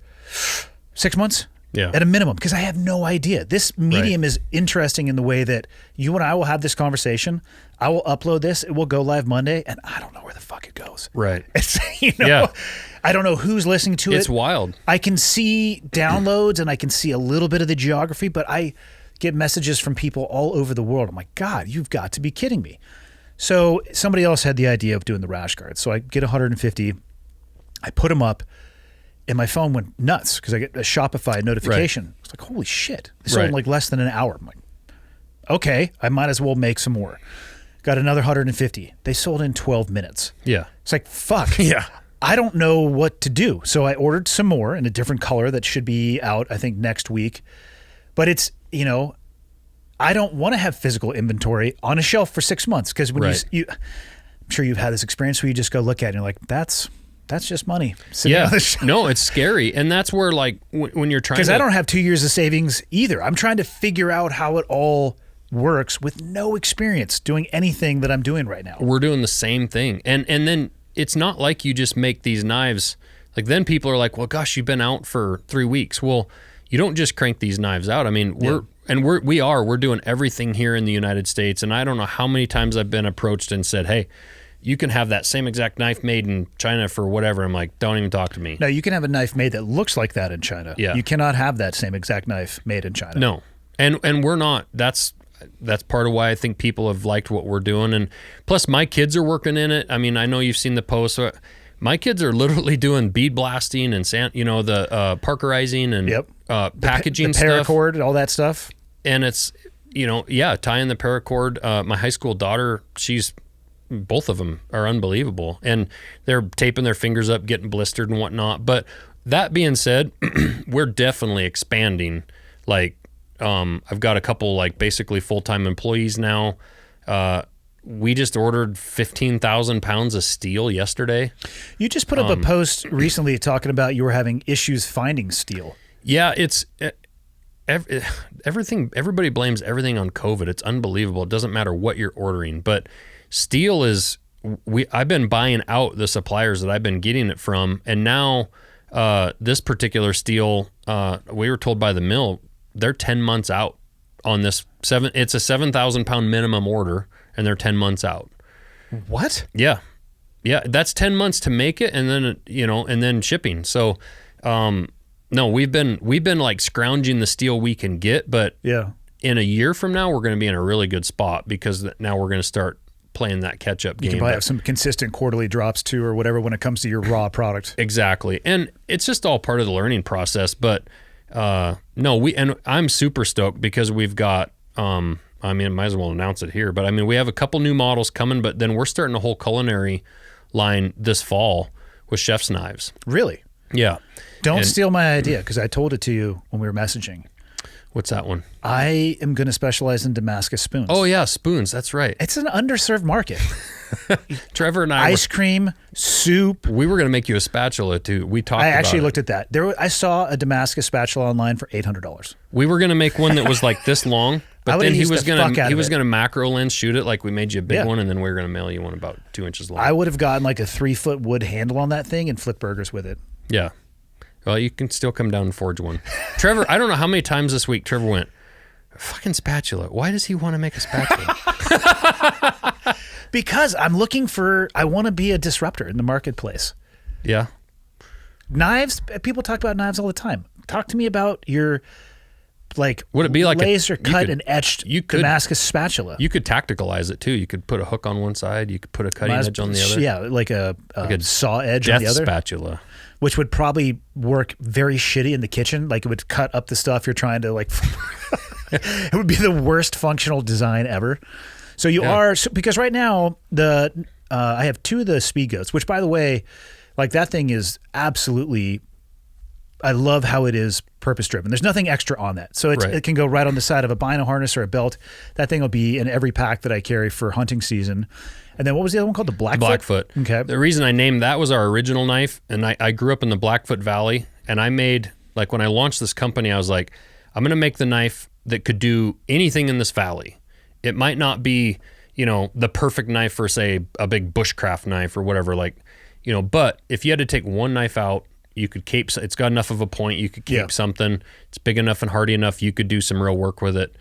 6 months at a minimum because I have no idea. This medium is interesting in the way that you and I will have this conversation. I will upload this. It will go live Monday, and I don't know where the fuck it goes. Right. It's, you know, I don't know who's listening to it. It's wild. I can see downloads and I can see a little bit of the geography, but I get messages from people all over the world. I'm like, God, you've got to be kidding me. So somebody else had the idea of doing the rash guards. So I get 150. I put them up, and my phone went nuts because I get a Shopify notification. It's like, holy shit. They sold in like less than an hour. I'm like, okay, I might as well make some more. Got another 150. They sold in 12 minutes. Yeah. It's like, fuck. I don't know what to do. So I ordered some more in a different color that should be out, I think, next week. But it's, you know, I don't want to have physical inventory on a shelf for 6 months because when you, I'm sure you've had this experience where you just go look at it and you're like, that's just money. No, it's scary. And that's where, like, when you're trying to... Because I don't have 2 years of savings either. I'm trying to figure out how it all works with no experience doing anything that I'm doing right now. We're doing the same thing. And then it's not like you just make these knives. Like, then people are like, well, gosh, you've been out for 3 weeks. Well, you don't just crank these knives out. I mean, we're doing everything here in the United States. And I don't know how many times I've been approached and said, hey, you can have that same exact knife made in China for whatever. I'm like, don't even talk to me. No, you can have a knife made that looks like that in China. Yeah. You cannot have that same exact knife made in China. No. And we're not. That's part of why I think people have liked what we're doing. And plus my kids are working in it. I mean, I know you've seen the posts. My kids are literally doing bead blasting and the parkerizing and packaging the stuff. paracord, all that stuff. And it's, tying the paracord. My high school daughter, both of them are unbelievable. And they're taping their fingers up, getting blistered and whatnot. But that being said, we're definitely expanding. Like, I've got a couple, like, basically full-time employees now. We just ordered 15,000 pounds of steel yesterday. You just put up a post recently talking about you were having issues finding steel. Yeah, it's everything. Everybody blames everything on COVID. It's unbelievable. It doesn't matter what you're ordering, but steel is. I've been buying out the suppliers that I've been getting it from, and now this particular steel, we were told by the mill they're 10 months out on this It's a 7,000 pound minimum order. And they're 10 months out. What? Yeah. That's 10 months to make it, and then and then shipping. So, no, we've been like scrounging the steel we can get, but in a year from now, we're going to be in a really good spot because now we're going to start playing that catch up game. You can probably have some consistent quarterly drops too, or whatever when it comes to your raw product. Exactly, and it's just all part of the learning process. But no, I'm super stoked because we've got I mean, I might as well announce it here, but I mean, we have a couple new models coming, but then we're starting a whole culinary line this fall with chef's knives. Really? Yeah. Don't steal my idea, because I told it to you when we were messaging. What's that one? I am going to specialize in Damascus spoons. Oh, yeah, spoons. That's right. It's an underserved market. Trevor and I Ice cream, soup. we were going to make you a spatula, too. We talked I about actually it. looked at that. I saw a Damascus spatula online for $800. We were going to make one that was like this long, I but would've then he used was the fuck out he of was it. going to macro lens shoot it like we made you a big Yeah. one, and then we were going to mail you one about 2 inches long. I would have gotten like a 3-foot wood handle on that thing and flip burgers with it. Yeah. Well, you can still come down and forge one. Trevor, I don't know how many times this week Trevor went, fucking spatula. Why does he want to make a spatula? Because I want to be a disruptor in the marketplace. Yeah. Knives, people talk about knives all the time. Talk to me about your Would it be like laser you cut could- and etched you could- Damascus spatula. You could tacticalize it too. You could put a hook on one side. You could put a cutting edge on the other. Yeah, like a saw edge Death on the other. spatula. Which would probably work very shitty in the kitchen. Like it would cut up the stuff you're trying to like. It would be the worst functional design ever. So because right now I have 2 of the speed goats, which by the way, like that thing is absolutely. I love how it is purpose driven. There's nothing extra on that, so it can go right on the side of a bino harness or a belt. That thing will be in every pack that I carry for hunting season. And then what was the other one called? The Blackfoot? Blackfoot. Okay. The reason I named that was our original knife, and I grew up in the Blackfoot Valley, and I made, like when I launched this company, I was like, I'm going to make the knife that could do anything in this valley. It might not be, the perfect knife for, say, a big bushcraft knife or whatever, but if you had to take one knife out, you could cape, it's got enough of a point, you could cape something, it's big enough and hardy enough, you could do some real work with it.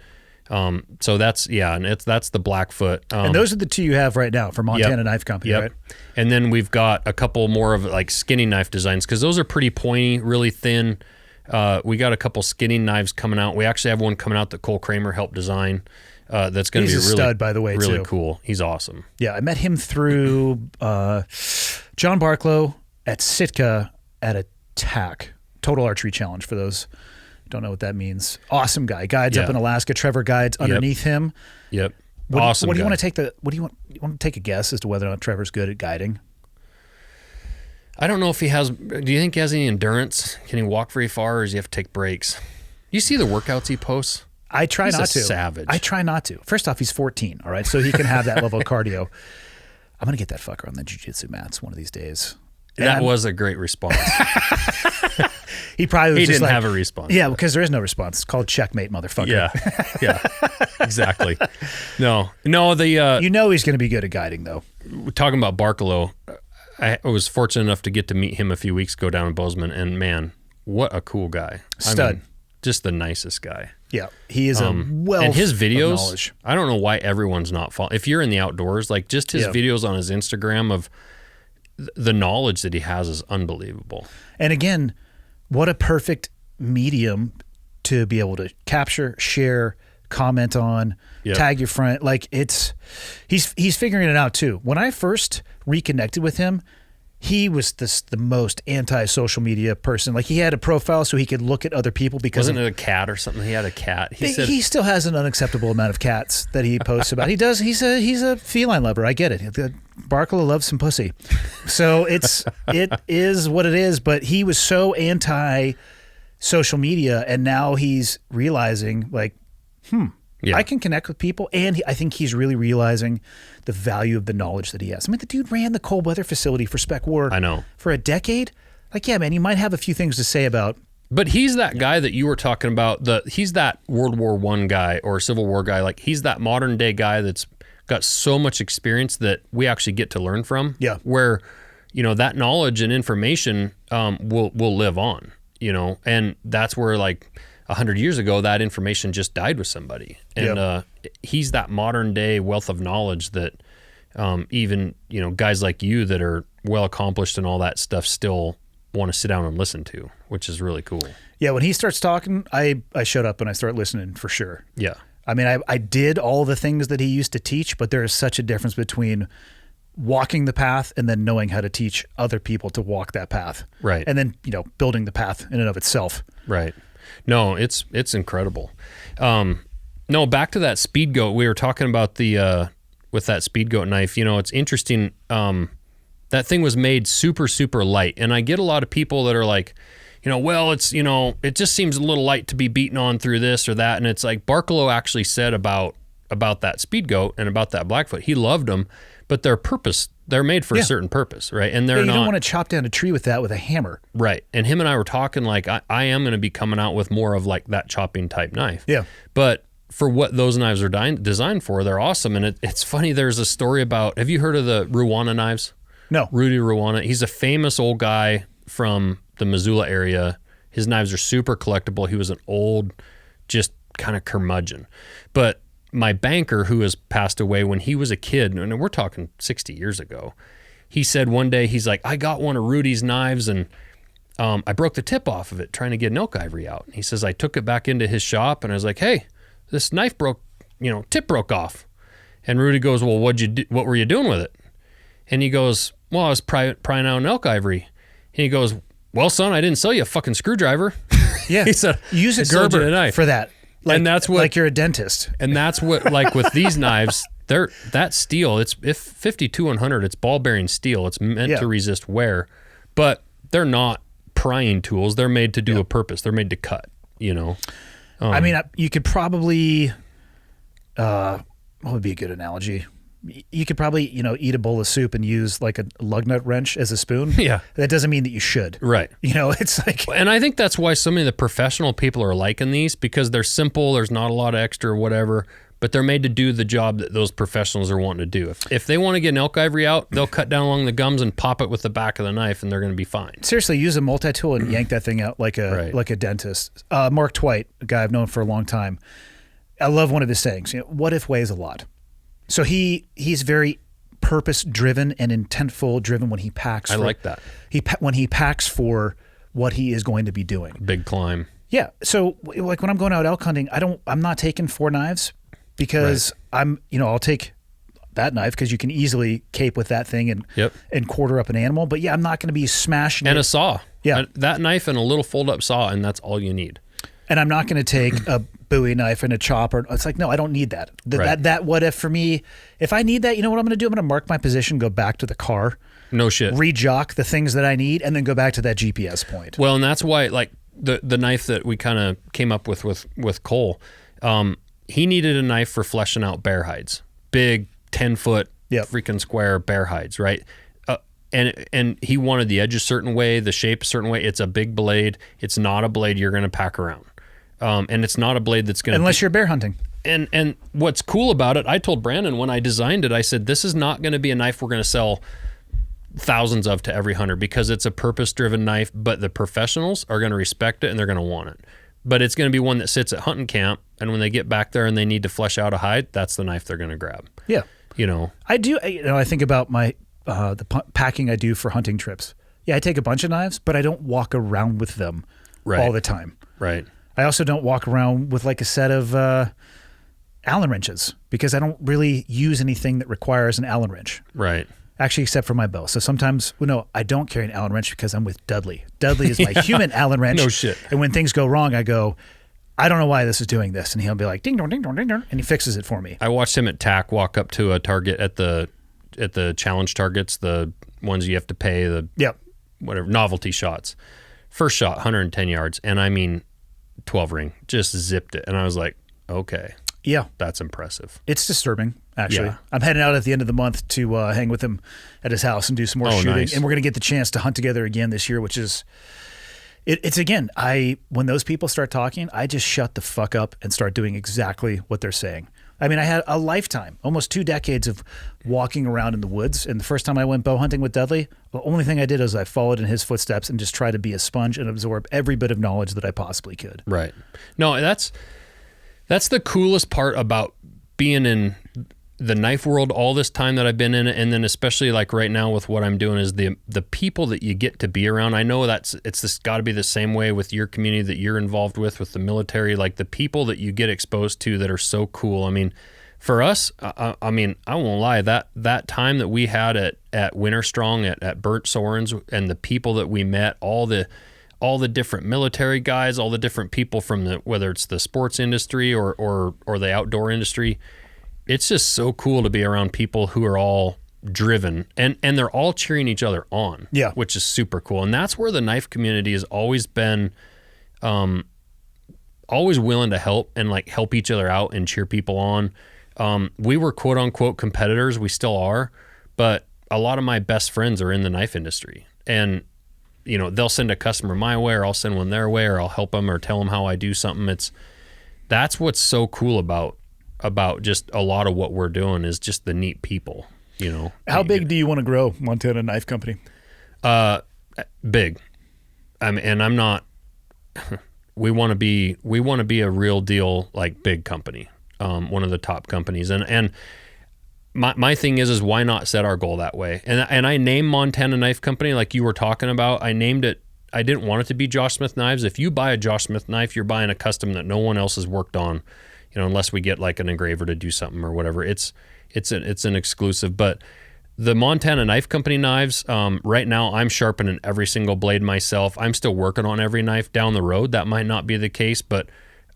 So that's the Blackfoot. And those are the 2 you have right now for Montana Knife Company, right? And then we've got a couple more of like skinny knife designs, because those are pretty pointy, really thin. We got a couple skinny knives coming out. We actually have one coming out that Cole Kramer helped design. That's going to be He's a stud, by the way, really too. cool. He's awesome. Yeah, I met him through John Barklow at Sitka at a TAC, Total Archery Challenge, for those who don't know what that means. Awesome guy. Guides up in Alaska. Trevor guides underneath him. Yep. Awesome. What do you guy. want to take you want to take a guess as to whether or not Trevor's good at guiding? I don't know if he has. Do you think he has any endurance? Can he walk very far, or does he have to take breaks? You see the workouts he posts? I try He's not a to. savage. I try not to. First off, he's 14, all right? So he can have that level of cardio. I'm going to get that fucker on the jiu-jitsu mats one of these days. That was a great response. He probably was He just didn't like, have a response. Yeah, because there is no response. It's called checkmate, motherfucker. Yeah, exactly. No. The You know he's going to be good at guiding, though. talking about Barkalow, I was fortunate enough to get to meet him a few weeks ago down in Bozeman, and man, what a cool guy! Stud. Just the nicest guy. Yeah, he is a wealth and his of videos. knowledge. I don't know why everyone's not following. If you're in the outdoors, like just his videos on his Instagram of the knowledge that he has is unbelievable. And again, what a perfect medium to be able to capture, share, comment on, tag your friend. Like he's figuring it out too. When I first reconnected with him, he was the most anti-social media person. Like he had a profile so he could look at other people because Wasn't it a cat or something? He had a cat. He said he still has an unacceptable amount of cats that he posts about. He does. He's a feline lover. I get it. Barkalow loves some pussy, so it is what it is. But he was so anti social media, and now he's realizing like, I can connect with people, and I think he's really realizing the value of the knowledge that he has. I mean, the dude ran the cold weather facility for Spec War. I know. For a decade. Like, yeah, man, you might have a few things to say about. But he's that guy that you were talking about. He's that World War I guy or Civil War guy. Like he's that modern day guy that's got so much experience that we actually get to learn from. Yeah. Where, that knowledge and information will live on. And that's where like 100 years ago that information just died with somebody. And he's that modern day wealth of knowledge that even guys like you that are well accomplished and all that stuff still want to sit down and listen to, which is really cool. Yeah, when he starts talking, I shut up and I start listening for sure. Yeah. I mean, I did all the things that he used to teach, but there is such a difference between walking the path and then knowing how to teach other people to walk that path. Right. And then, building the path in and of itself. Right. No, it's incredible. No, back to that speed goat. We were talking about the with that speed goat knife. You know, it's interesting. That thing was made super, super light, and I get a lot of people that are like, you know, well, it's, you know, it just seems a little light to be beaten on through this or that, and it's like Barkalow actually said about that speed goat and about that Blackfoot. He loved them, but they're made for a certain purpose, right? And they're you not. don't want to chop down a tree with that with a hammer, right? And him and I were talking like I am going to be coming out with more of like that chopping type knife. Yeah, but for what those knives are designed for, they're awesome. And it's funny. There's a story about. Have you heard of the Ruwana knives? No. Rudy Ruwana. He's a famous old guy from the Missoula area. His knives are super collectible. He was an old, just kind of curmudgeon. But my banker, who has passed away when he was a kid, and we're talking 60 years ago, he said one day, he's like, I got one of Rudy's knives and I broke the tip off of it trying to get an elk ivory out. He says, I took it back into his shop and I was like, hey, this knife broke, tip broke off. And Rudy goes, well, what were you doing with it? And he goes, well, I was prying out an elk ivory. And he goes, well, son, I didn't sell you a fucking screwdriver. Yeah. He said, use a Gerber for that. And that's what, like you're a dentist. And that's what, like with these knives, that steel, it's 52-100, it's ball bearing steel. It's meant to resist wear, but they're not prying tools. They're made to do a purpose. They're made to cut, I mean, you could probably, what would be a good analogy? You could probably, eat a bowl of soup and use like a lug nut wrench as a spoon. Yeah. That doesn't mean that you should. Right. It's like. And I think that's why so many of the professional people are liking these, because they're simple. There's not a lot of extra whatever, but they're made to do the job that those professionals are wanting to do. If they want to get an elk ivory out, they'll cut down along the gums and pop it with the back of the knife, and they're going to be fine. Seriously, use a multi-tool and yank that thing out like a dentist. Mark Twight, a guy I've known for a long time, I love one of his sayings. What if weighs a lot? So he's very purpose-driven and intentful-driven when he packs. I like that. When he packs for what he is going to be doing. Big climb. Yeah. So like when I'm going out elk hunting, I'm not taking 4 knives because I'll take that knife because you can easily cape with that thing and quarter up an animal. But yeah, I'm not going to be smashing and a saw. Yeah. That knife and a little fold-up saw, and that's all you need. And I'm not going to take a Bowie knife and a chopper. It's like, no, I don't need that. That what if for me, if I need that, you know what I'm going to do? I'm going to mark my position, go back to the car. No shit. Rejock the things that I need, and then go back to that GPS point. Well, and that's why, like, the knife that we kind of came up with Cole, he needed a knife for fleshing out bear hides. Big, 10-foot freaking square bear hides, right? And he wanted the edge a certain way, the shape a certain way. It's a big blade. It's not a blade you're going to pack around. And it's not a blade that's going to... Unless you're bear hunting. And what's cool about it, I told Brandon when I designed it, I said, this is not going to be a knife we're going to sell thousands of to every hunter because it's a purpose-driven knife, but the professionals are going to respect it and they're going to want it. But it's going to be one that sits at hunting camp, and when they get back there and they need to flesh out a hide, that's the knife they're going to grab. Yeah. I do, I think about my the packing I do for hunting trips. Yeah, I take a bunch of knives, but I don't walk around with them all the time. Right. I also don't walk around with like a set of Allen wrenches because I don't really use anything that requires an Allen wrench. Right. Actually, except for my bow. So sometimes, I don't carry an Allen wrench because I'm with Dudley. Dudley is my human Allen wrench. No shit. And when things go wrong, I go, I don't know why this is doing this. And he'll be like, ding, dong, ding, dong, ding, dong. And he fixes it for me. I watched him at TAC walk up to a target at the challenge targets, the ones you have to pay, the whatever, novelty shots. First shot, 110 yards. And I mean, 12 ring, just zipped it. And I was like, okay. Yeah. That's impressive. It's disturbing, actually. Yeah. I'm heading out at the end of the month to hang with him at his house and do some more shooting. Nice. And we're going to get the chance to hunt together again this year, which is, it's again, when those people start talking, I just shut the fuck up and start doing exactly what they're saying. I mean, I had a lifetime, almost 2 decades of walking around in the woods. And the first time I went bow hunting with Dudley, the only thing I did is I followed in his footsteps and just tried to be a sponge and absorb every bit of knowledge that I possibly could. Right. No, that's the coolest part about being in the knife world all this time that I've been in it, and then especially like right now with what I'm doing is the people that you get to be around. I know it's got to be the same way with your community that you're involved with the military, like the people that you get exposed to that are so cool. I mean, for us, I mean, I won't lie, that time that we had at Winter Strong at Burnt Sorens and the people that we met, all the all the different military guys, all the different people from whether it's the sports industry or the outdoor industry. It's just so cool to be around people who are all driven and they're all cheering each other on. Yeah. Which is super cool. And that's where the knife community has always been, always willing to help and like help each other out and cheer people on. We were quote unquote competitors. We still are, but a lot of my best friends are in the knife industry, and you know, they'll send a customer my way, or I'll send one their way, or I'll help them or tell them how I do something. That's what's so cool about just a lot of what we're doing is just the neat people, you know. How big do you want to grow Montana Knife Company? Big. And I'm not, we want to be a real deal, like big company. One of the top companies. And my thing is why not set our goal that way? And I named Montana Knife Company like you were talking about. I named it. I didn't want it to be Josh Smith Knives. If you buy a Josh Smith knife, you're buying a custom that no one else has worked on, you know, unless we get like an engraver to do something or whatever. It's an exclusive. But the Montana Knife Company knives, right now I'm sharpening every single blade myself. I'm still working on every knife. Down the road, that might not be the case, but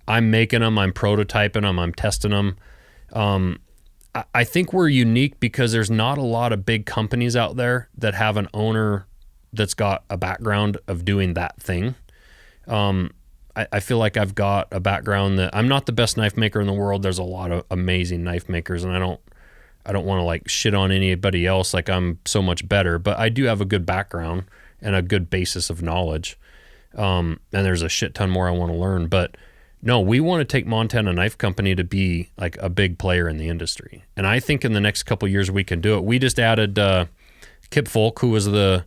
I'm making them, I'm prototyping them, I'm testing them. I think we're unique because there's not a lot of big companies out there that have an owner that's got a background of doing that thing. I feel like I've got a background that I'm not the best knife maker in the world. There's a lot of amazing knife makers, and I don't want to like shit on anybody else like I'm so much better, but I do have a good background and a good basis of knowledge. And there's a shit ton more I want to learn, but no, we want to take Montana Knife Company to be like a big player in the industry. And I think in the next couple of years we can do it. We just added Kip Folk, who was the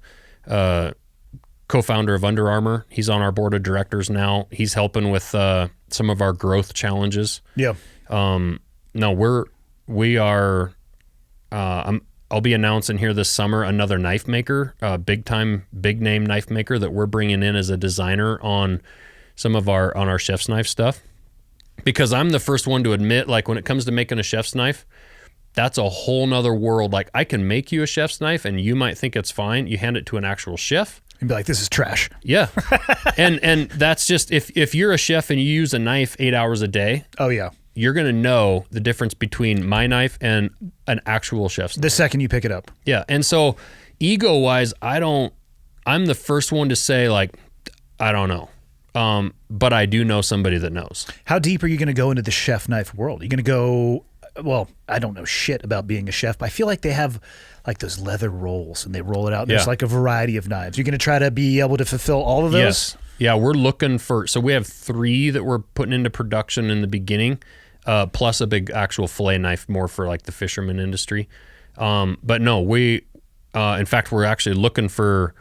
co-founder of Under Armour. He's on our board of directors now. He's helping with some of our growth challenges. Yeah. No, we are, I'll be announcing here this summer another knife maker, big name knife maker that we're bringing in as a designer on some of our chef's knife stuff, because I'm the first one to admit, like when it comes to making a chef's knife, that's a whole nother world. Like I can make you a chef's knife and you might think it's fine. You hand it to an actual chef and be like, this is trash. Yeah. and that's just, if you're a chef and you use a knife 8 hours a day. Oh yeah. You're going to know the difference between my knife and an actual chef's knife. The second you pick it up. Yeah. And so ego wise, I'm the first one to say like, I don't know. But I do know somebody that knows. How deep are you going to go into the chef knife world? You're going to go, well, I don't know shit about being a chef, but I feel like they have like those leather rolls and they roll it out. There's like a variety of knives. You're going to try to be able to fulfill all of those? Yes. Yeah, we're looking so we have 3 that we're putting into production in the beginning, plus a big actual fillet knife more for like the fisherman industry. But no, in fact, we're actually looking for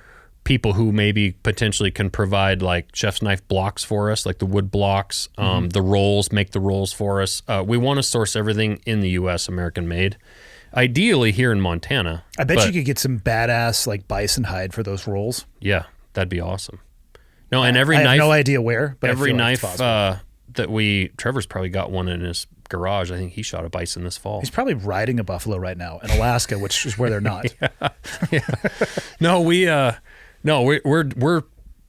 people who maybe potentially can provide like chef's knife blocks for us, like the wood blocks, the rolls, make the rolls for us. We want to source everything in the U.S., American made. Ideally here in Montana. I bet you could get some badass like bison hide for those rolls. Yeah, that'd be awesome. No, and every I knife. I have no idea where, but every I feel knife like Trevor's probably got one in his garage. I think he shot a bison this fall. He's probably riding a buffalo right now in Alaska, which is where they're not. Yeah. No, we're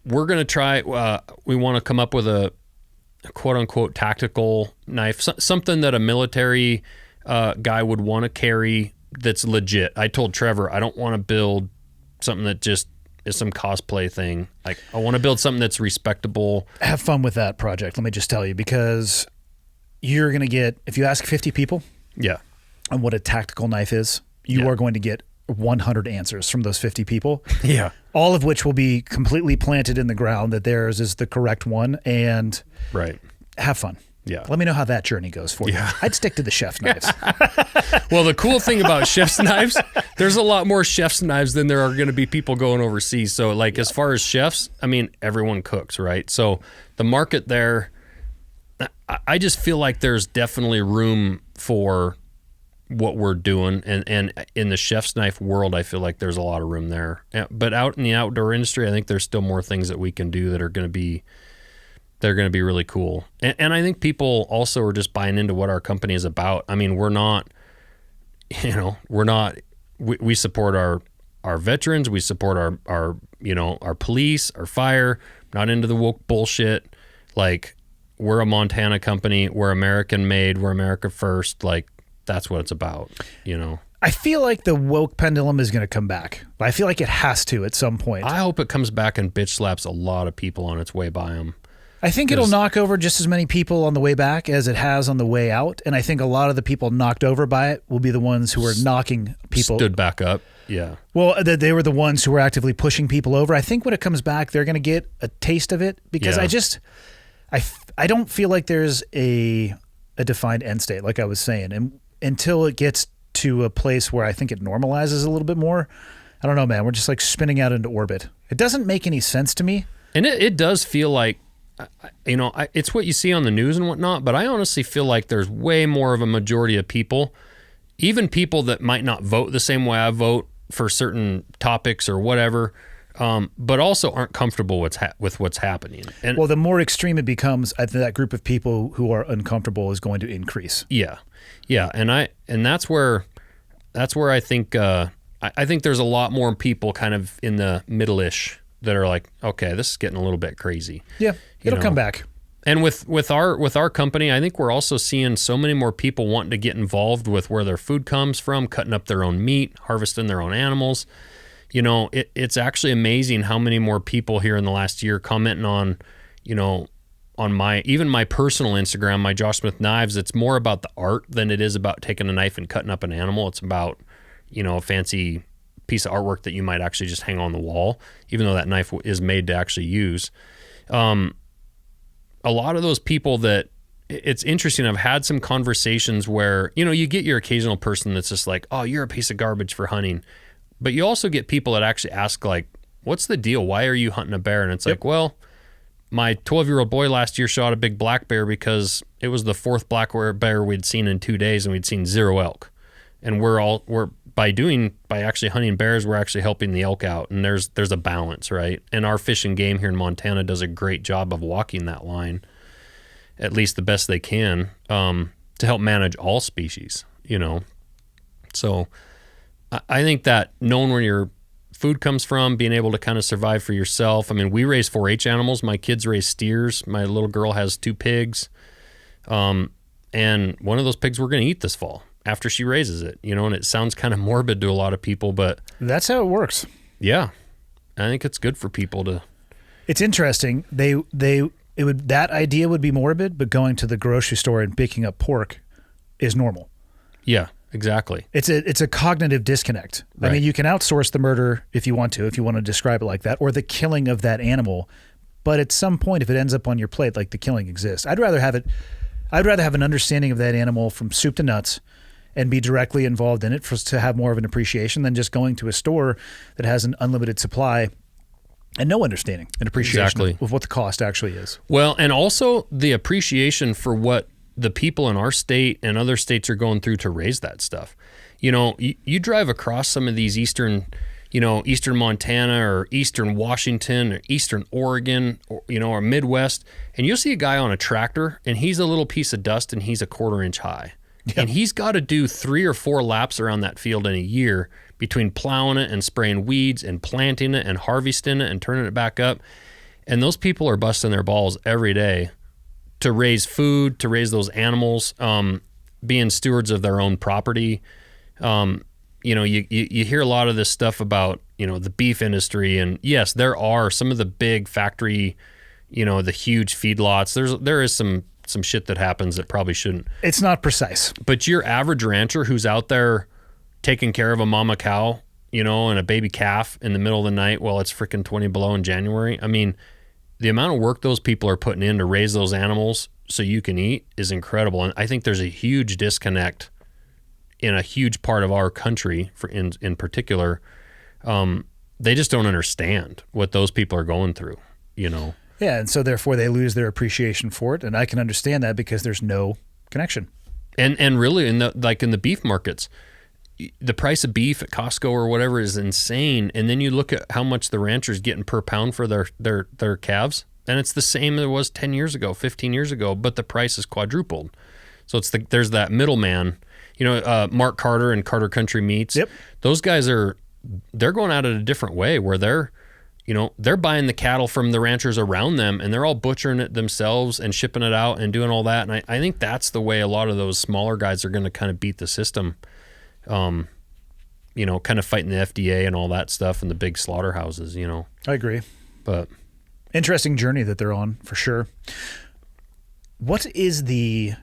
gonna try. We want to come up with a quote unquote tactical knife, something that a military guy would want to carry that's legit. I told Trevor I don't want to build something that just is some cosplay thing. Like I want to build something that's respectable. Have fun with that project. Let me just tell you, because you're gonna get, if you ask 50 people, on what a tactical knife is, you are going to get 100 answers from those 50 people. Yeah. All of which will be completely planted in the ground that theirs is the correct one, and have fun. Yeah. Let me know how that journey goes for you. I'd stick to the chef's knives. Well, the cool thing about chef's knives, there's a lot more chef's knives than there are going to be people going overseas. So like as far as chefs, I mean, everyone cooks, right? So the market there, I just feel like there's definitely room for what we're doing, and in the chef's knife world, I feel like there's a lot of room there. But out in the outdoor industry, I think there's still more things that we can do that are going to be really cool. And I think people also are just buying into what our company is about. I mean, we support our veterans, we support our police, our fire, not into the woke bullshit. Like, we're a Montana company. We're American made. We're America first. Like, that's what it's about, you know? I feel like the woke pendulum is going to come back. I feel like it has to at some point. I hope it comes back and bitch slaps a lot of people on its way by them. I think it'll knock over just as many people on the way back as it has on the way out. And I think a lot of the people knocked over by it will be the ones who are knocking people. Stood back up. Yeah. Well, they were the ones who were actively pushing people over. I think when it comes back, they're going to get a taste of it because I don't feel like there's a defined end state, like I was saying. And until it gets to a place where I think it normalizes a little bit more, I don't know, man. We're just like spinning out into orbit. It doesn't make any sense to me. And it does feel like, you know, it's what you see on the news and whatnot, but I honestly feel like there's way more of a majority of people, even people that might not vote the same way I vote for certain topics or whatever, but also aren't comfortable with what's happening. And well, the more extreme it becomes, I think that group of people who are uncomfortable is going to increase. Yeah, and that's where I think I think there's a lot more people kind of in the middle-ish that are like, okay, this is getting a little bit crazy. Yeah, it'll come back. And with our company, I think we're also seeing so many more people wanting to get involved with where their food comes from, cutting up their own meat, harvesting their own animals. You know, it's actually amazing how many more people here in the last year commenting on, you know, on even my personal Instagram, my Josh Smith Knives. It's more about the art than it is about taking a knife and cutting up an animal. It's about, you know, a fancy piece of artwork that you might actually just hang on the wall, even though that knife is made to actually use. A lot of those people that it's interesting, I've had some conversations where, you know, you get your occasional person that's just like, oh, you're a piece of garbage for hunting. But you also get people that actually ask, like, what's the deal? Why are you hunting a bear? And it's like, well, my 12-year-old boy last year shot a big black bear because it was the fourth black bear we'd seen in 2 days and we'd seen 0 elk. And by actually hunting bears, we're actually helping the elk out. And there's a balance, right? And our Fish and Game here in Montana does a great job of walking that line, at least the best they can, to help manage all species, you know? So I think that knowing where your food comes from, being able to kind of survive for yourself. I mean, we raise 4-H animals. My kids raise steers. My little girl has 2 pigs. And one of those pigs we're going to eat this fall after she raises it, you know, and it sounds kind of morbid to a lot of people, but that's how it works. Yeah. I think it's good for people to. It's interesting. That idea would be morbid, but going to the grocery store and picking up pork is normal. Yeah, exactly. It's a cognitive disconnect. Right. I mean, you can outsource the murder if you want to describe it like that, or the killing of that animal. But at some point, if it ends up on your plate, like the killing exists, I'd rather have an understanding of that animal from soup to nuts and be directly involved in it to have more of an appreciation than just going to a store that has an unlimited supply and no understanding and appreciation of what the cost actually is. Well, and also the appreciation for what the people in our state and other states are going through to raise that stuff. You know, you drive across some of these eastern Montana or eastern Washington or eastern Oregon, or Midwest, and you'll see a guy on a tractor and he's a little piece of dust and he's a 1/4 inch high. Yeah. And he's got to do 3 or 4 laps around that field in a year between plowing it and spraying weeds and planting it and harvesting it and turning it back up. And those people are busting their balls every day to raise food, to raise those animals, being stewards of their own property. You hear a lot of this stuff about, the beef industry. And yes, there are some of the big factory, the huge feedlots. There is some shit that happens that probably shouldn't. It's not precise. But your average rancher who's out there taking care of a mama cow, and a baby calf in the middle of the night while it's freaking 20 below in January. I mean, the amount of work those people are putting in to raise those animals so you can eat is incredible. And I think there's a huge disconnect in a huge part of our country, in particular. They just don't understand what those people are going through, Yeah, and so therefore they lose their appreciation for it, and I can understand that because there's no connection. And really, in the beef markets, the price of beef at Costco or whatever is insane. And then you look at how much the rancher's getting per pound for their calves, and it's the same as it was 10 years ago, 15 years ago, but the price is quadrupled. So there's that middleman, Mark Carter and Carter Country Meats. Yep. Those guys they're going at it a different way where they're they're buying the cattle from the ranchers around them, and they're all butchering it themselves and shipping it out and doing all that. And I think that's the way a lot of those smaller guys are going to kind of beat the system, kind of fighting the FDA and all that stuff and the big slaughterhouses, I agree. But interesting journey that they're on, for sure. What is the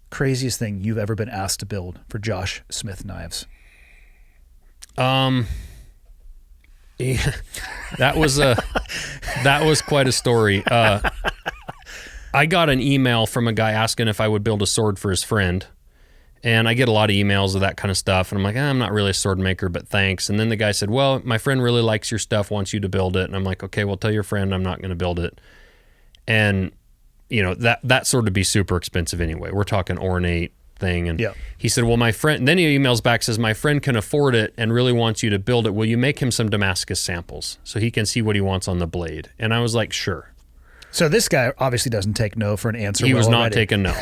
craziest thing you've ever been asked to build for Josh Smith Knives? Yeah, that was quite a story. I got an email from a guy asking if I would build a sword for his friend, and I get a lot of emails of that kind of stuff, and I'm like, I'm not really a sword maker, but thanks. And then the guy said, well, my friend really likes your stuff, wants you to build it. And I'm like, okay, well, tell your friend I'm not going to build it. And that sword would be super expensive anyway. We're talking ornate thing. And he said, well, my friend, then he emails back, says, my friend can afford it and really wants you to build it. Will you make him some Damascus samples so he can see what he wants on the blade? And I was like, sure. So this guy obviously doesn't take no for an answer. He was not taking no.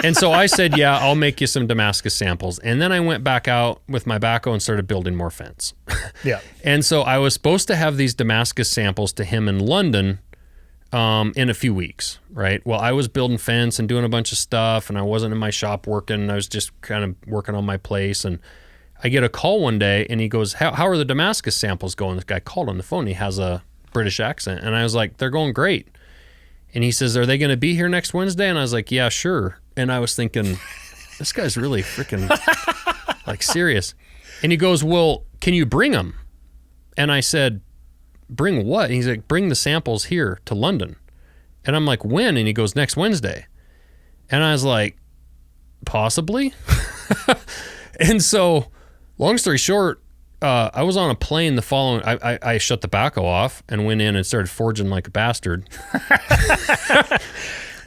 And so I said, yeah, I'll make you some Damascus samples. And then I went back out with my backhoe and started building more fence. Yeah. And so I was supposed to have these Damascus samples to him in London in a few weeks, right? Well, I was building fence and doing a bunch of stuff, and I wasn't in my shop working. I was just kind of working on my place, and I get a call one day, and he goes, how are the Damascus samples going? This guy called on the phone. He has a British accent, and I was like, they're going great. And he says, are they going to be here next Wednesday? And I was like, yeah, sure. And I was thinking, this guy's really freaking like serious. And he goes, well, can you bring them? And I said, bring what? And he's like, bring the samples here to London. And I'm like, when? And he goes, next Wednesday. And I was like, possibly? And so, long story short, I was on a plane the following, I shut the backhoe off and went in and started forging like a bastard.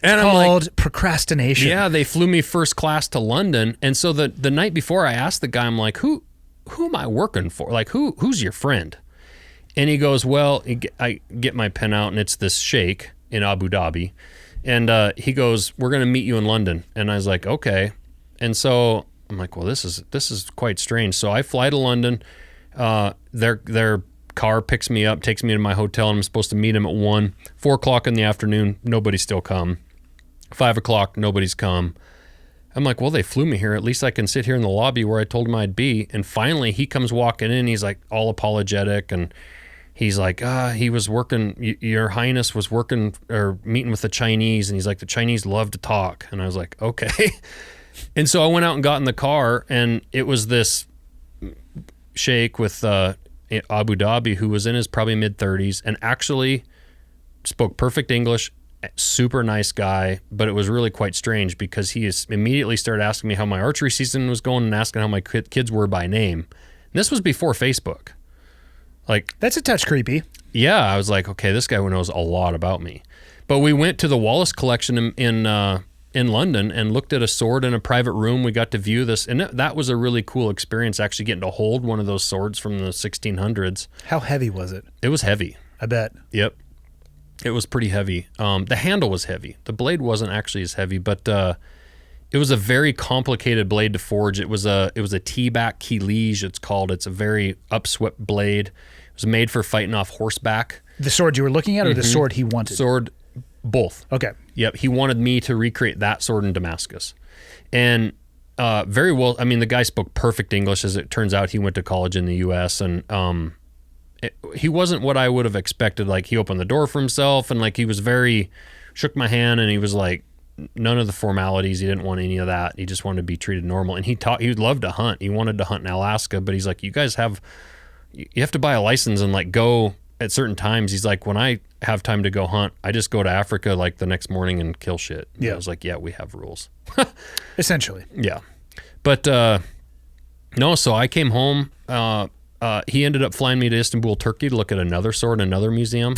And I'm called procrastination. Yeah, they flew me first class to London. And so the night before, I asked the guy, I'm like, who am I working for? Like, who's your friend? And he goes, well, I get my pen out, and it's this sheikh in Abu Dhabi. And he goes, we're going to meet you in London. And I was like, okay. And so I'm like, well, this is quite strange. So I fly to London. Their car picks me up, takes me to my hotel, and I'm supposed to meet him at 1. 4 o'clock in the afternoon, nobody's still come. 5 o'clock, nobody's come. I'm like, well, they flew me here. At least I can sit here in the lobby where I told him I'd be. And finally, he comes walking in. He's like all apologetic, and he's like, he was working, your highness was working or meeting with the Chinese. And he's like, the Chinese love to talk. And I was like, okay. And so I went out and got in the car, and it was this sheikh with Abu Dhabi who was in his probably mid-30s and actually spoke perfect English, super nice guy. But it was really quite strange because he immediately started asking me how my archery season was going and asking how my kids were by name. And this was before Facebook. Like, that's a touch creepy. Yeah, I was like, okay, this guy knows a lot about me. But we went to the Wallace collection in London and looked at a sword in a private room. We got to view this, and that was a really cool experience, actually getting to hold one of those swords from the 1600s. How heavy was it? It was heavy. I bet. Yep. It was pretty heavy. The handle was heavy. The blade wasn't actually as heavy, but it was a very complicated blade to forge. It was a T-back key liege, it's called. It's a very upswept blade. It was made for fighting off horseback. The sword you were looking at, or the sword he wanted? Sword, both. Okay. Yep. He wanted me to recreate that sword in Damascus. And very well, I mean, the guy spoke perfect English. As it turns out, he went to college in the U.S. and he wasn't what I would have expected. Like, he opened the door for himself, and like he was shook my hand, and he was like, none of the formalities. He didn't want any of that. He just wanted to be treated normal. And he loved to hunt. He wanted to hunt in Alaska, but he's like, you have to buy a license and like go at certain times. He's like, when I have time to go hunt, I just go to Africa like the next morning and kill shit. And yeah. I was like, yeah, we have rules. Essentially. Yeah. But no, so I came home. He ended up flying me to Istanbul, Turkey to look at another sword in another museum.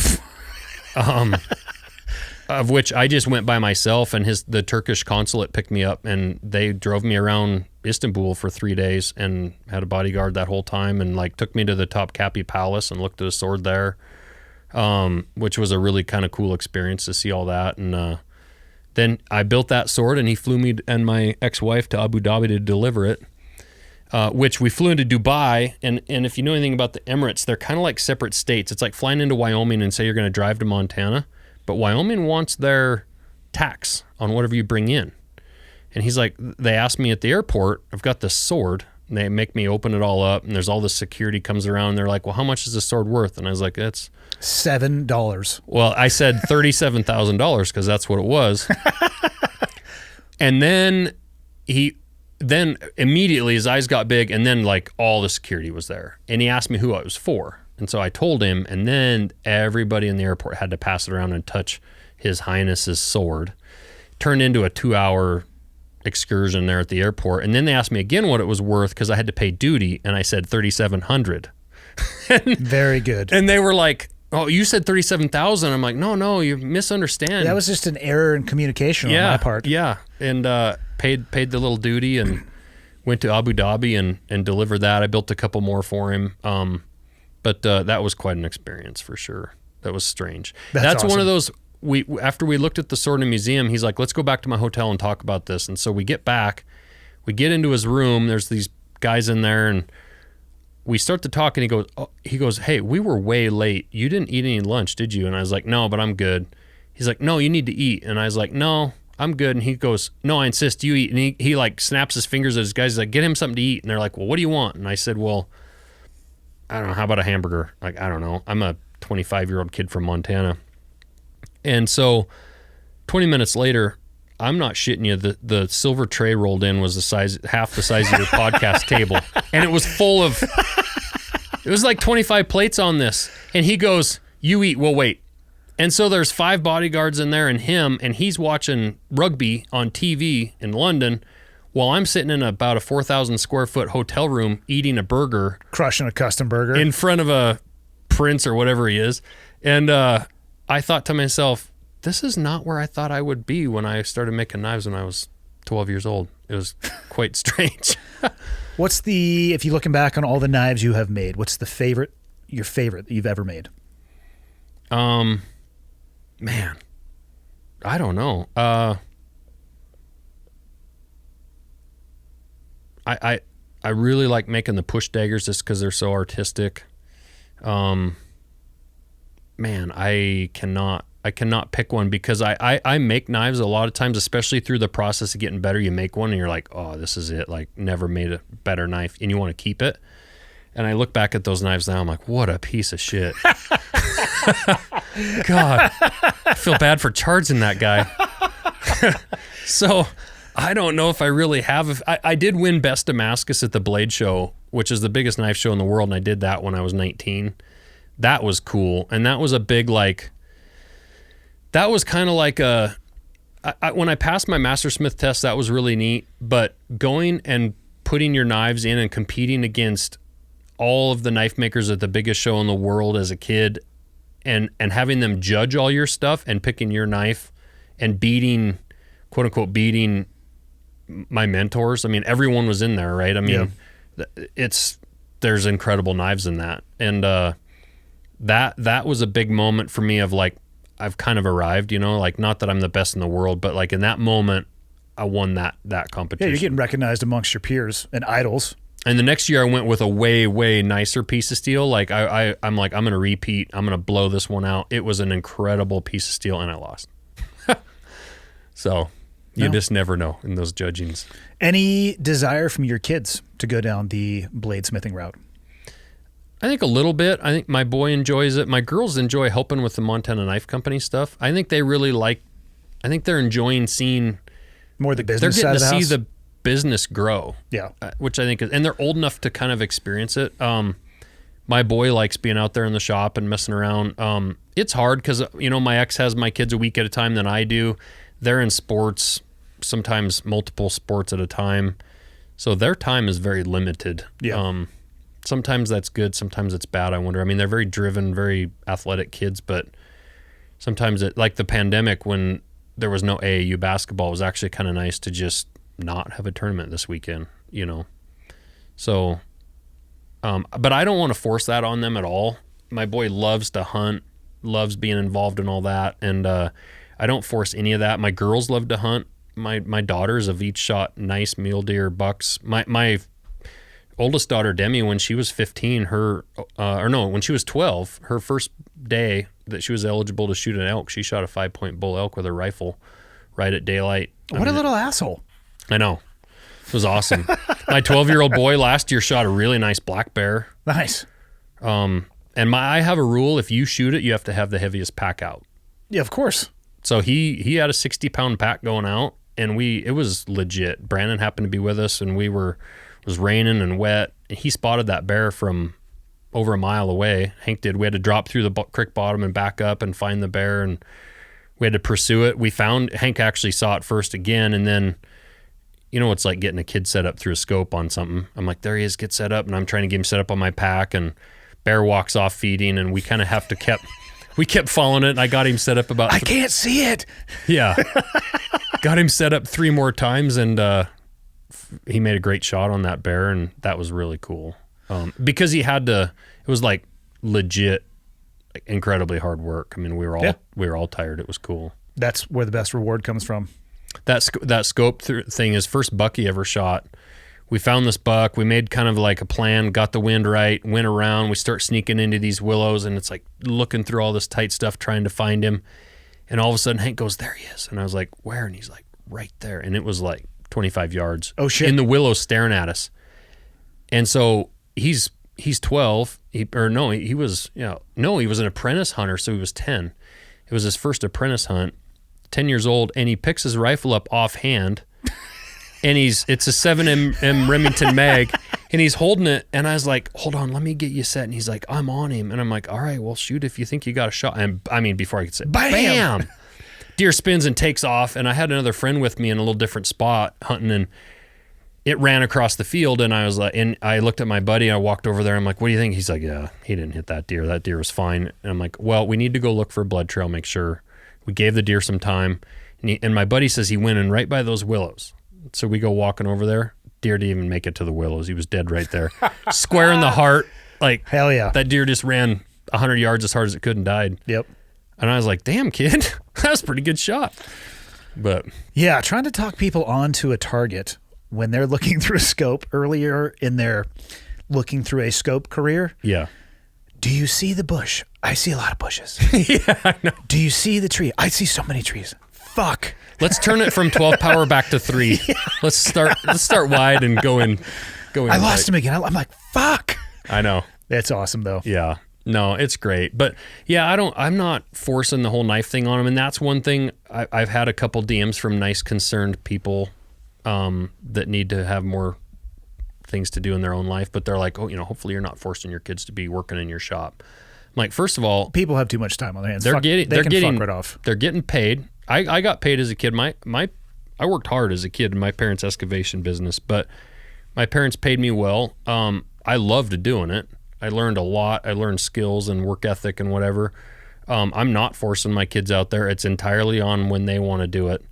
Of which I just went by myself, and the Turkish consulate picked me up, and they drove me around Istanbul for 3 days and had a bodyguard that whole time, and like took me to the Topkapi Palace and looked at a sword there, which was a really kind of cool experience to see all that. And then I built that sword, and he flew me and my ex-wife to Abu Dhabi to deliver it. which we flew into Dubai. And if you know anything about the Emirates, they're kind of like separate states. It's like flying into Wyoming and say you're going to drive to Montana, but Wyoming wants their tax on whatever you bring in. And he's like, they asked me at the airport, I've got this sword, and they make me open it all up, and there's all this security comes around, and they're like, well, how much is this sword worth? And I was like, it's $7. Well, I said $37,000 because that's what it was. And then then immediately his eyes got big, and then like all the security was there. And he asked me who I was for. And so I told him, and then everybody in the airport had to pass it around and touch His Highness's sword. Turned into a 2-hour excursion there at the airport. And then they asked me again what it was worth because I had to pay duty, and I said $3,700. Very good. And they were like, oh, you said 37,000. I'm like, no, you misunderstand. That was just an error in communication on my part. Yeah. And paid the little duty and went to Abu Dhabi and delivered that. I built a couple more for him. But that was quite an experience for sure. That was strange. That's awesome. One of those, after we looked at the sword in the museum, he's like, let's go back to my hotel and talk about this. And so we get back, we get into his room. There's these guys in there, and we start to talk, and he goes, hey, we were way late. You didn't eat any lunch, did you? And I was like, no, but I'm good. He's like, no, you need to eat. And I was like, no, I'm good. And he goes, no, I insist you eat. And he like snaps his fingers at his guys. He's like, get him something to eat. And they're like, well, what do you want? And I said, well, I don't know. How about a hamburger? Like, I don't know. I'm a 25-year-old kid from Montana. And so 20 minutes later, I'm not shitting you, the silver tray rolled in was half the size of your podcast table. And it was full of, it was like 25 plates on this. And he goes, you eat, we'll wait. And so there's 5 bodyguards in there and him, and he's watching rugby on TV in London while I'm sitting in about a 4,000 square foot hotel room eating a burger. Crushing a custom burger. In front of a prince or whatever he is. And I thought to myself, this is not where I thought I would be when I started making knives when I was 12 years old. It was quite strange. If you're looking back on all the knives you have made, what's your favorite that you've ever made? Man, I don't know. I really like making the push daggers just because they're so artistic. Man, I cannot pick one because I make knives a lot of times, especially through the process of getting better. You make one and you're like, oh, this is it. Like, never made a better knife, and you want to keep it. And I look back at those knives now, I'm like, what a piece of shit. God, I feel bad for charging that guy. So I don't know if I really have. I did win Best Damascus at the Blade Show, which is the biggest knife show in the world, and I did that when I was 19. That was cool. And that was a big, like, that was kind of like when I passed my Mastersmith test, that was really neat. But going and putting your knives in and competing against all of the knife makers at the biggest show in the world as a kid and having them judge all your stuff and picking your knife and beating, quote unquote, beating my mentors. I mean, everyone was in there, right? I mean, there's incredible knives in that. And that was a big moment for me of like, I've kind of arrived, like, not that I'm the best in the world, but like in that moment, I won that competition. Yeah, you're getting recognized amongst your peers and idols. And the next year I went with a way, way nicer piece of steel. Like I'm like, I'm going to repeat. I'm going to blow this one out. It was an incredible piece of steel, and I lost. So you just never know in those judgings. Any desire from your kids to go down the bladesmithing route? I think a little bit. I think my boy enjoys it. My girls enjoy helping with the Montana Knife Company stuff. I think they really they're enjoying seeing more the business side of the house. They're getting to see the business grow. Yeah. Which I think is, and they're old enough to kind of experience it. My boy likes being out there in the shop and messing around. It's hard because, my ex has my kids a week at a time than I do. They're in sports, sometimes multiple sports at a time. So their time is very limited. Yeah. Sometimes that's good. Sometimes it's bad. I wonder. I mean, they're very driven, very athletic kids, but sometimes like the pandemic when there was no AAU basketball, it was actually kind of nice to just not have a tournament this weekend, So, but I don't want to force that on them at all. My boy loves to hunt, loves being involved in all that. And, I don't force any of that. My girls love to hunt. My daughters have each shot nice mule deer bucks. My oldest daughter, Demi, when she was 15, when she was 12, her first day that she was eligible to shoot an elk, she shot a 5-point bull elk with a rifle right at daylight. What a little asshole. I know. It was awesome. My 12-year-old boy last year shot a really nice black bear. Nice. And I have a rule: if you shoot it, you have to have the heaviest pack out. Yeah, of course. So he had a 60-pound pack going out, and it was legit. Brandon happened to be with us, and it was raining and wet. And he spotted that bear from over a mile away. Hank did. We had to drop through the creek bottom and back up and find the bear, and we had to pursue it. Hank actually saw it first again, and then, it's like getting a kid set up through a scope on something. I'm like, there he is, get set up, and I'm trying to get him set up on my pack, and bear walks off feeding, and we kind of have to we kept following it, and I got him set up about... I can't see it! Yeah. Got him set up 3 more times, and he made a great shot on that bear, and that was really cool. Because he had to... It was like legit, incredibly hard work. I mean, we were all tired. It was cool. That's where the best reward comes from. That scope thing is first buck he ever shot. We found this buck. We made kind of like a plan, got the wind right, went around. We start sneaking into these willows, and it's like looking through all this tight stuff, trying to find him. And all of a sudden, Hank goes, there he is. And I was like, where? And he's like, right there. And it was like 25 yards. Oh, shit. In the willows staring at us. And so he's 12. He was an apprentice hunter, so he was 10. It was his first apprentice hunt, 10 years old, and he picks his rifle up offhand. And it's a 7M Remington mag, and he's holding it, and I was like, hold on, let me get you set. And he's like, I'm on him. And I'm like, all right, well, shoot if you think you got a shot. And I mean, before I could say, bam! Deer spins and takes off, and I had another friend with me in a little different spot hunting, and it ran across the field, and I was like, and I looked at my buddy, and I walked over there, I'm like, what do you think? He's like, yeah, he didn't hit that deer. That deer was fine. And I'm like, well, we need to go look for a blood trail, make sure. We gave the deer some time, and my buddy says he went in right by those willows. So we go walking over there. Deer didn't even make it to the willows. He was dead right there. Square in the heart. Like, hell yeah. That deer just ran 100 yards as hard as it could and died. Yep. And I was like, damn, kid, that was a pretty good shot. But yeah, trying to talk people onto a target when they're looking through a scope earlier in their looking through a scope career. Yeah. Do you see the bush? I see a lot of bushes. Yeah, I know. Do you see the tree? I see so many trees. Fuck. Let's turn it from 12 power back to 3. Yeah. Let's start wide and go in. I lost him again. I'm like, fuck. I know. That's awesome though. Yeah. No, it's great. But yeah, I'm not forcing the whole knife thing on him. And that's one thing I've had a couple DMs from nice concerned people that need to have more things to do in their own life. But they're like, oh, hopefully you're not forcing your kids to be working in your shop. I'm like, first of all, people have too much time on their hands. They're getting fuck right off. They're getting paid. I got paid as a kid. I worked hard as a kid in my parents' excavation business, but my parents paid me well. I loved doing it. I learned a lot. I learned skills and work ethic and whatever. I'm not forcing my kids out there. It's entirely on when they want to do it.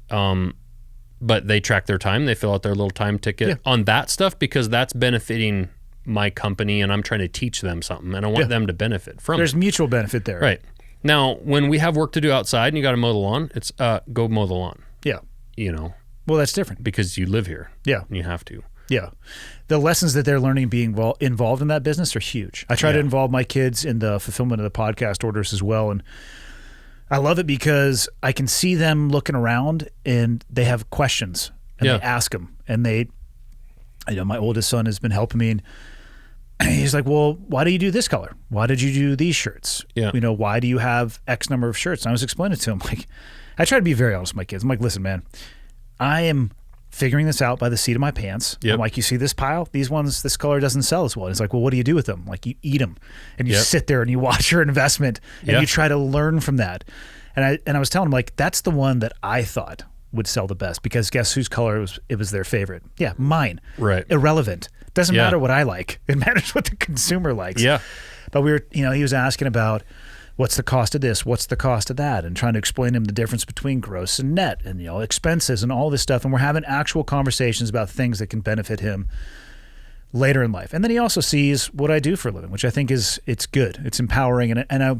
But they track their time. They fill out their little time ticket on that stuff because that's benefiting my company, and I'm trying to teach them something, and I want them to benefit from it. There's mutual benefit there. Right. Now, when we have work to do outside and you got to mow the lawn, it's go mow the lawn. Yeah. Well, that's different. Because you live here. Yeah. And you have to. Yeah. The lessons that they're learning being involved in that business are huge. I try to involve my kids in the fulfillment of the podcast orders as well, and I love it because I can see them looking around and they have questions and they ask them, and my oldest son has been helping me, and he's like, well, why do you do this color? Why did you do these shirts? Yeah. Why do you have X number of shirts? And I was explaining to him, like, I try to be very honest with my kids. I'm like, listen, man, I am figuring this out by the seat of my pants. Yep. I'm like, you see this pile? These ones, this color doesn't sell as well. And he's like, well, what do you do with them? Like, you eat them, and you sit there and you watch your investment, and you try to learn from that. And I was telling him, like, that's the one that I thought would sell the best, because guess whose color it was their favorite? Yeah, mine. Right. Irrelevant. Doesn't matter what I like. It matters what the consumer likes. Yeah. But we were, he was asking about what's the cost of this, what's the cost of that, and trying to explain to him the difference between gross and net, and expenses and all this stuff. And we're having actual conversations about things that can benefit him later in life. And then he also sees what I do for a living, which I think it's good. It's empowering, and I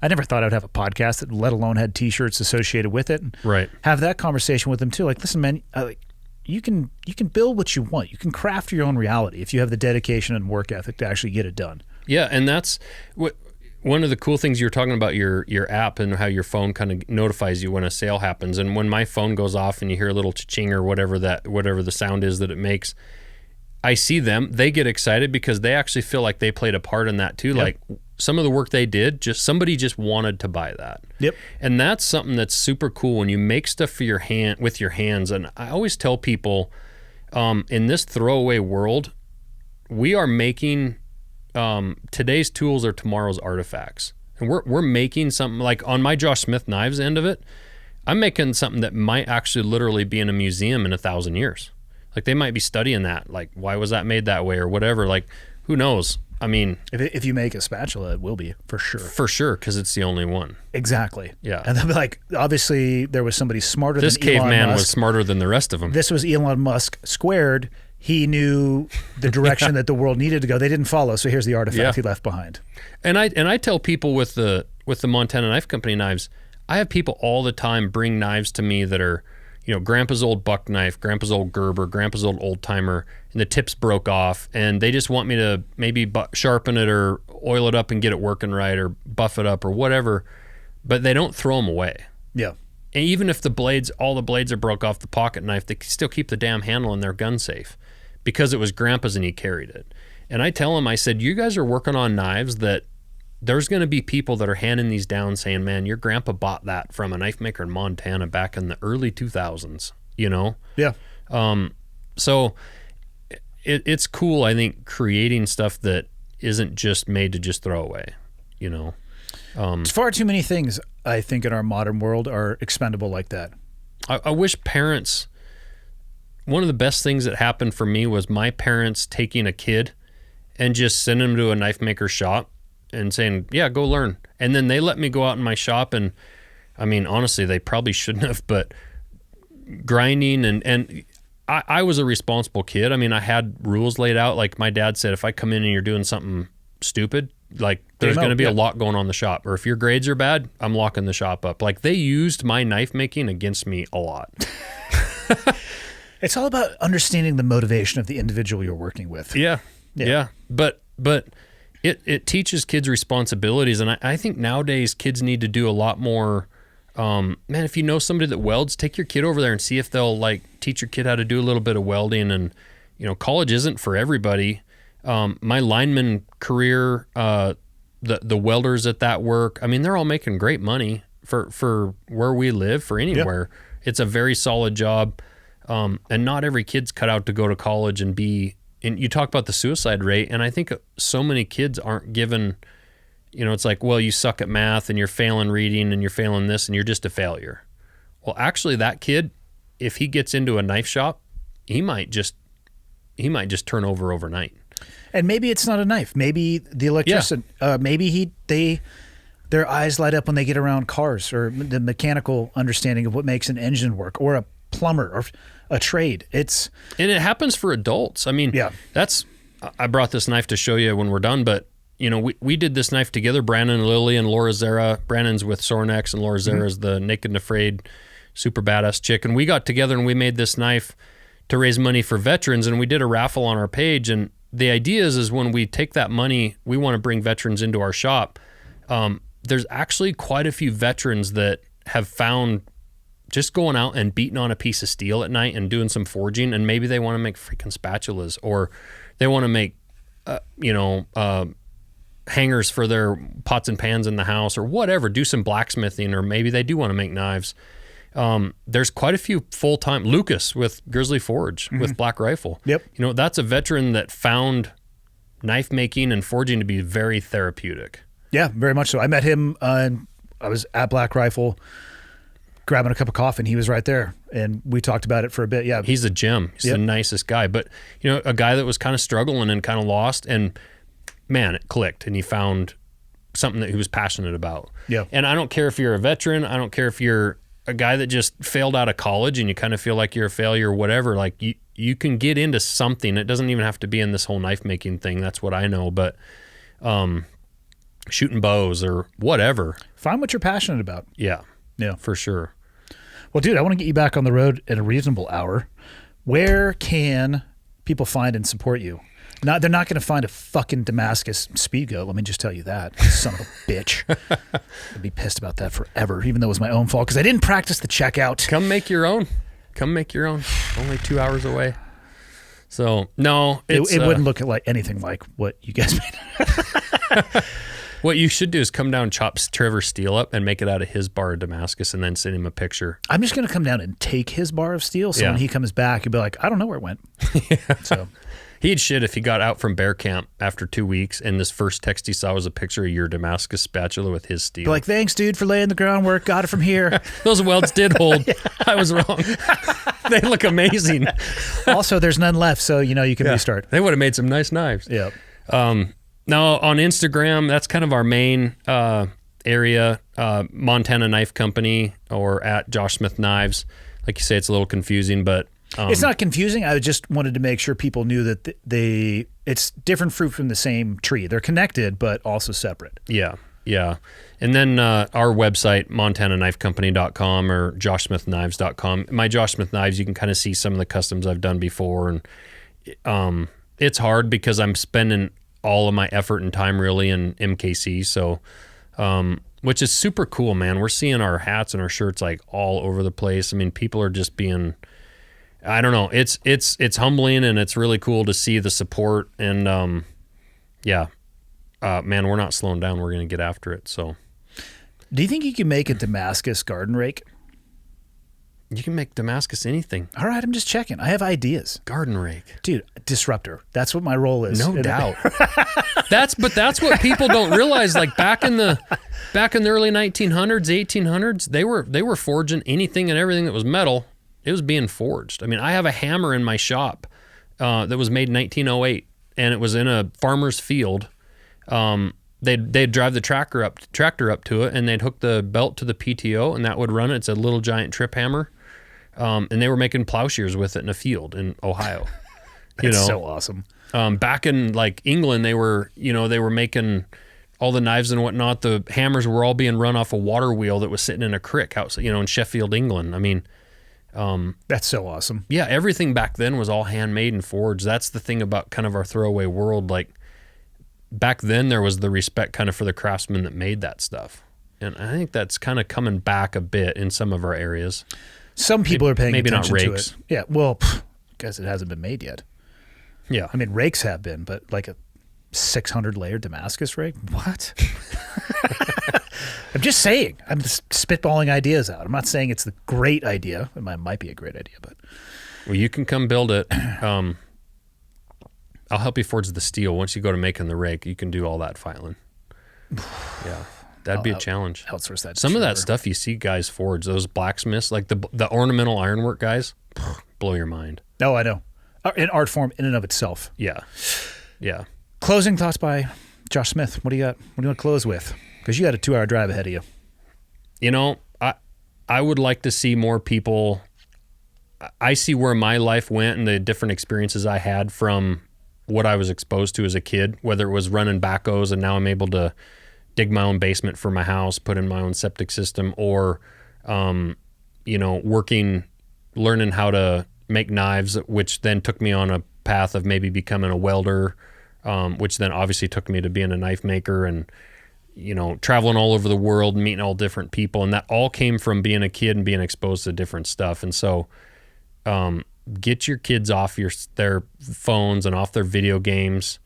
never thought I'd have a podcast that, let alone had T-shirts associated with it. And right. have that conversation with him too. Like, listen, man, you can build what you want. You can craft your own reality if you have the dedication and work ethic to actually get it done. Yeah, and that's what one of the cool things you were talking about, your app and how your phone kind of notifies you when a sale happens. And when my phone goes off and you hear a little cha-ching or whatever the sound is that it makes, I see them. They get excited because they actually feel like they played a part in that too. Yep. Like some of the work they did, somebody just wanted to buy that. Yep. And that's something that's super cool when you make stuff for with your hands. And I always tell people, in this throwaway world, we are making today's tools are tomorrow's artifacts. And we're making something like on my Josh Smith knives end of it, I'm making something that might actually literally be in a museum in 1,000 years. Like they might be studying that. Like, why was that made that way or whatever? Like, who knows? I mean, if you make a spatula, it will be for sure. For sure, because it's the only one. Exactly. Yeah. And they'll be like, obviously, there was somebody smarter this than Elon Musk. This caveman was smarter than the rest of them. This was Elon Musk squared. He knew the direction that the world needed to go. They didn't follow, so here's the artifact he left behind. And I tell people with the Montana Knife Company knives, I have people all the time bring knives to me that are, Grandpa's old buck knife, Grandpa's old Gerber, Grandpa's old timer, and the tips broke off, and they just want me to maybe sharpen it or oil it up and get it working right or buff it up or whatever, but they don't throw them away. Yeah. And even if all the blades are broke off the pocket knife, they still keep the damn handle in their gun safe because it was Grandpa's and he carried it. And I tell them, I said, you guys are working on knives that there's going to be people that are handing these down saying, man, your grandpa bought that from a knife maker in Montana back in the early 2000s, Yeah. So it's cool, I think, creating stuff that isn't just made to just throw away, Far too many things, I think, in our modern world are expendable like that. I wish parents... One of the best things that happened for me was my parents taking a kid and just sending him to a knife maker shop and saying, yeah, go learn. And then they let me go out in my shop and, I mean, honestly, they probably shouldn't have, but grinding and I was a responsible kid. I mean, I had rules laid out. Like my dad said, if I come in and you're doing something stupid, like there's going to be a lot going on in the shop. Or if your grades are bad, I'm locking the shop up. Like they used my knife making against me a lot. It's all about understanding the motivation of the individual you're working with. Yeah. But it teaches kids responsibilities, and I think nowadays kids need to do a lot more. Man, if you know somebody that welds, take your kid over there and see if they'll teach your kid how to do a little bit of welding. And college isn't for everybody. My lineman career, the welders at that work, I mean, they're all making great money for where we live, for anywhere. Yep. It's a very solid job. And not every kid's cut out to go to college and be, and you talk about the suicide rate, and I think so many kids aren't given, it's like, well, you suck at math and you're failing reading and you're failing this and you're just a failure. Well, actually that kid, if he gets into a knife shop, he might just turn over overnight. And maybe it's not a knife. Maybe the electrician, maybe their eyes light up when they get around cars, or the mechanical understanding of what makes an engine work, or a plumber, or a trade. And it happens for adults. I mean, I brought this knife to show you when we're done, but we did this knife together, Brandon and Lily and Laura Zera. Brandon's with Sornex and Laura Zera is the Naked and Afraid super badass chick. And we got together and we made this knife to raise money for veterans, and we did a raffle on our page. And the idea is when we take that money, we want to bring veterans into our shop. There's actually quite a few veterans that have found just going out and beating on a piece of steel at night and doing some forging, and maybe they want to make freaking spatulas, or they want to make, hangers for their pots and pans in the house, or whatever, do some blacksmithing, or maybe they do want to make knives. There's quite a few full-time, Lucas with Grizzly Forge with Black Rifle. Yep. That's a veteran that found knife making and forging to be very therapeutic. Yeah, very much so. I met him, I was at Black Rifle grabbing a cup of coffee, and he was right there, and we talked about it for a bit. Yeah, he's a gem. He's the nicest guy, but a guy that was kind of struggling and kind of lost, and man, it clicked, and he found something that he was passionate about. Yeah. And I don't care if you're a veteran, I don't care if you're a guy that just failed out of college and you kind of feel like you're a failure or whatever, like you can get into something. It doesn't even have to be in this whole knife making thing. That's what I know, but shooting bows or whatever. Find what you're passionate about. Yeah, for sure. Well, dude, I want to get you back on the road at a reasonable hour, Where can people find and support you? They're not going to find a fucking Damascus Speedgoat. Let me just tell you that. Son of a bitch. I'd be pissed about that forever, even though it was my own fault because I didn't practice the checkout. Come make your own. Only 2 hours away. So, no. It wouldn't look like anything like what you guys made. What you should do is come down, chop Trevor steel up, and make it out of his bar of Damascus, and then send him a picture. I'm just going to come down and take his bar of steel, so when he comes back, he'll be like, I don't know where it went. So he'd shit if he got out from bear camp after 2 weeks, and this first text he saw was a picture of your Damascus spatula with his steel. Be like, thanks, dude, for laying the groundwork. Got it from here. Those welds did hold. I was wrong. They look amazing. Also, there's none left, so you can restart. They would have made some nice knives. Yeah. Now, on Instagram, that's kind of our main area, Montana Knife Company or at Josh Smith Knives. Like you say, it's a little confusing, but... it's not confusing. I just wanted to make sure people knew that it's different fruit from the same tree. They're connected, but also separate. Yeah. And then our website, montanaknifecompany.com or joshsmithknives.com. My Josh Smith Knives, you can kind of see some of the customs I've done before. And it's hard because I'm spending all of my effort and time really in MKC. So, which is super cool, man. We're seeing our hats and our shirts like all over the place. I mean, people are just being, I don't know. It's humbling and it's really cool to see the support. And, man, we're not slowing down. We're going to get after it. So, do you think you can make a Damascus garden rake? You can make Damascus anything. All right, I'm just checking. I have ideas. Garden rake. Dude, disruptor. That's what my role is. No doubt. That's what people don't realize. Like back in the early 1900s, 1800s, they were forging anything and everything that was metal. It was being forged. I mean, I have a hammer in my shop that was made in 1908, and it was in a farmer's field. They'd drive the tractor up to it, and they'd hook the belt to the PTO, and that would run it. It's a little giant trip hammer. And they were making plowshares with it in a field in Ohio. That's so awesome. Back in like England, they were making all the knives and whatnot. The hammers were all being run off a water wheel that was sitting in a creek out, in Sheffield, England. I mean, that's so awesome. Yeah, everything back then was all handmade and forged. That's the thing about kind of our throwaway world. Like back then, there was the respect kind of for the craftsmen that made that stuff, and I think that's kind of coming back a bit in some of our areas. Some people are paying attention maybe not to rakes. it. Yeah, well, guess it hasn't been made yet. Yeah. I mean, rakes have been, but like a 600-layer Damascus rake? What? I'm just saying. I'm just spitballing ideas out. I'm not saying it's the great idea. It might be a great idea, but... Well, you can come build it. I'll help you forge the steel. Once you go to making the rake, you can do all that filing. Yeah. That'd be a challenge. Outsource that. Some of that stuff you see guys forge, those blacksmiths, like the ornamental ironwork guys, blow your mind. Oh, I know. An art form in and of itself. Yeah. Closing thoughts by Josh Smith. What do you got? What do you want to close with? Because you got a 2-hour drive ahead of you. I would like to see more people. I see where my life went and the different experiences I had from what I was exposed to as a kid, whether it was running backhoes and now I'm able to dig my own basement for my house, put in my own septic system, or, learning how to make knives, which then took me on a path of maybe becoming a welder, which then obviously took me to being a knife maker and, traveling all over the world, meeting all different people. And that all came from being a kid and being exposed to different stuff. And so, get your kids off their phones and off their video games.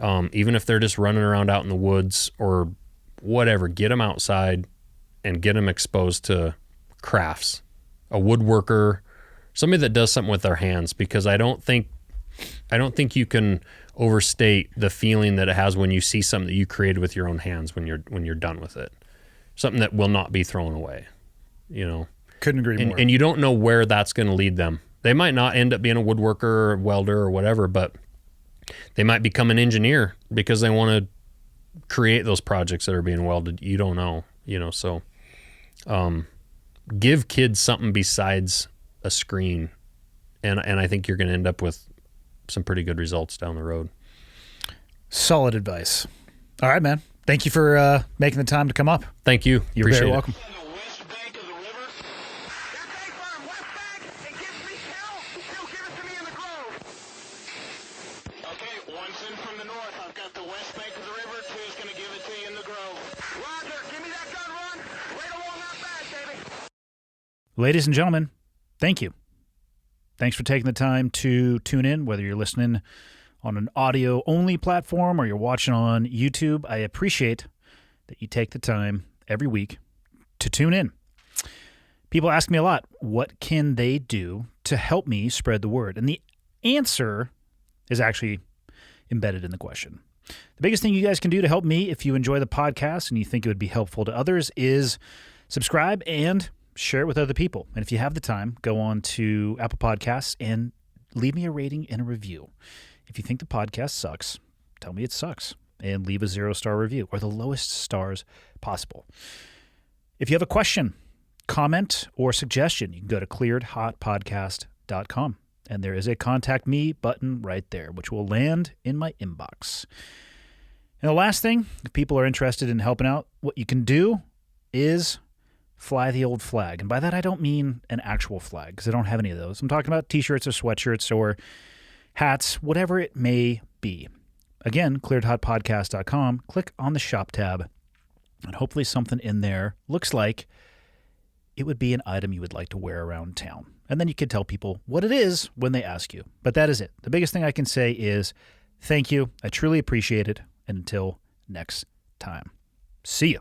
Even if they're just running around out in the woods or whatever, get them outside and get them exposed to crafts, a woodworker, somebody that does something with their hands, because I don't think you can overstate the feeling that it has when you see something that you created with your own hands when you're done with it. Something that will not be thrown away, Couldn't agree more. And you don't know where that's going to lead them. They might not end up being a woodworker or a welder or whatever, but they might become an engineer because they want to create those projects that are being welded. You don't know, so give kids something besides a screen. And I think you're going to end up with some pretty good results down the road. Solid advice. All right, man. Thank you for making the time to come up. Thank you. You're very welcome. On the west bank of the river. That bank on west bank, it gives me hell. Still give it to me Ladies and gentlemen, thank you. Thanks for taking the time to tune in, whether you're listening on an audio-only platform or you're watching on YouTube. I appreciate that you take the time every week to tune in. People ask me a lot, what can they do to help me spread the word? And the answer is actually embedded in the question. The biggest thing you guys can do to help me, if you enjoy the podcast and you think it would be helpful to others, is subscribe and share it with other people. And if you have the time, go on to Apple Podcasts and leave me a rating and a review. If you think the podcast sucks, tell me it sucks and leave a 0-star review or the lowest stars possible. If you have a question, comment, or suggestion, you can go to clearedhotpodcast.com. And there is a contact me button right there, which will land in my inbox. And the last thing, if people are interested in helping out, what you can do is fly the old flag. And by that, I don't mean an actual flag, because I don't have any of those. I'm talking about t-shirts or sweatshirts or hats, whatever it may be. Again, clearedhotpodcast.com. Click on the shop tab, and hopefully something in there looks like it would be an item you would like to wear around town. And then you can tell people what it is when they ask you. But that is it. The biggest thing I can say is thank you. I truly appreciate it. And until next time, see you.